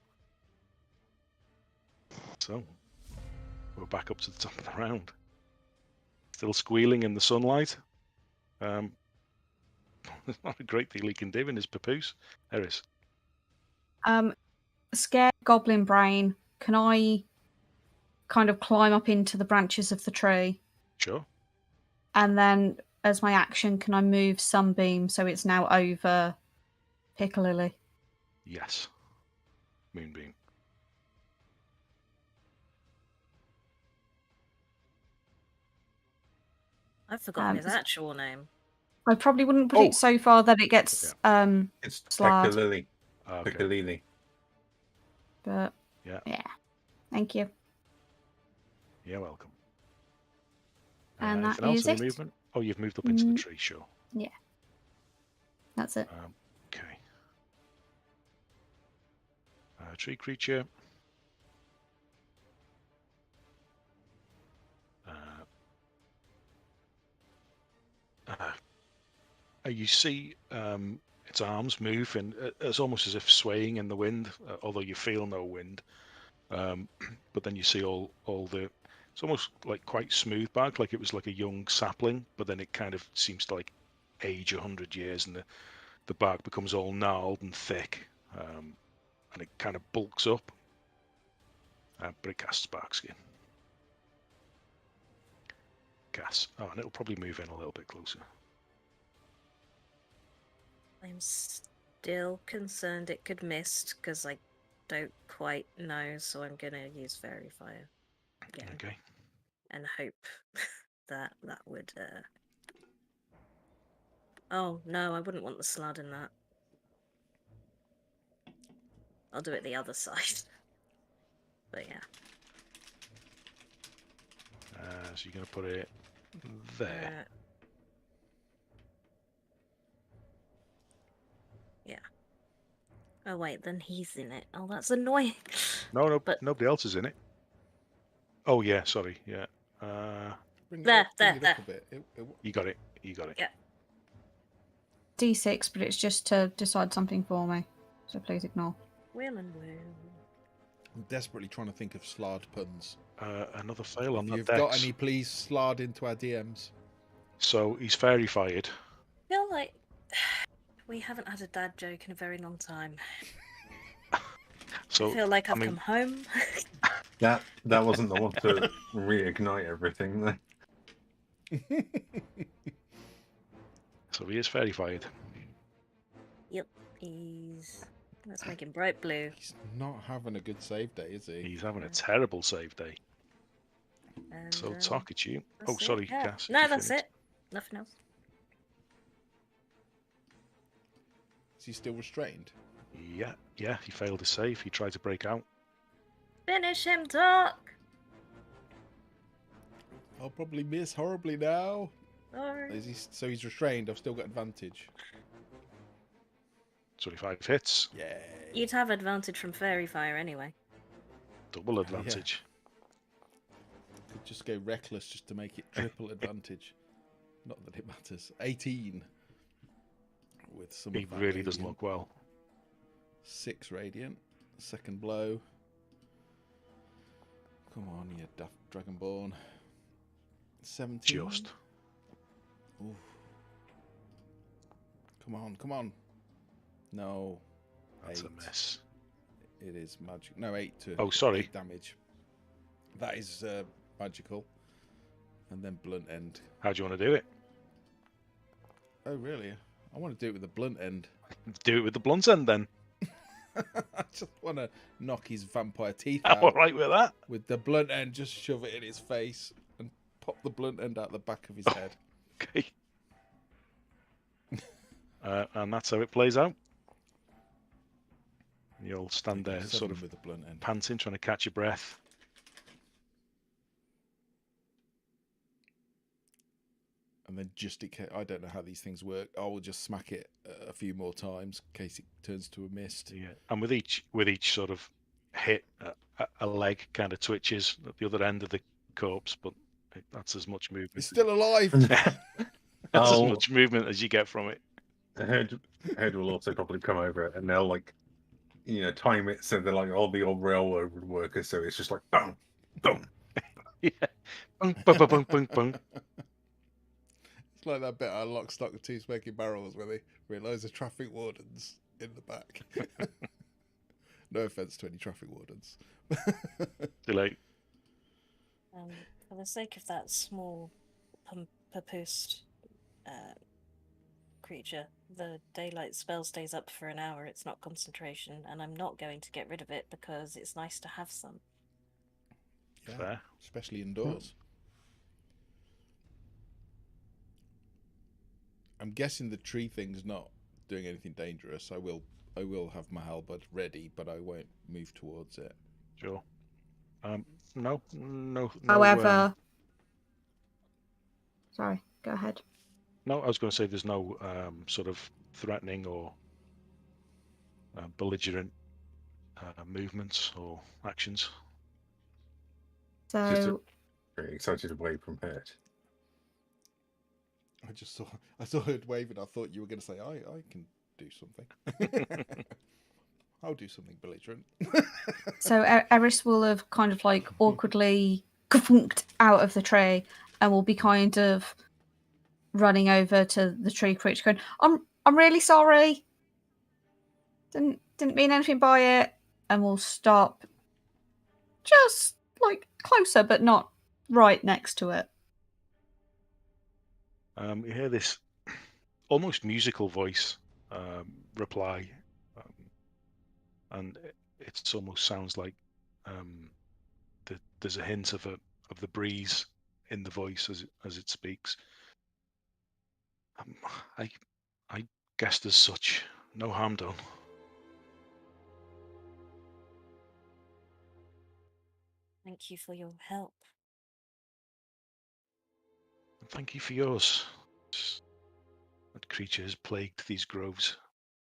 So we're back up to the top of the round. Still squealing in the sunlight. There's not a great deal he can do in his papoose. Eris. Scared goblin brain, can I kind of climb up into the branches of the tree? Sure. And then as my action, can I move Sunbeam so it's now over Tekeli-Li? Yes. Moonbeam. I've forgotten his actual name. I probably wouldn't put it so far that it gets It's slurred. Tekeli-Li. Okay. Tekeli-Li. But yeah. Thank you. You're welcome. And that else is in it. the movement? Oh, you've moved up into the tree, sure. Yeah. That's it. Okay. tree creature. You see its arms move, and it's almost as if swaying in the wind, although you feel no wind. But then you see all the... It's almost like quite smooth bark, like it was like a young sapling, but then it kind of seems to like age 100 years, and the bark becomes all gnarled and thick, and it kind of bulks up. But it casts bark skin. Oh, and it'll probably move in a little bit closer. I'm still concerned it could mist because I don't quite know, so I'm gonna use Fairy Fire again. Okay. And hope that would. Oh no, I wouldn't want the slud in that. I'll do it the other side. But yeah. So you're gonna put it there. Yeah. Oh wait, then he's in it. Oh, that's annoying. No, but nobody else is in it. Oh yeah, sorry. Yeah. There. You got it. Yeah. D6, but it's just to decide something for me. So please ignore. Wheel and wheel. I'm desperately trying to think of slard puns. Another fail on that If you've dex. got any, please slard into our DMs. So he's fairy fired. I feel like we haven't had a dad joke in a very long time. So I feel like I've come home. That wasn't the one to reignite everything then. So he is fairy fired. Yep, let's make him bright blue. He's not having a good save day, is he? He's having a terrible save day. And, So talk at you. Oh, that's it, sorry, yeah. Cass. No, that's it. Nothing else. Is he still restrained? Yeah, he failed his save. He tried to break out. Finish him, Doc! I'll probably miss horribly now. Sorry. So he's restrained. I've still got advantage. 25 hits. Yeah. You'd have advantage from Fairy Fire anyway. Double advantage. Could just go reckless just to make it triple advantage. Not that it matters. 18. With some. He really doesn't look well. 6 radiant. Second blow. Come on, you daft dragonborn. 17. Just. Ooh. Come on. No. That's 8. a mess. It is magic. No, 8 to. Oh, sorry. 8 damage. That is magical. And then blunt end. How do you want to do it? Oh, really? I want to do it with the blunt end. Do it with the blunt end then. I just want to knock his vampire teeth out. All right with that. With the blunt end, just shove it in his face and pop the blunt end out the back of his head. Okay. And that's how it plays out. You'll stand there, sort of with the blunt end. panting, trying to catch your breath. And then just in case, I don't know how these things work. I will just smack it a few more times in case it turns to a mist. Yeah, and with each sort of hit, a leg kind of twitches at the other end of the corpse, but that's as much movement. It's still alive. That's as much movement as you get from it. The head will also probably come over it, and they'll time it so they're like all the old railroad workers. So it's just like boom, boom. Yeah, bung, bung, bung, bung, bung, bung. It's like that bit on Lock, Stock and Two Smoking Barrels where they realise the traffic wardens in the back. No offence to any traffic wardens. Too late. For the sake of that small papoosed creature, the daylight spell stays up for an hour. It's not concentration, and I'm not going to get rid of it because it's nice to have some. Yeah, fair. Especially indoors. I'm guessing the tree thing's not doing anything dangerous. I will have my halberd ready, but I won't move towards it. Sure. No. However, sorry, go ahead. No, I was going to say there's no sort of threatening or belligerent movements or actions. So Very excited away from Hurt. I saw her wave and I thought you were going to say, I can do something. I'll do something belligerent. So Eris will have kind of like awkwardly kafunked out of the tree and will be kind of running over to the tree creature going, I'm really sorry. Didn't mean anything by it. And we'll stop just like closer but not right next to it. You hear this almost musical voice reply, and it almost sounds like there's a hint of the breeze in the voice as it speaks. I guessed as such. No harm done. Thank you for your help. Thank you for yours. That creature has plagued these groves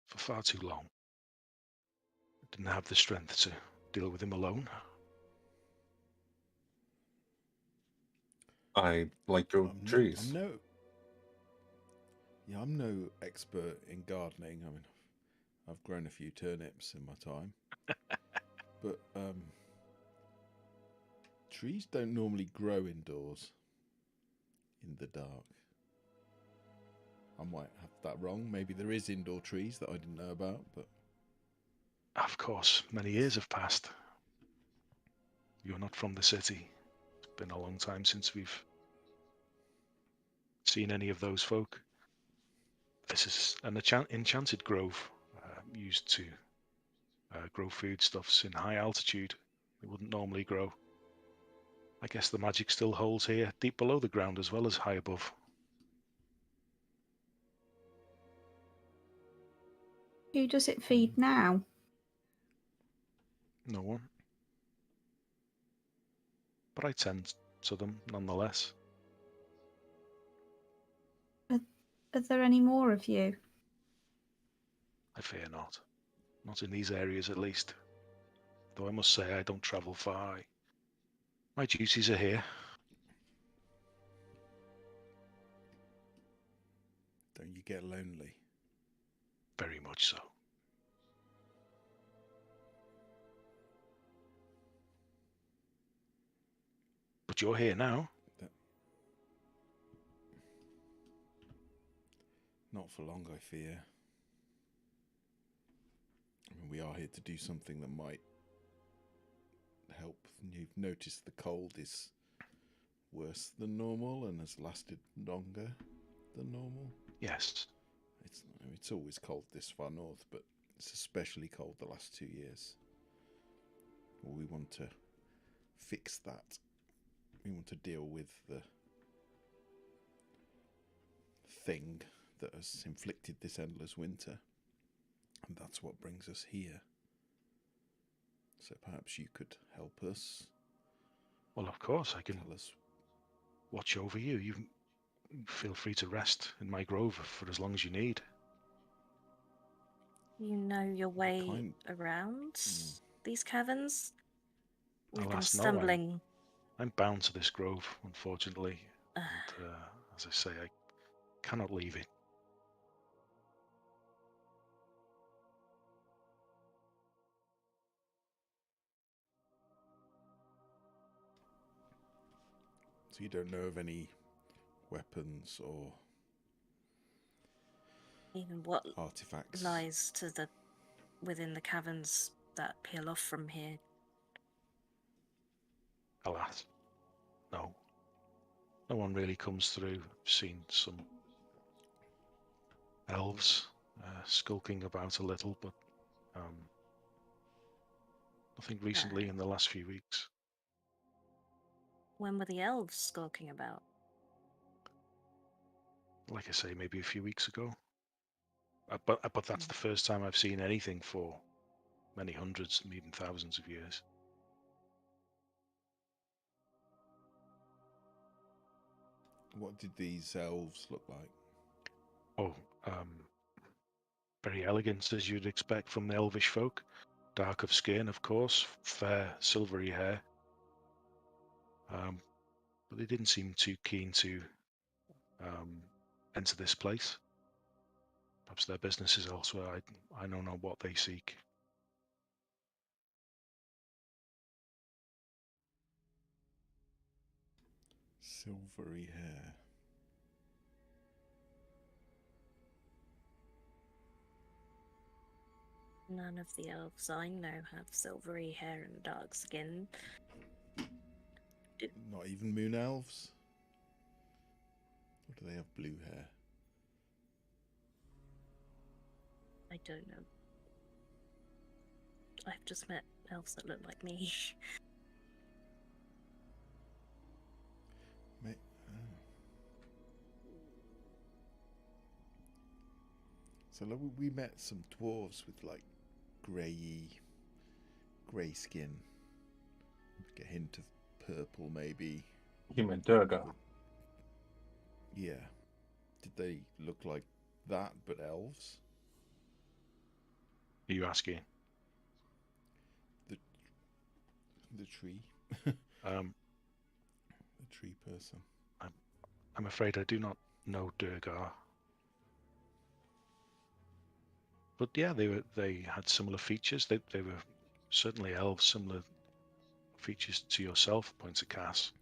for far too long. I didn't have the strength to deal with him alone. I like your trees. I'm no expert in gardening. I mean, I've grown a few turnips in my time. But trees don't normally grow indoors in the dark. I might have that wrong. Maybe there is indoor trees that I didn't know about, but of course, many years have passed. You're not from the city. It's been a long time since we've seen any of those folk. This is an enchanted grove used to grow foodstuffs in high altitude. They wouldn't normally grow. I guess the magic still holds here, deep below the ground as well as high above. Who does it feed now? No one. But I tend to them nonetheless. Are there any more of you? I fear not. Not in these areas at least. Though I must say I don't travel far. My duties are here. don't you get lonely? Very much so. But you're here now. Not for long, I fear. I mean, we are here to do something that might help. You've noticed the cold is worse than normal and has lasted longer than normal. Yes. It's always cold this far north, but it's especially cold the last 2 years. Well, we want to fix that. We want to deal with the thing that has inflicted this endless winter. And that's what brings us here. So perhaps you could help us. Well, of course, I can watch over you. You feel free to rest in my grove for as long as you need. You know your way around these caverns? We've been stumbling. No, I'm bound to this grove, unfortunately. And, as I say, I cannot leave it. So you don't know of any weapons or even what artifacts lies within the caverns that peel off from here? Alas, no. No one really comes through. I've seen some elves skulking about a little, but nothing recently in the last few weeks. When were the elves skulking about? Like I say, maybe a few weeks ago. But that's the first time I've seen anything for many hundreds, even thousands of years. What did these elves look like? Oh, very elegant, as you'd expect from the elvish folk. dark of skin, of course, fair, silvery hair. But they didn't seem too keen to enter this place. Perhaps their business is elsewhere. I don't know what they seek. Silvery hair. None of the elves I know have silvery hair and dark skin. Not even moon elves? Or do they have blue hair? I don't know. I've just met elves that look like me. So we met some dwarves with like grey skin, like a hint of purple maybe. You meant Durga? Yeah. Did they look like that but elves? Are you asking? The tree. The tree person. I'm afraid I do not know Durgar. But yeah, they had similar features. They were certainly elves, similar features to yourself, points at Cass.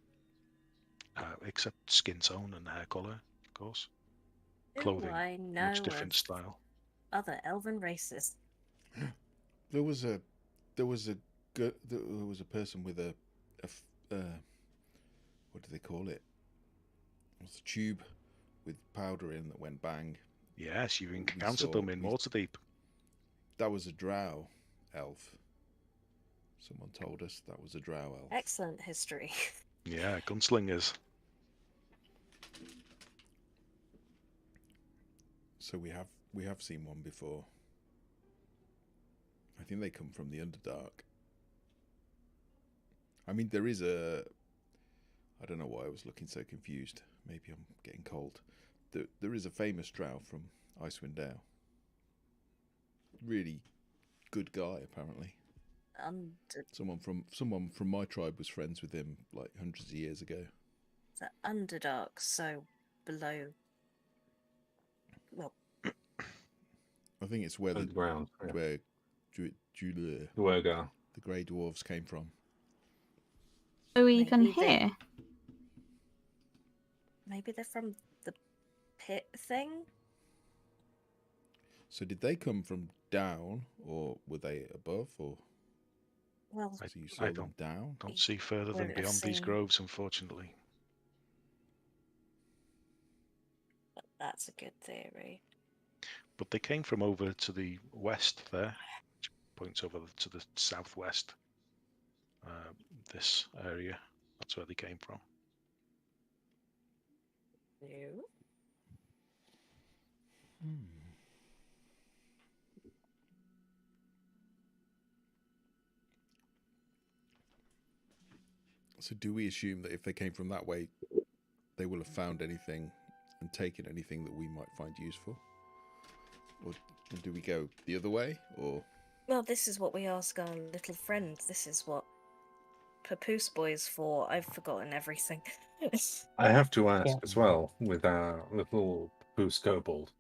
Except skin tone and hair colour, of course. Clothing, I know much different style. Other elven races. There was a person with a what do they call it? It was a tube with powder in that went bang. Yes, you encountered them in Waterdeep. That was a drow elf. Someone told us that was a drow elf. Excellent history. Yeah, gunslingers. So we have seen one before. I think they come from the Underdark. I mean, there is a... I don't know why I was looking so confused. Maybe I'm getting cold. There is a famous drow from Icewind Dale. Really good guy, apparently. Someone from my tribe was friends with him like hundreds of years ago. The Underdark, so below. Well, I think it's where the ground, where the Grey Dwarves came from. So even here. Maybe they're from the pit thing. So did they come from down, or were they above, or? Well, so you saw them down. Don't see further than beyond these groves, unfortunately. But that's a good theory. But they came from over to the west there, which points over to the southwest. This area, that's where they came from. No. So do we assume that if they came from that way, they will have found anything and taken anything that we might find useful? Or do we go the other way? Or Well, this is what we ask our little friend. This is what Papoose Boy is for. I've forgotten everything. I have to ask as well, with our little Papoose kobold,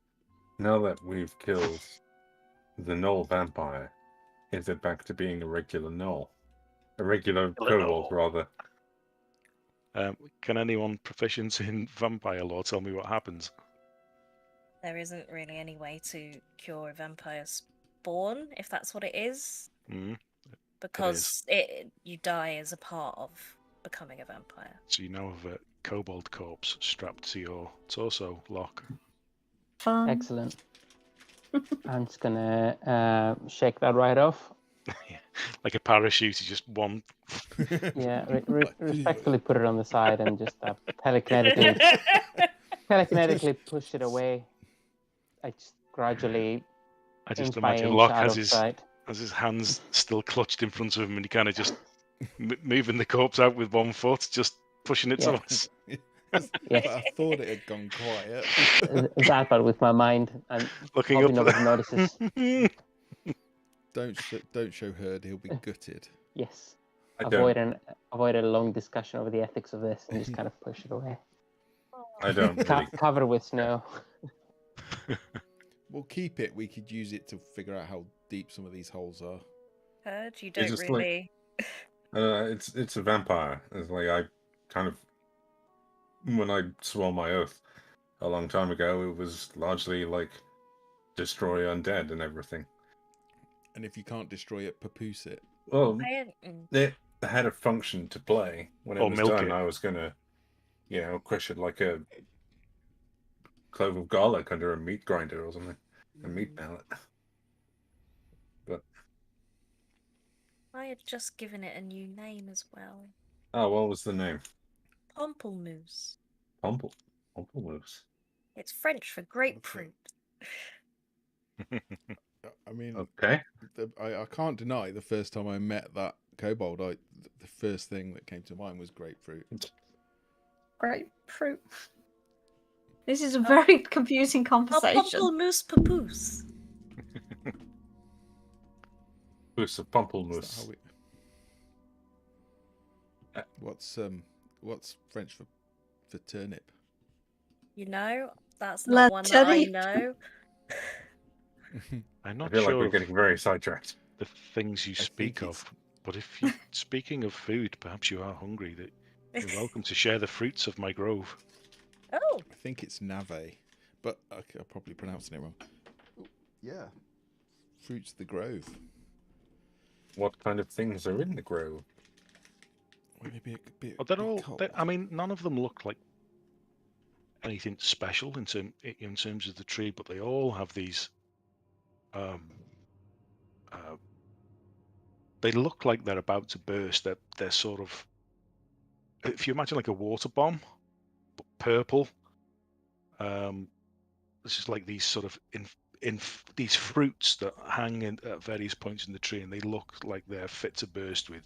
now that we've killed the Gnoll vampire, is it back to being a regular Gnoll? A regular kobold, rather. Can anyone proficient in vampire lore tell me what happens? There isn't really any way to cure a vampire spawn, if that's what it is. Because you die as a part of becoming a vampire. So you know of a kobold corpse strapped to your torso lock. Fun. Excellent. I'm just gonna shake that right off. Like a parachute, you just one. Yeah, respectfully put it on the side and just telekinetically push it away. I just gradually. I just imagine Locke has his hands still clutched in front of him, and he kind of just moving the corpse out with one foot, just pushing it towards. Yes. I thought it had gone quiet. That, but with my mind, and looking hoping up. nobody notices. Don't show Herd. He'll be gutted. Yes. I Avoid don't. a long discussion over the ethics of this and just kind of push it away. I don't really. Cover with snow. We'll keep it. We could use it to figure out how deep some of these holes are. Heard you don't just really. It's a vampire. It's like I kind of when I swore my oath a long time ago, it was largely like destroy undead and everything. And if you can't destroy it, papoose it. Well, it had a function to play. When it Or was milk done, it. I was gonna, crush it like a clove of garlic under a meat grinder or something, a meat mallet. But I had just given it a new name as well. oh, what was the name? Pomplemousse. Pomplemousse. It's French for grapefruit. I mean, Okay. I can't deny the first time I met that kobold, the first thing that came to mind was grapefruit. Grapefruit. This is a very confusing conversation. Pomplemousse papoose. It's a pomplemousse. What's French for turnip? You know, that's not one that I know. I'm not I feel sure like we're getting very sidetracked. the things you speak of, but if you speaking of food, perhaps you are hungry. That you're welcome to share the fruits of my grove. Oh, I think it's nave, but I'm probably pronouncing it wrong. Yeah, fruits of the grove. What kind of things are in the grove? Maybe it could be. Well, they're all. I mean, none of them look like anything special in terms of the tree, but they all have these. They look like they're about to burst. They're sort of. If you imagine like a water bomb, but purple. This is like these sort of in these fruits that hang at various points in the tree, and they look like they're fit to burst with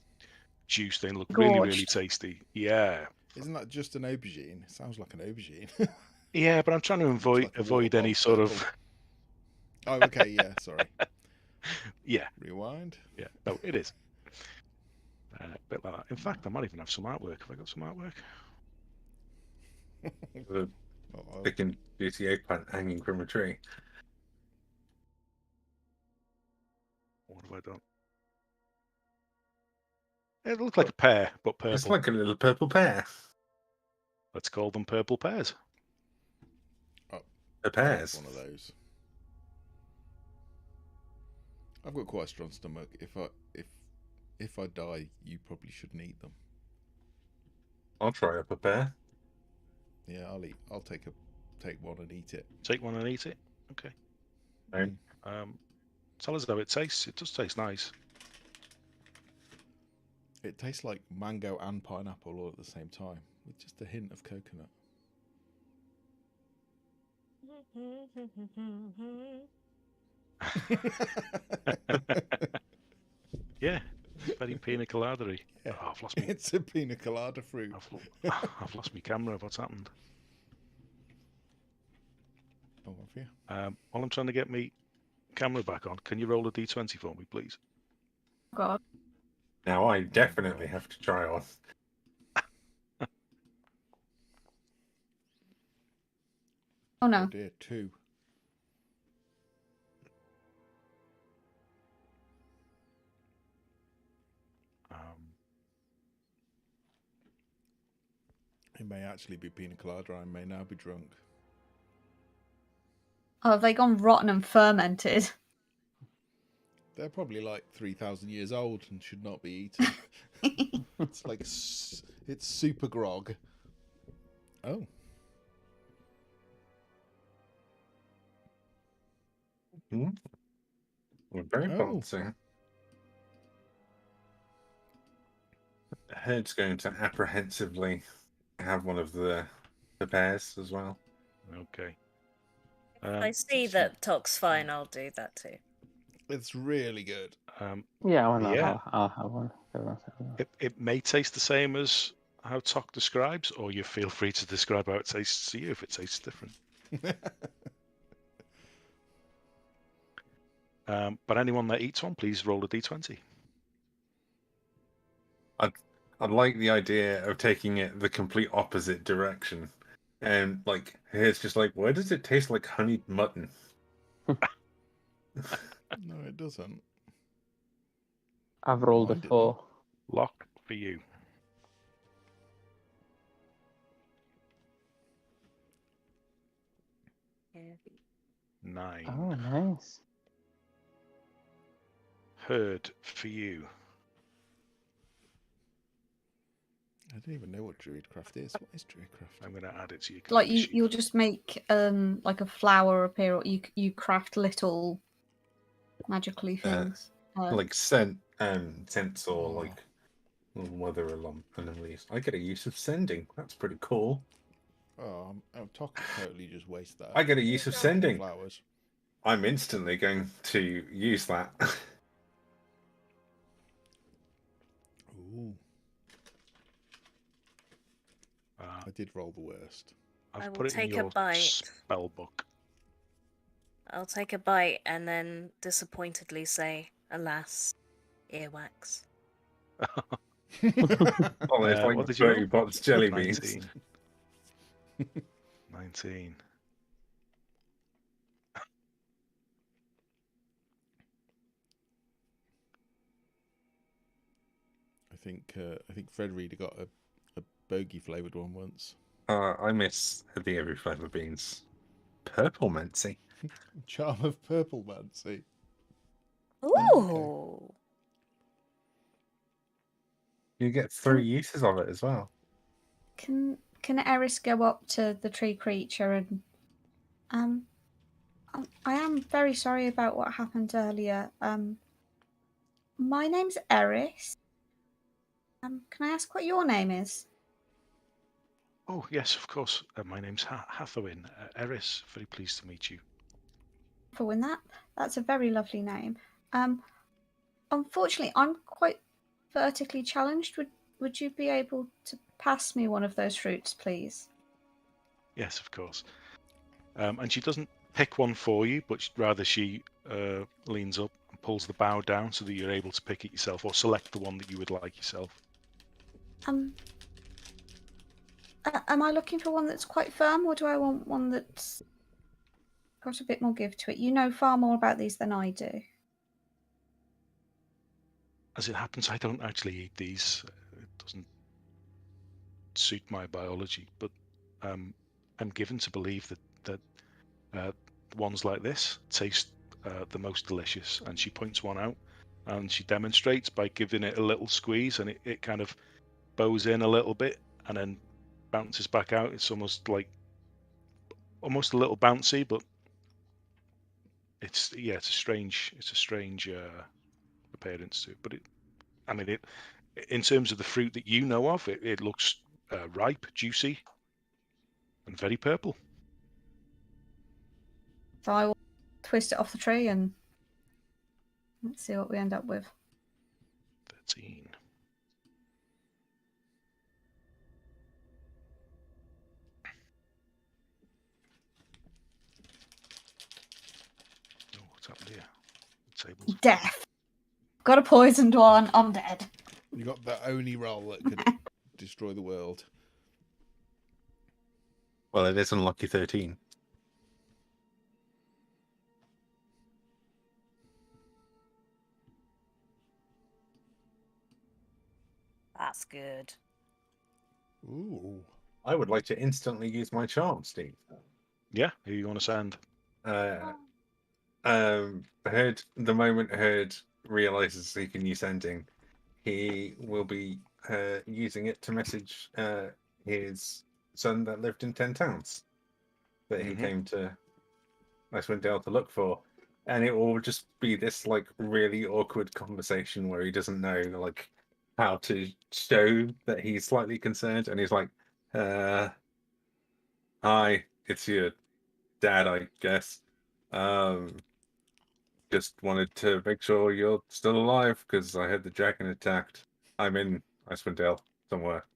juice. They look really tasty. Yeah. Isn't that just an aubergine? It sounds like an aubergine. Yeah, but I'm trying to avoid any sort of. Oh, okay. Yeah, sorry. Yeah. Rewind. Yeah. No, it is. A bit like that. In fact, I might even have some artwork. Have I got some artwork? The picking beauty eggplant hanging from a tree. What have I done? It looks like a pear, but purple. It's like a little purple pear. Let's call them purple pears. Oh, a pears. One of those. I've got quite a strong stomach. If I die, you probably shouldn't eat them. I'll try up a pear. Yeah, I'll take one and eat it. Take one and eat it. Okay. Tell us how it tastes. It does taste nice. It tastes like mango and pineapple all at the same time, with just a hint of coconut. Yeah, it's very pina colada-y. Yeah. Oh, I've lost me. It's a pina colada fruit. I've lost my camera. What's happened? Oh, have you? While I'm trying to get my camera back on, can you roll a d20 for me, please? God. Now I definitely have to try on. Oh no. Oh dear, 2. It may actually be pina colada. I may now be drunk. Oh, have they gone rotten and fermented? They're probably like 3,000 years old and should not be eaten. It's like it's super grog. Oh. We're very promising. Head's going to apprehensively have one of the pears as well. Okay. I see that Tok's fine. I'll do that too. It's really good. Yeah, why not? Yeah. I'll have one. It may taste the same as how Tok describes, or you feel free to describe how it tastes to you if it tastes different. But anyone that eats one, please roll a d20. I like the idea of taking it the complete opposite direction. And like, it's just like, why does it taste like honeyed mutton? No, it doesn't. I've rolled a Mine didn't. 4. Lock for you. Yeah. 9. Oh, nice. Heard for you. I don't even know what Druidcraft is. What is Druidcraft? I'm going to add it to your Like character sheet. you'll just make like a flower appear, or you craft little magically things. Like scents or like weather anomalies. I get a use of sending. That's pretty cool. Oh, Tok could totally just waste that. I get a use of sending. Flowers. I'm instantly going to use that. Ooh. I did roll the worst. I've I will put it take in a your bite. spell book. I'll take a bite and then disappointedly say, "Alas, earwax." Oh, it's like What did you Bertie roll? Bott's jelly beans. 19. 19. I think Fred Reader got a bogey flavoured one once. I miss the every flavour beans. Purple Mancy. Charm of Purple Mancy. Ooh. You get 3 uses of it as well. Can Eris go up to the tree creature and I am very sorry about what happened earlier. My name's Eris. Can I ask what your name is? Oh, yes, of course. My name's Hathawin. Eris, very pleased to meet you. For when that's a very lovely name. Unfortunately, I'm quite vertically challenged. Would you be able to pass me one of those fruits, please? Yes, of course. And she doesn't pick one for you, but rather she leans up and pulls the bough down so that you're able to pick it yourself or select the one that you would like yourself. Am I looking for one that's quite firm, or do I want one that's got a bit more give to it? You know far more about these than I do. As it happens, I don't actually eat these. It doesn't suit my biology, but I'm given to believe that ones like this taste the most delicious. And she points one out, and she demonstrates by giving it a little squeeze, and it kind of bows in a little bit, and then bounces back out. It's almost a little bouncy, but it's a strange appearance to it. But in terms of the fruit that you know of, it looks ripe, juicy, and very purple. So I will twist it off the tree and let's see what we end up with. 13. Oh, what's happened here? The table's... Death. Got a poisoned one. I'm dead. You got the only roll that could destroy the world. Well, it is unlucky 13. That's good. Ooh. I would like to instantly use my charm, Steve. Yeah, who you want to send? Herd, the moment Herd realizes he can use sending, he will be using it to message his son that lived in 10 towns that he came to Icewind Dale to look for. And it will just be this like really awkward conversation where he doesn't know like how to show that he's slightly concerned, and he's like, hi, it's your dad, I guess. Just wanted to make sure you're still alive because I had the dragon attacked. I'm in Icewind Dale somewhere.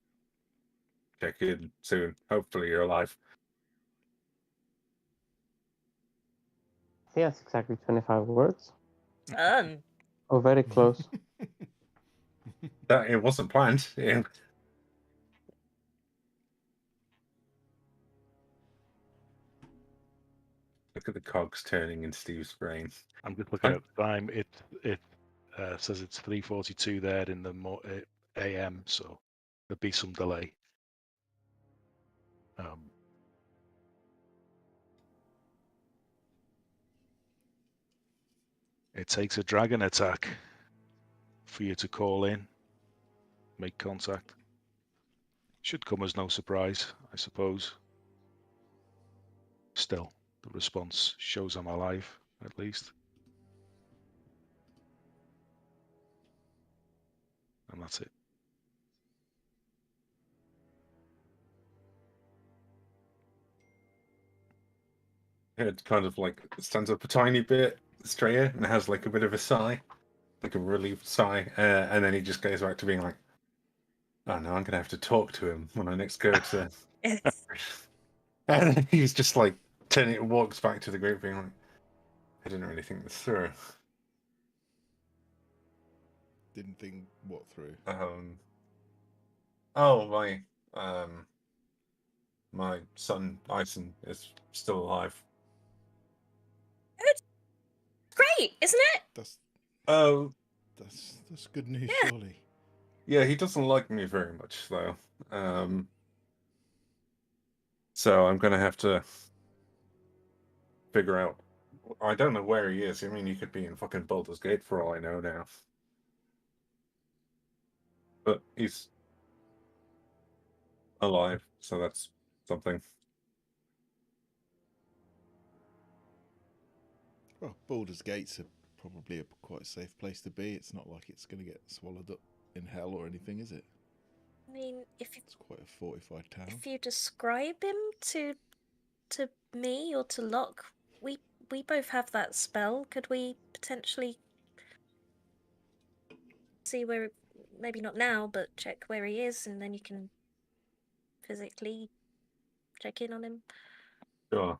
Check in soon. Hopefully you're alive. I think that's exactly 25 words. Done. Oh, very close. That it wasn't planned. Yeah. Look at the cogs turning in Steve's brain. I'm just looking at the time. It says it's 3:42 there in the AM, so there'll be some delay. It takes a dragon attack for you to call in, make contact. Should come as no surprise, I suppose. Still, the response shows I'm alive, at least. And that's it. It kind of like stands up a tiny bit straighter and has like a bit of a sigh, like a relieved sigh, and then he just goes back to being like, "Oh no, I'm gonna have to talk to him when I next go to." And then he's just like walks back to the group, being like, "I didn't really think this through." Didn't think what through? Oh my son Icewind is still alive. Good. Great, isn't it? That's good news, Yeah. surely. Yeah, he doesn't like me very much though. So I'm gonna have to figure out. I don't know where he is. I mean, he could be in fucking Baldur's Gate for all I know now. But he's alive, so that's something. Well, Baldur's Gate's probably a quite safe place to be. It's not like it's going to get swallowed up in hell or anything, is it? I mean, if It's quite a fortified town. If you describe him to me or to Locke, we both have that spell. Could we potentially see where, maybe not now, but check where he is, and then you can physically check in on him? Sure.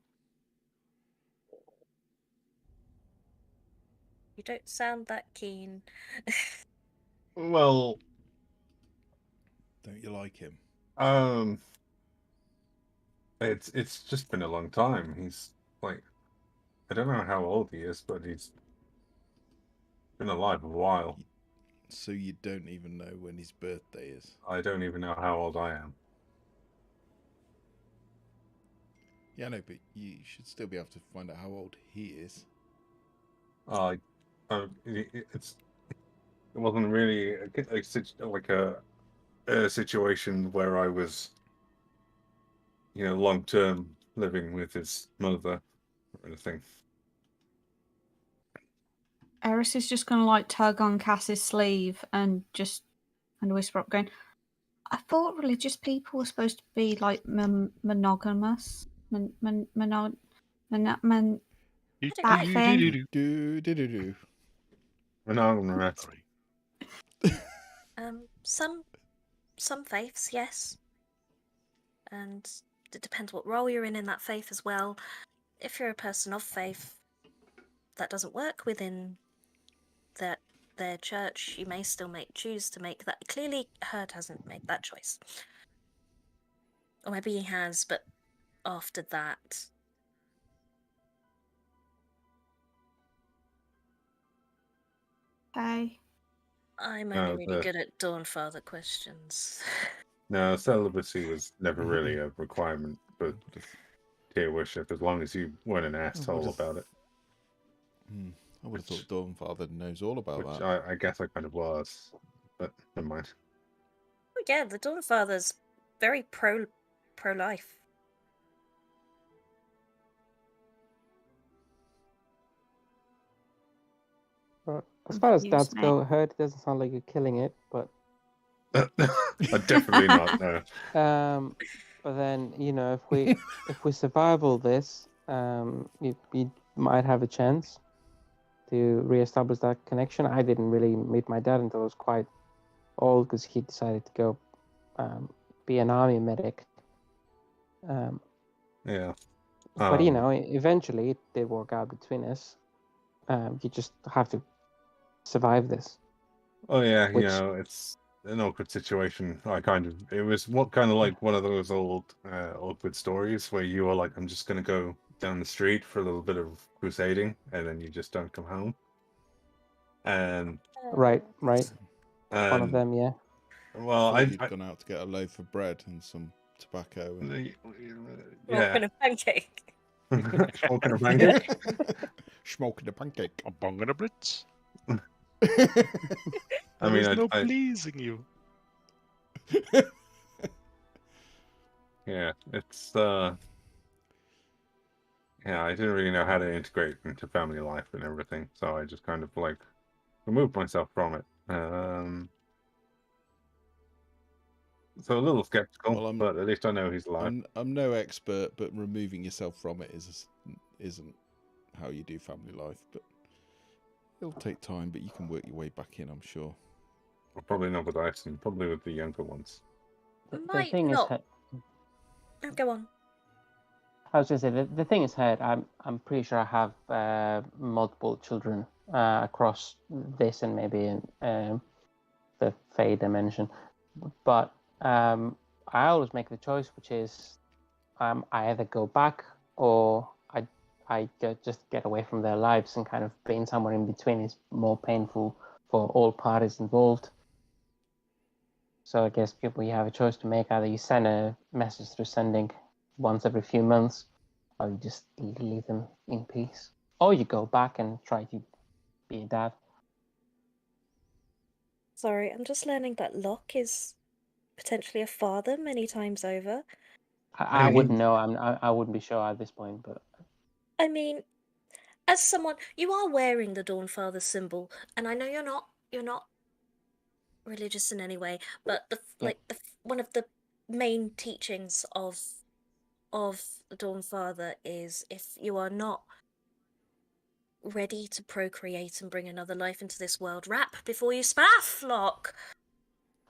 You don't sound that keen. Well, don't you like him? It's just been a long time. He's like, I don't know how old he is, but he's been alive a while. So you don't even know when his birthday is? I don't even know how old I am. Yeah, no, but you should still be able to find out how old he is. It wasn't really a situation where I was, long term living with his mother or anything. Eris is just going to tug on Cass's sleeve and whisper up, going, "I thought religious people were supposed to be monogamous, that thing." Monogamous. Some faiths, yes, and it depends what role you're in that faith as well. If you're a person of faith that doesn't work within their church, you may still choose to make that. Clearly, Herd hasn't made that choice, or maybe he has, but after that. Okay. I'm only really good at Dawnfather questions. No, celibacy was never really a requirement for tier worship, as long as you weren't an asshole about it. I would have thought Dawnfather knows all about that. I guess I kind of was, but never mind. Oh yeah, the Dawnfather's very pro-life. As far as stats go, Herd doesn't sound like you're killing it, but definitely not. No. But then if we survive all this, you might have a chance to reestablish that connection. I didn't really meet my dad until I was quite old because he decided to go be an army medic. Yeah. But eventually it did work out between us. You just have to survive this. Oh yeah, Which- it's an awkward situation. It was like one of those old awkward stories where you were like, I'm just gonna go down the street for a little bit of crusading, and then you just don't come home. And Right. One of them, yeah. Well, You'd gone out to get a loaf of bread and some tobacco. And... yeah. And a pancake. Smoking a pancake. Smoking a pancake. A bong and a blitz. I mean, There's no pleasing you. Yeah, it's yeah, I didn't really know how to integrate into family life and everything, so I just kind of like removed myself from it. So a little skeptical, but at least I know he's alive. I'm no expert, but removing yourself from it isn't how you do family life. But it'll take time, but you can work your way back in, I'm sure. Well, probably not with Icewind, probably with the younger ones. The Might thing not. is, Go on. I was going to say the thing is, Head. I'm pretty sure I have multiple children across this and maybe in the Fey dimension, but I always make the choice, which is I either go back or I just get away from their lives, and kind of being somewhere in between is more painful for all parties involved. So I guess we have a choice to make. Either you send a message through sending once every few months, or you just leave them in peace. Or you go back and try to be a dad. Sorry, I'm just learning that Locke is potentially a father many times over. I wouldn't know. I wouldn't be sure at this point, but I mean, as someone, you are wearing the Dawnfather symbol, and I know you're not religious in any way, but one of the main teachings of the Dawnfather is if you are not ready to procreate and bring another life into this world, rap before you spaff, Locke.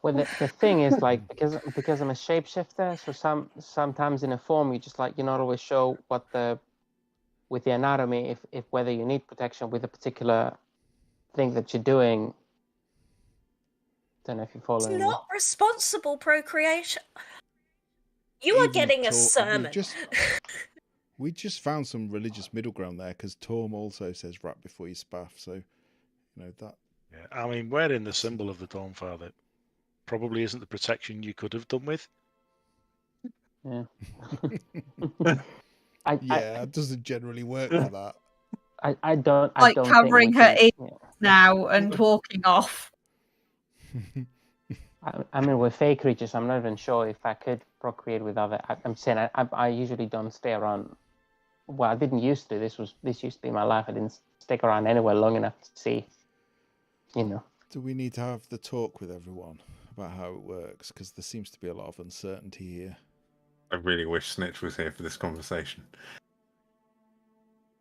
well, the thing is, like, because I'm a shapeshifter, so sometimes in a form you're not always sure with the anatomy if whether you need protection with a particular thing that you're doing. Don't know if you follow me. It's not responsible procreation. You are getting a sermon. We just found some religious middle ground there, because Torm also says rap before you spaff, so that. Yeah, I mean, wearing the symbol of the Dawnfather probably isn't the protection you could have done with. Yeah. It doesn't generally work for that. I don't covering think her ears now and walking off. I mean, with fey creatures, I'm not even sure if I could procreate with other. I'm saying I usually don't stay around. Well, I didn't used to. This used to be my life. I didn't stick around anywhere long enough to see. Do we need to have the talk with everyone about how it works? Because there seems to be a lot of uncertainty here. I really wish Snitch was here for this conversation.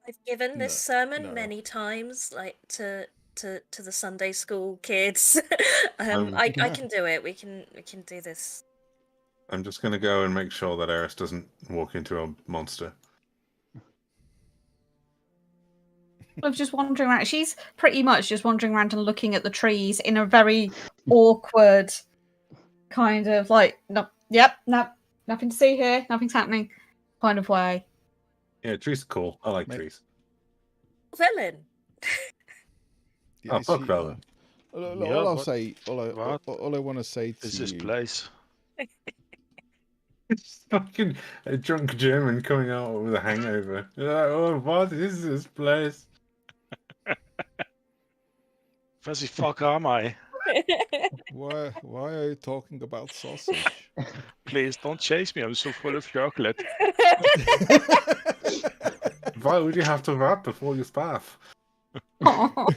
I've given this sermon many times, like to the Sunday school kids. I can do it. We can do this. I'm just gonna go and make sure that Eris doesn't walk into a monster. I was just wandering around. She's pretty much just wandering around and looking at the trees in a very awkward kind of like, no, nothing to see here, nothing's happening kind of way. Yeah, trees are cool. I like trees. Villain. Fuck Velen. All I'll say, all I want to say to is you... this place? It's fucking a drunk German coming out with a hangover. You're like, oh, what is this place? Where the fuck am I? Why are you talking about sausage? Please don't chase me. I'm so full of chocolate. Why would you have to rap before you spaff? I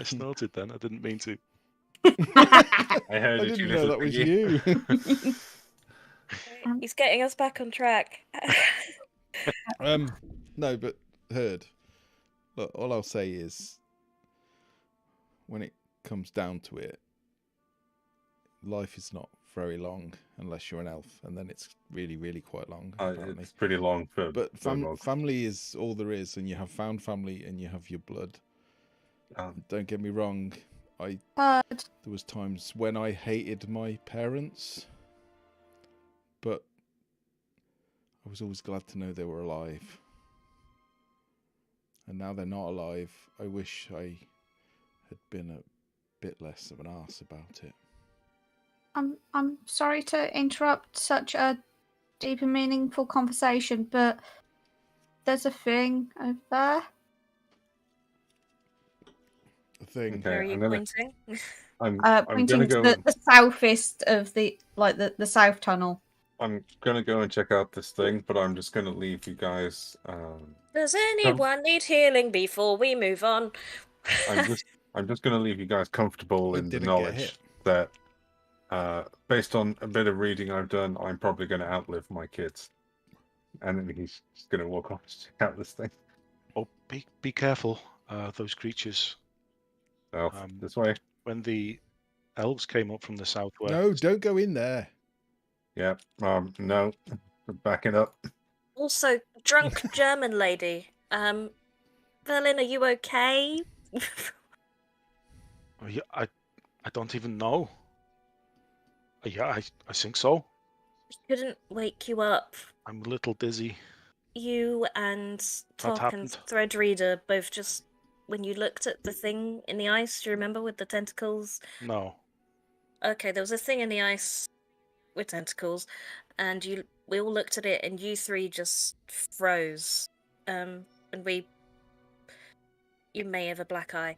snorted then. I didn't mean to. I heard I didn't know that was you. He's getting us back on track. No, but heard. Look, all I'll say is, when it comes down to it, life is not very long unless you're an elf, and then it's really, really quite long. It's pretty long for. But family is all there is, and you have found family, and you have your blood, Don't get me wrong. Heard. There was times when I hated my parents, but I was always glad to know they were alive. And now they're not alive. I wish I had been a bit less of an arse about it. I'm sorry to interrupt such a deep and meaningful conversation, but there's a thing over there. A thing. Okay, Where are you pointing? I'm Pointing gonna to go. the southeast of the south tunnel. I'm gonna go and check out this thing, but I'm just gonna leave you guys. Does anyone need healing before we move on? I'm just gonna leave you guys comfortable I in the didn't get knowledge hit. that, based on a bit of reading I've done, I'm probably gonna outlive my kids. And then he's just gonna walk off to check out this thing. Oh, be careful, those creatures. So this way. When the elves came up from the southwest. No, don't go in there. Yeah. No. Backing up. Also, drunk German lady. Berlin, are you okay? Oh, yeah, I don't even know. Yeah, I think so. Couldn't wake you up. I'm a little dizzy. You and What Tok and happened? Threadreader both just, when you looked at the thing in the ice, do you remember, with the tentacles? No. Okay, there was a thing in the ice with tentacles, and we all looked at it, and you three just froze. And you may have a black eye.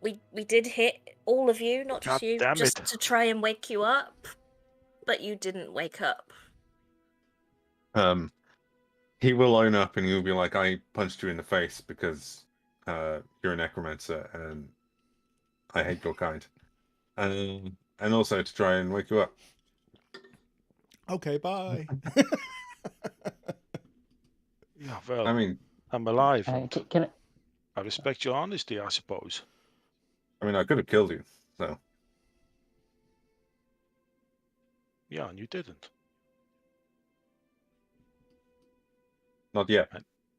We did hit all of you, not just God you, damn just it. to try and wake you up, but you didn't wake up. He will own up and he'll be like, I punched you in the face because you're a necromancer and I hate your kind. And also to try and wake you up. Okay, bye. Yeah, well, I mean, I'm alive. Can I respect your honesty, I suppose. I could have killed you, so. Yeah, and you didn't. Not yet.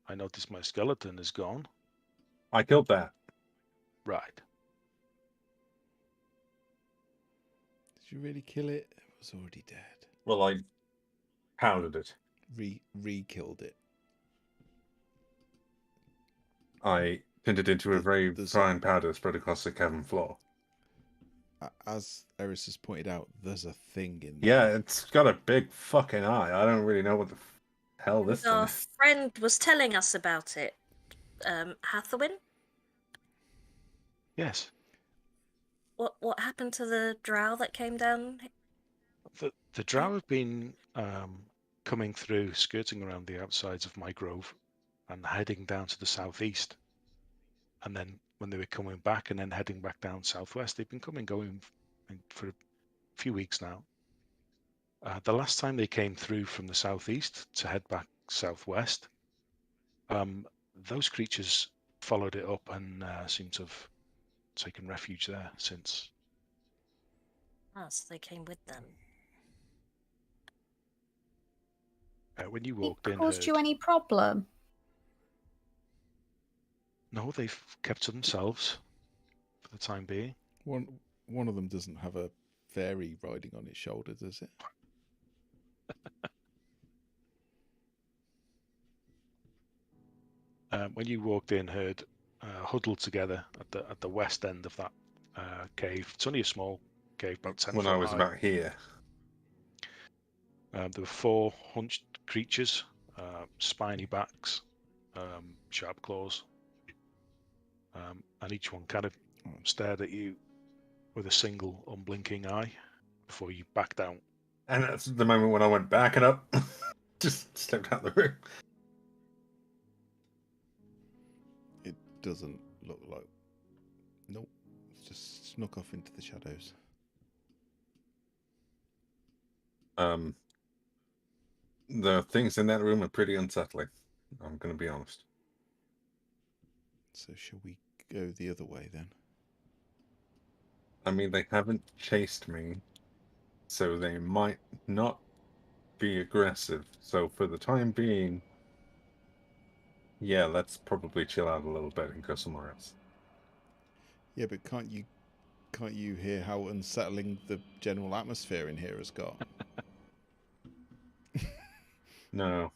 I noticed my skeleton is gone. I killed that. Right. Did you really kill it? It was already dead. Well, I pounded it. Re-killed it. I pinned it into a very fine powder spread across the cavern floor. As Eris has pointed out, there's a thing in there. Yeah, it's got a big fucking eye. I don't really know what the hell this thing Our is. friend was telling us about it. Hathawin? Yes. What happened to the drow that came down? The drow have been coming through, skirting around the outsides of my grove and heading down to the southeast. And then when they were coming back and then heading back down southwest, they've been going for a few weeks now. The last time they came through from the southeast to head back southwest, those creatures followed it up and seem to have taken refuge there since. Ah, so they came with them. When you walked in, caused you any problem? No, they've kept to themselves for the time being. One of them doesn't have a fairy riding on its shoulder, does it? When you walked in, heard huddled together at the west end of that cave. It's only a small cave, about 10 When foot I was high. about here. There were 4 hunched creatures, spiny backs, sharp claws, and each one kind of stared at you with a single unblinking eye before you backed down. And that's the moment when I went backing up. Just stepped out the room. It doesn't look like... Nope. It's just snuck off into the shadows. The things in that room are pretty unsettling. I'm going to be honest. So shall we go the other way then? I mean, they haven't chased me, so they might not be aggressive. So for the time being, yeah, let's probably chill out a little bit and go somewhere else. Yeah, but can't you hear how unsettling the general atmosphere in here has got? No.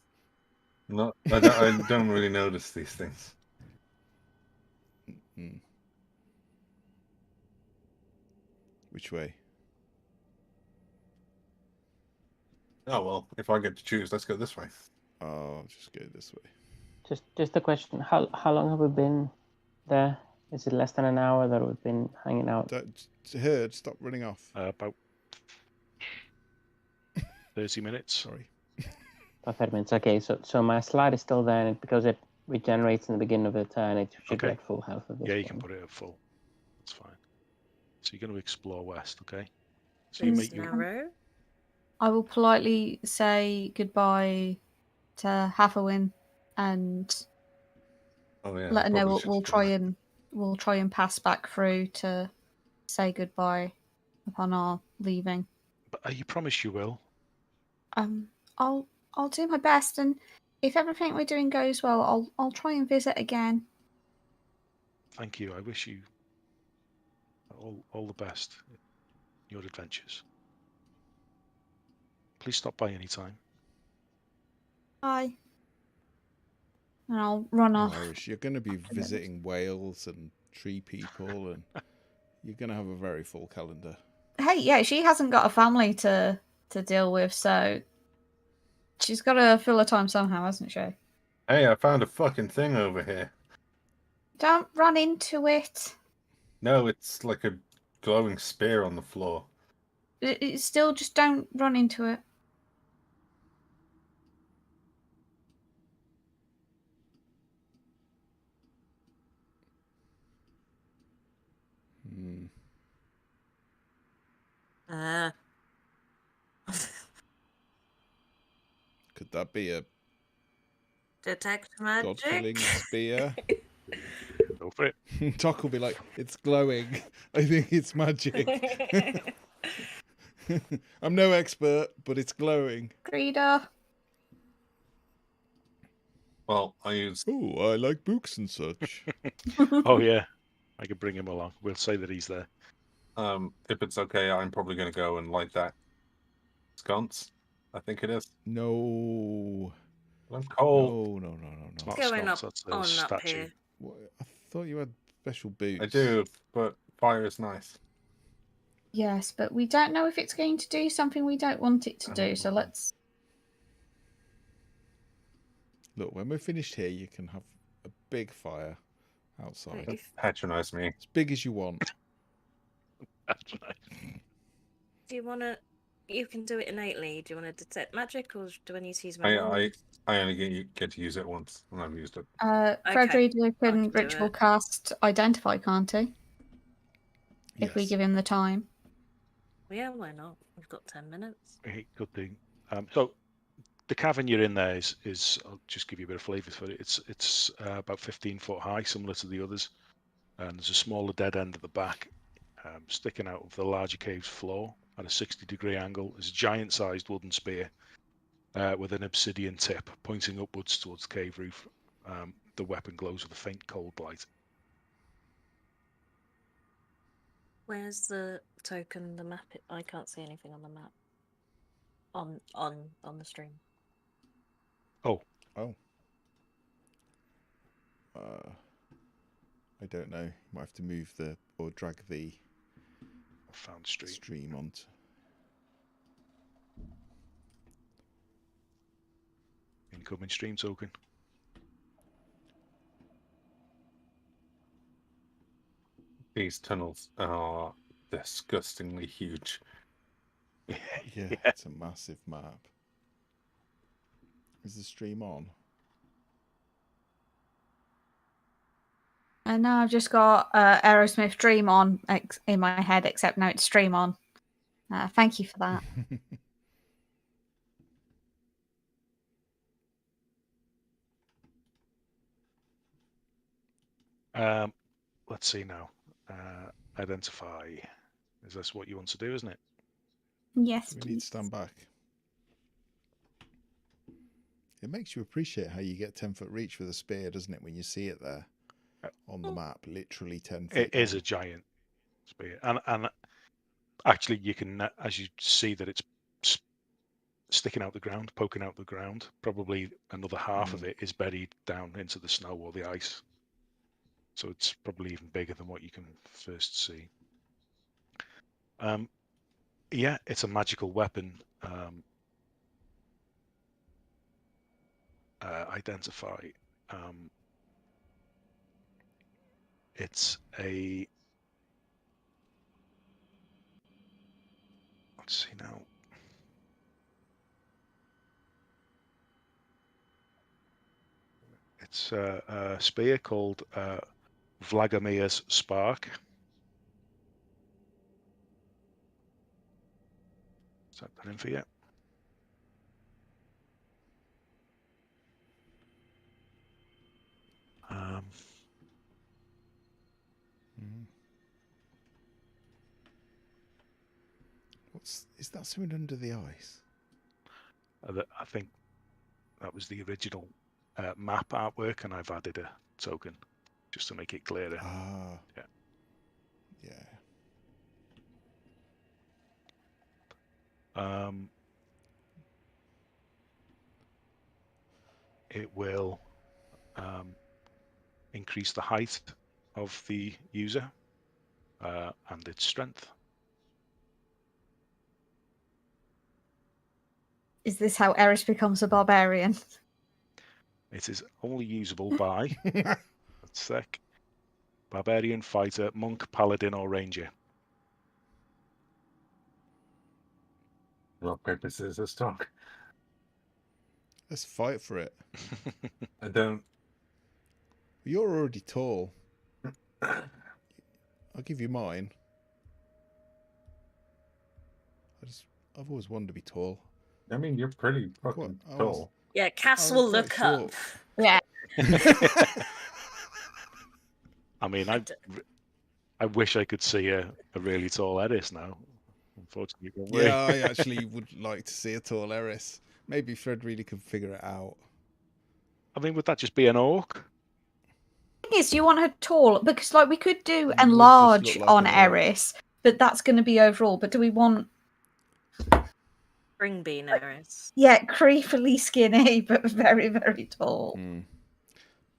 I don't really notice these things. Mm. Which way? Oh well, if I get to choose, let's go this way. Oh, I'll just go this way. Just a question. How long have we been there? Is it less than an hour that we've been hanging out? Herd, stop running off. About 30 minutes. Sorry. About 30 minutes. Okay, so my slide is still there, and because it regenerates in the beginning of the turn, it should be at full health at this Yeah, you point. can put it at full. That's fine. So you're going to explore west, okay? So you It's make your narrow. I will politely say goodbye to Hathawin and Oh yeah. let her know probably we'll should try and pass back through to say goodbye upon our leaving. But you promise you will. I'll do my best, and if everything we're doing goes well, I'll try and visit again. Thank you. I wish you all the best in your adventures. Please stop by any time. Bye. And I'll run off. Irish, you're going to be visiting whales and tree people, and you're going to have a very full calendar. Hey, yeah, she hasn't got a family to deal with, so she's got to fill her time somehow, hasn't she? Hey, I found a fucking thing over here. Don't run into it. No, it's like a glowing spear on the floor. Still, just don't run into it. Could that be a Detect magic. god-killing spear? Go for it. Doc will be like, it's glowing. I think it's magic. I'm no expert, but it's glowing. Greeder. Well, I use... Oh, I like books and such. Oh, yeah. I could bring him along. We'll say that he's there. If it's okay, I'm probably going to go and light that sconce. I think it is. No. I'm cold. No. It's not Going sconce, up that's a on statue. up here. What? I thought you had special boots. I do, but fire is nice. Yes, but we don't know if it's going to do something we don't want it to do, so let's... Look, when we're finished here, you can have a big fire outside. Patronize me. As big as you want. Do you want to... You can do it innately. Do you want to detect magic, or do I need to use my I only get to use it once, and I've used it. Frederica can do ritual it. cast Identify, can't he? If we Yes. give him the time. Well, yeah, why not? We've got 10 minutes. Hey, good thing. So the cavern you're in there is I'll just give you a bit of flavour for it. It's about 15 foot high, similar to the others, and there's a smaller dead end at the back, sticking out of the larger cave's floor at a 60-degree angle. There's a giant-sized wooden spear with an obsidian tip pointing upwards towards the cave roof. The weapon glows with a faint cold light. Where's the token, the map? I can't see anything on the map. On the stream. Oh. I don't know. You might have to move or drag the Found stream. stream onto. Incoming stream token. These tunnels are disgustingly huge. Yeah, it's a massive map. Is the stream on? And now I've just got Aerosmith Dream on in my head, except now it's Stream on. Thank you for that. Let's see now. Identify. Is this what you want to do, isn't it? Yes, We need to stand back. It makes you appreciate how you get 10-foot reach with a spear, doesn't it, when you see it there? on the map, literally 10 feet. It is a giant spear, and actually you can, as you see that it's sticking out the ground, poking out the ground. Probably another half of it is buried down into the snow or the ice. So it's probably even bigger than what you can first see. Yeah, it's a magical weapon. Identify. It's a. Let's see now. It's a spear called Vladimir's Spark. Is that in for you? Is that something under the ice? I think that was the original map artwork, and I've added a token just to make it clearer. Ah. Yeah. It will increase the height of the user and its strength. Is this how Eris becomes a barbarian? It is only usable by a sec. Barbarian, fighter, monk, paladin, or ranger. Rock, paper, scissors, talk. Let's fight for it. I don't. You're already tall. I'll give you mine. I've always wanted to be tall. I mean, you're pretty fucking tall. Yeah, Cass will look up. Yeah. I mean, I wish I could see a really tall Eris now. Unfortunately, yeah, I actually would like to see a tall Eris. Maybe Fred really could figure it out. I mean, would that just be an orc? The thing is, do you want her tall? Because like we could do enlarge like on Eris, but that's going to be overall. But do we want Spring bean Eris? Yeah, creepily skinny, but very, very tall.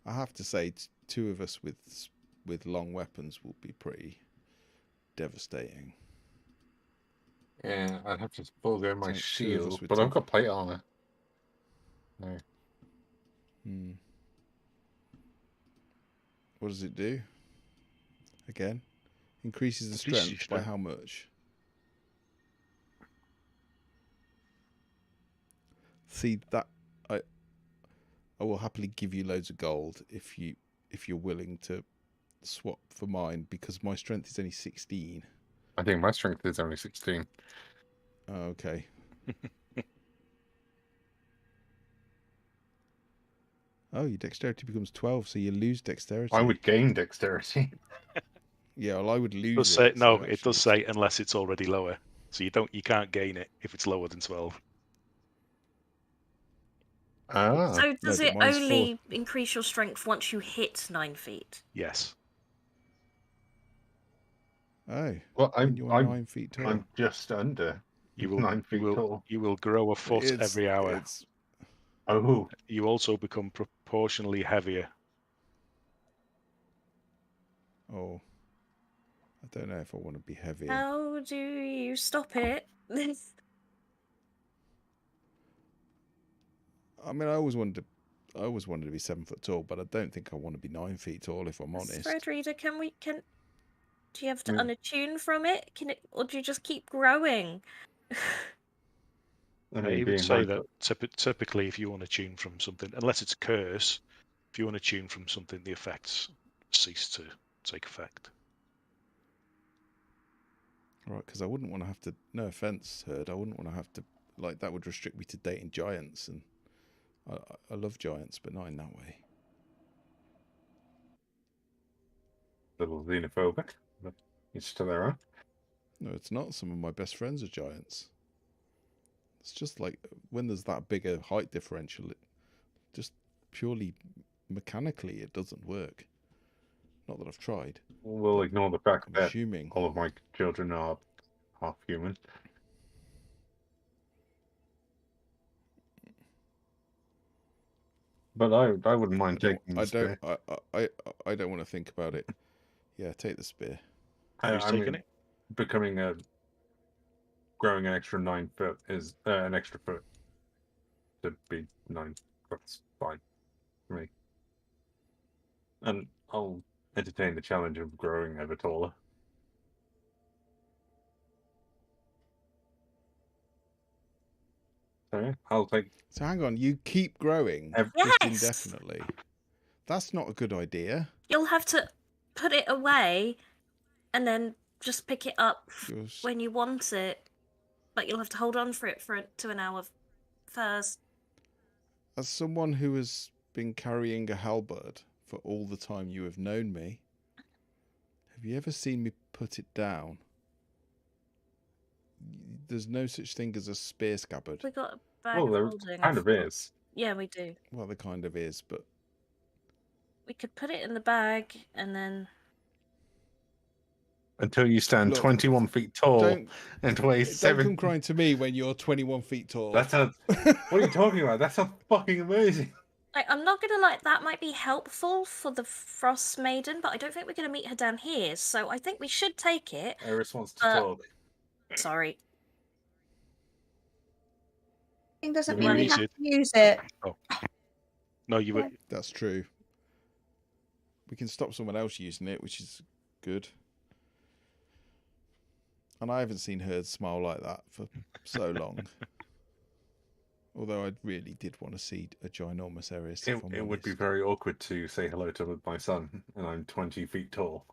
I have to say, two of us with long weapons will be pretty devastating. Yeah, I'd have to forego my shield, but I've got plate armor. No. What does it do? Again, increases the strength by how much? See that I will happily give you loads of gold if you're willing to swap for mine, because my strength is only 16. I think my strength is only 16. Oh, okay. Oh, your dexterity becomes 12, so you lose dexterity. I would gain dexterity. Yeah, well, I would lose it. Say, no, it does say unless it's already lower. So you can't gain it if it's lower than 12. Ah. So does it only increase your strength once you hit 9 feet? Yes. Oh, well, I'm 9 feet tall. I'm just under 9 feet tall. You will grow a foot every hour. Oh. You also become proportionally heavier. Oh. I don't know if I want to be heavier. How do you stop it? I mean, I always wanted to be 7 foot tall, but I don't think I want to be 9 feet tall, if I'm honest. Fred Reader, do you have to unattune from it? Or do you just keep growing? I would say that typically, if you want to tune from something, unless it's a curse, if you want to tune from something, the effects cease to take effect. Right, because I wouldn't want to have to. No offense, Herd. I wouldn't want to have to. Like, that would restrict me to dating giants, and I love giants, but not in that way. Little xenophobic, but it's still there, huh? No, it's not. Some of my best friends are giants. It's just like when there's that bigger height differential, it just purely mechanically it doesn't work. Not that I've tried. We'll ignore the fact I'm that assuming. all of my children are half human. But I wouldn't mind taking the spear. I don't want to think about it. Yeah, take the spear. Who's taking it? Growing an extra 9 foot is an extra foot to be 9. That's fine for me. And I'll entertain the challenge of growing ever taller. So yeah, I'll take. So hang on, you keep growing just indefinitely. That's not a good idea. You'll have to put it away and then just pick it up when you want it. But you'll have to hold on for it to an hour first. As someone who has been carrying a halberd for all the time you have known me, have you ever seen me put it down? There's no such thing as a spear scabbard. We got a bag of holding. There kind of is. Yeah, we do. Well, there kind of is, but we could put it in the bag and then. Until you stand 21 feet tall and weigh 7. Don't come crying to me when you're 21 feet tall. What are you talking about? That sounds fucking amazing. I'm not gonna lie, that might be helpful for the Frost Maiden, but I don't think we're gonna meet her down here, so I think we should take it. Eris wants to talk. Sorry. It doesn't mean we have to use it. Oh. No, you would. That's true. We can stop someone else using it, which is good. And I haven't seen her smile like that for so long. Although I really did want to see a ginormous Eris. It would be very awkward to say hello to my son, and I'm 20 feet tall.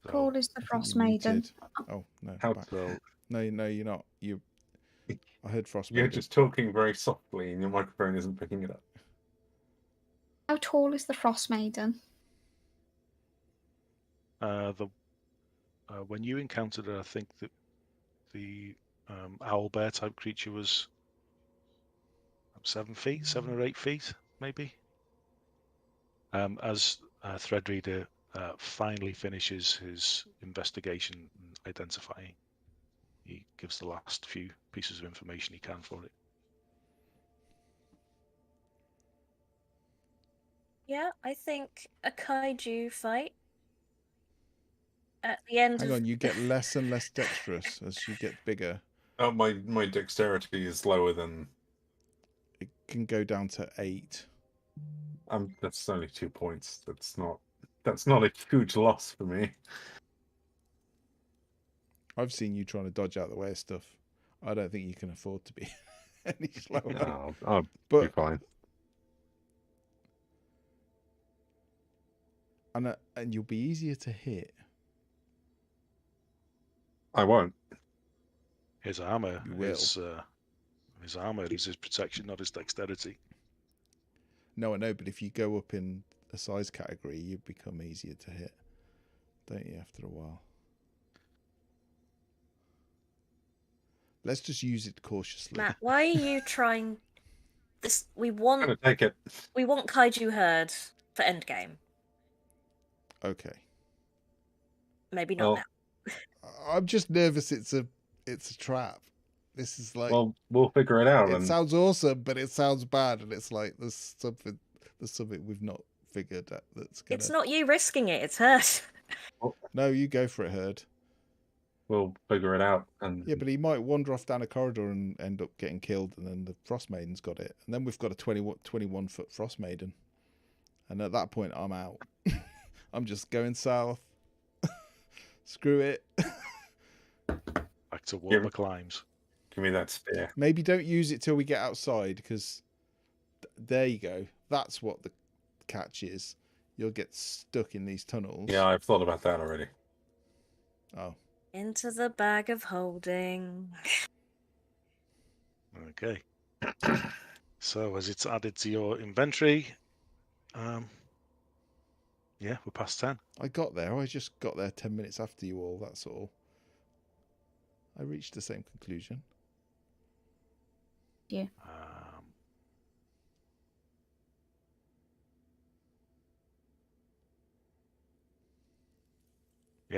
Tall is the Frost Maiden. Oh, no. No, you're not. I heard Frost Maiden. You're just talking very softly, and your microphone isn't picking it up. How tall is the Frost Maiden? When you encountered her, I think that the owl bear type creature was 7 feet, 7 or 8 feet, maybe. As Threadreader finally finishes his investigation and identifying, he gives the last few pieces of information he can for it. Yeah, I think a kaiju fight at the end. Hang on, you get less and less dexterous as you get bigger. Oh, my dexterity is lower than. It can go down to 8. That's only 2 points. That's not a huge loss for me. I've seen you trying to dodge out the way of stuff. I don't think you can afford to be any slower. No, I'll be fine. And you'll be easier to hit. I won't. His armor is his protection, not his dexterity. No, I know, but if you go up in a size category, you become easier to hit, don't you? After a while. Let's just use it cautiously. Matt, why are you trying this? We want. I'm gonna take it. We want kaiju herd for endgame. Okay. Maybe not now. I'm just nervous. It's a trap. This is like. Well, we'll figure it out. It sounds awesome, but it sounds bad, and it's like there's something we've not figured out that's gonna. It's not you risking it. It's her. No, you go for it, Herd. We'll figure it out. And yeah, but he might wander off down a corridor and end up getting killed, and then the Frost Maiden's got it, and then we've got a 21 foot Frost Maiden, and at that point, I'm out. I'm just going south. Screw it. Back to warmer climes. Give me that spear. Maybe don't use it till we get outside, because there you go. That's what the catch is. You'll get stuck in these tunnels. Yeah, I've thought about that already. Oh. Into the bag of holding. Okay. So as it's added to your inventory, yeah, we're past 10. I got there. I just got there 10 minutes after you all. That's all. I reached the same conclusion. Yeah.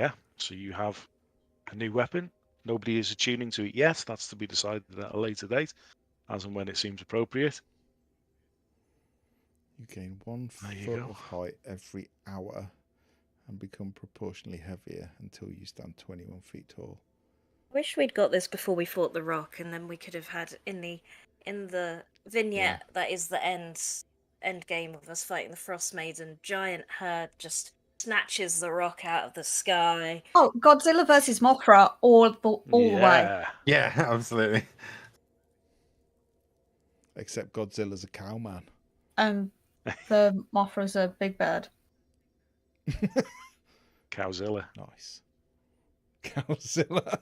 Yeah, so you have a new weapon. Nobody is attuning to it yet. That's to be decided at a later date, as and when it seems appropriate. You gain 1 There you foot go. of height every hour and become proportionally heavier until you stand 21 feet tall. Wish we'd got this before we fought the rock, and then we could have had in the vignette that is the end game of us fighting the Frost Maiden. Giant herd just snatches the rock out of the sky. Oh, Godzilla versus Mothra all the way. Yeah, absolutely. Except Godzilla's a cowman. The Mothra's a big bird. Cowzilla. Nice. Cowzilla.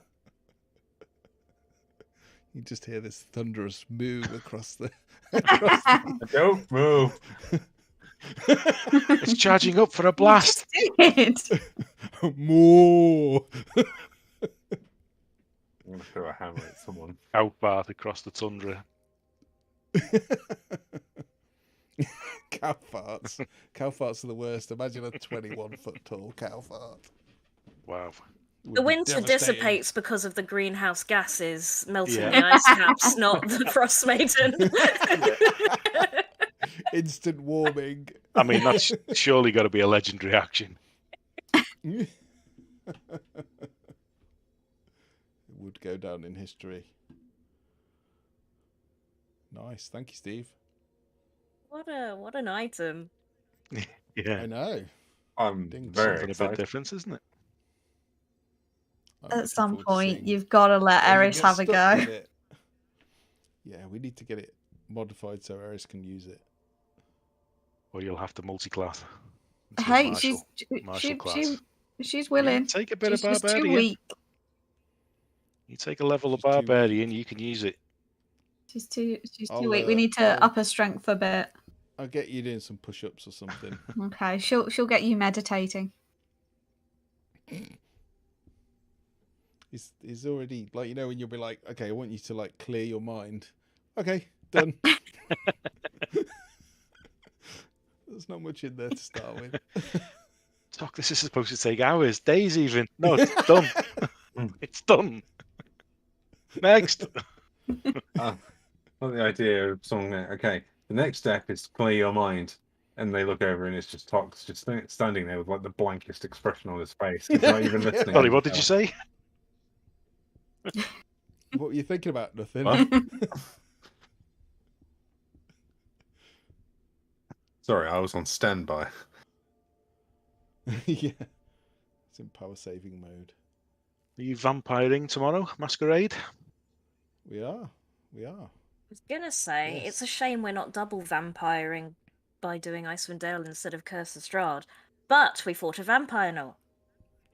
You just hear this thunderous moo across the... Don't move. It's charging up for a blast. Moo. I'm going to throw a hammer at someone. Outbath across the tundra. Cow farts. Cow farts are the worst. Imagine a 21-foot tall cow fart. Wow. The winter dissipates because of the greenhouse gases melting the ice caps, not the Frost Maiden. Instant warming. I mean, that's surely got to be a legendary action. It would go down in history. Nice. Thank you, Steve. What an item. Yeah. I know. I'm Ding. very Something a excited. bit different, isn't it? I'm At looking some forward to point, seeing- you've got to let When you Eris get have a stuck go. with it. Yeah, we need to get it modified so Eris can use it. Or you'll have to multi-class. Hey, Martial class. she's willing. You take a bit of She's just too barbarian. weak. You take a level of She's too weak. barbarian, you can use it. She's too I'll, weak. We need to I'll- up her strength a bit. I'll get you doing some push-ups or something. Okay, she'll get you meditating. He's already, like, you know, when you'll be like, okay, I want you to, like, clear your mind. Okay, done. There's not much in there to start with. Doc, this is supposed to take hours, days even. No, it's done. It's done. Next. Not the idea of someone going, okay, the next step is to clear your mind. And they look over and it's just Tox just standing there with like the blankest expression on his face. He's not even listening. Sorry, what did you say? What were you thinking about? Nothing. What? Sorry, I was on standby. Yeah. It's in power saving mode. Are you vampiring tomorrow, Masquerade? We are. I was gonna say, Yes. it's a shame we're not double vampiring by doing Icewind Dale instead of Curse of Strahd. But we fought a vampire gnoll.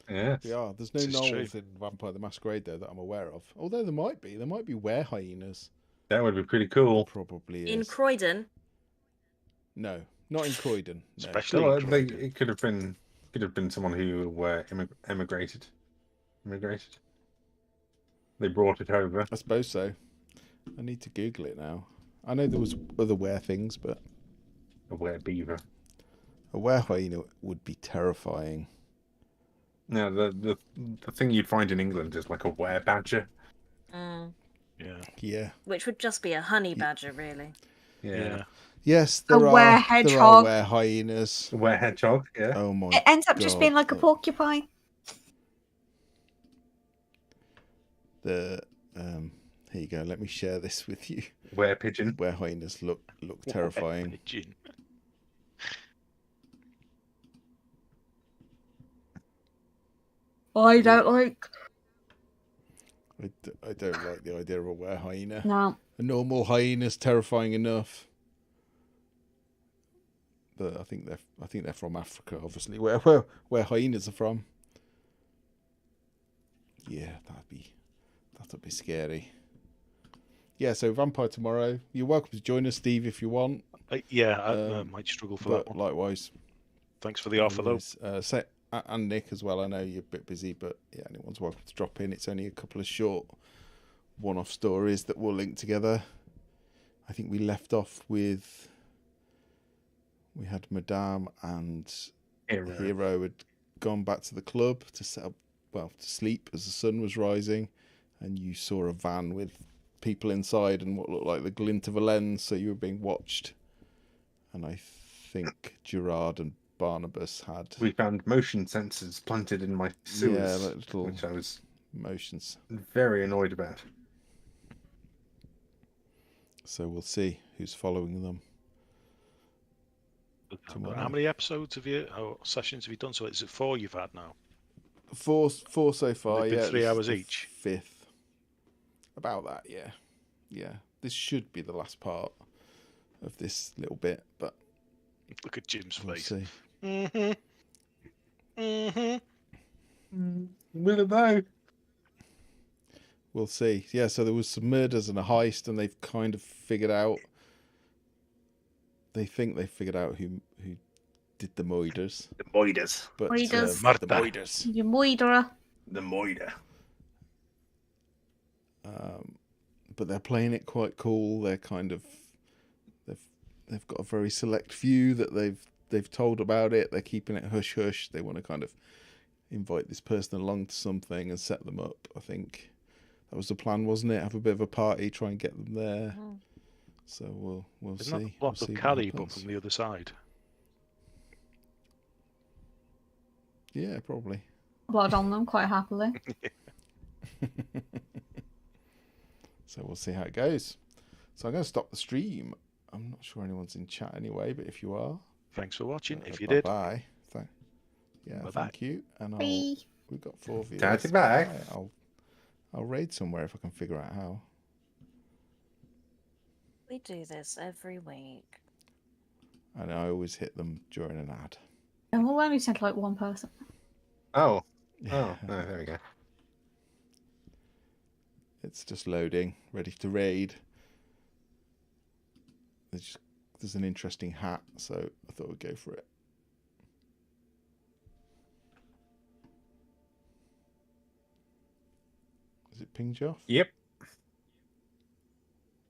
Yeah. We are. There's no This is true. gnolls in Vampire the Masquerade, though, that I'm aware of. Although there might be. There might be were-hyenas. That would be pretty cool. Probably is. In Croydon, No, not in Croydon. No. Especially Well, in Croydon. it could have been someone who emigrated. They brought it over. I suppose so. I need to Google it now. I know there was other were things, but A were-beaver. a were-hyena would be terrifying. No, the thing you'd find in England is like a were-badger. Yeah. Yeah. which would just be a honey badger, really. Yeah. Yes, A there are were-hedgehog. were-hyenas. A were-hedgehog, yeah. Oh my It ends up just being like a God. porcupine. Here you go. Let me share this with you. Were-pigeon. Were-hyenas look terrifying. Pigeon. I don't like. I don't like the idea of a were-hyena. No. A normal hyena's terrifying enough. But I think they're from Africa, obviously. Where hyenas are from. Yeah, that'd be scary. Yeah, so Vampire tomorrow. You're welcome to join us, Steve, if you want. I might struggle for that But one. likewise. Thanks for the offer, though. And Nick as well. I know you're a bit busy, but yeah, anyone's welcome to drop in. It's only a couple of short one-off stories that we'll link together. I think we left off we had Madame and Hero had gone back to the club to set up, well, to sleep as the sun was rising, and you saw a van with people inside and what looked like the glint of a lens, so you were being watched. And I think Gerard and Barnabas had... We found motion sensors planted in my sewers, like little which I was motions. very annoyed about. So we'll see who's following them. How many episodes have you, or sessions have you done? So is it 4 you've had now? Four so far. They've been yeah, 3 hours each. 5th. About that, yeah. Yeah. This should be the last part of this little bit, but look at Jim's face. See. Will it though? We'll see. Yeah, so there was some murders and a heist, and they've kind of figured out. They think they figured out who did the moiders. The moiders. But Moiders. the moiders. You moiderer. The moider. But they're playing it quite cool. They're kind of they've got a very select few that they've told about it. They're keeping it hush hush. They want to kind of invite this person along to something and set them up. I think that was the plan, wasn't it? Have a bit of a party, try and get them there. Mm. So we'll There's see. not a lot of what carry, but happens. from the other side. Yeah, probably. Blood on them quite happily. So we'll see how it goes. So I'm going to stop the stream. I'm not sure anyone's in chat anyway, but if you are, Thanks for watching. If you did, bye. Bye-bye. Thank you. And Bye. we've got 4 viewers. Daddy back. I'll raid somewhere if I can figure out how. We do this every week. And I always hit them during an ad. And we'll only send like one person. Oh, no, there we go. It's just loading, ready to raid. There's an interesting hat, so I thought we'd go for it. Is it pinged you off? Yep.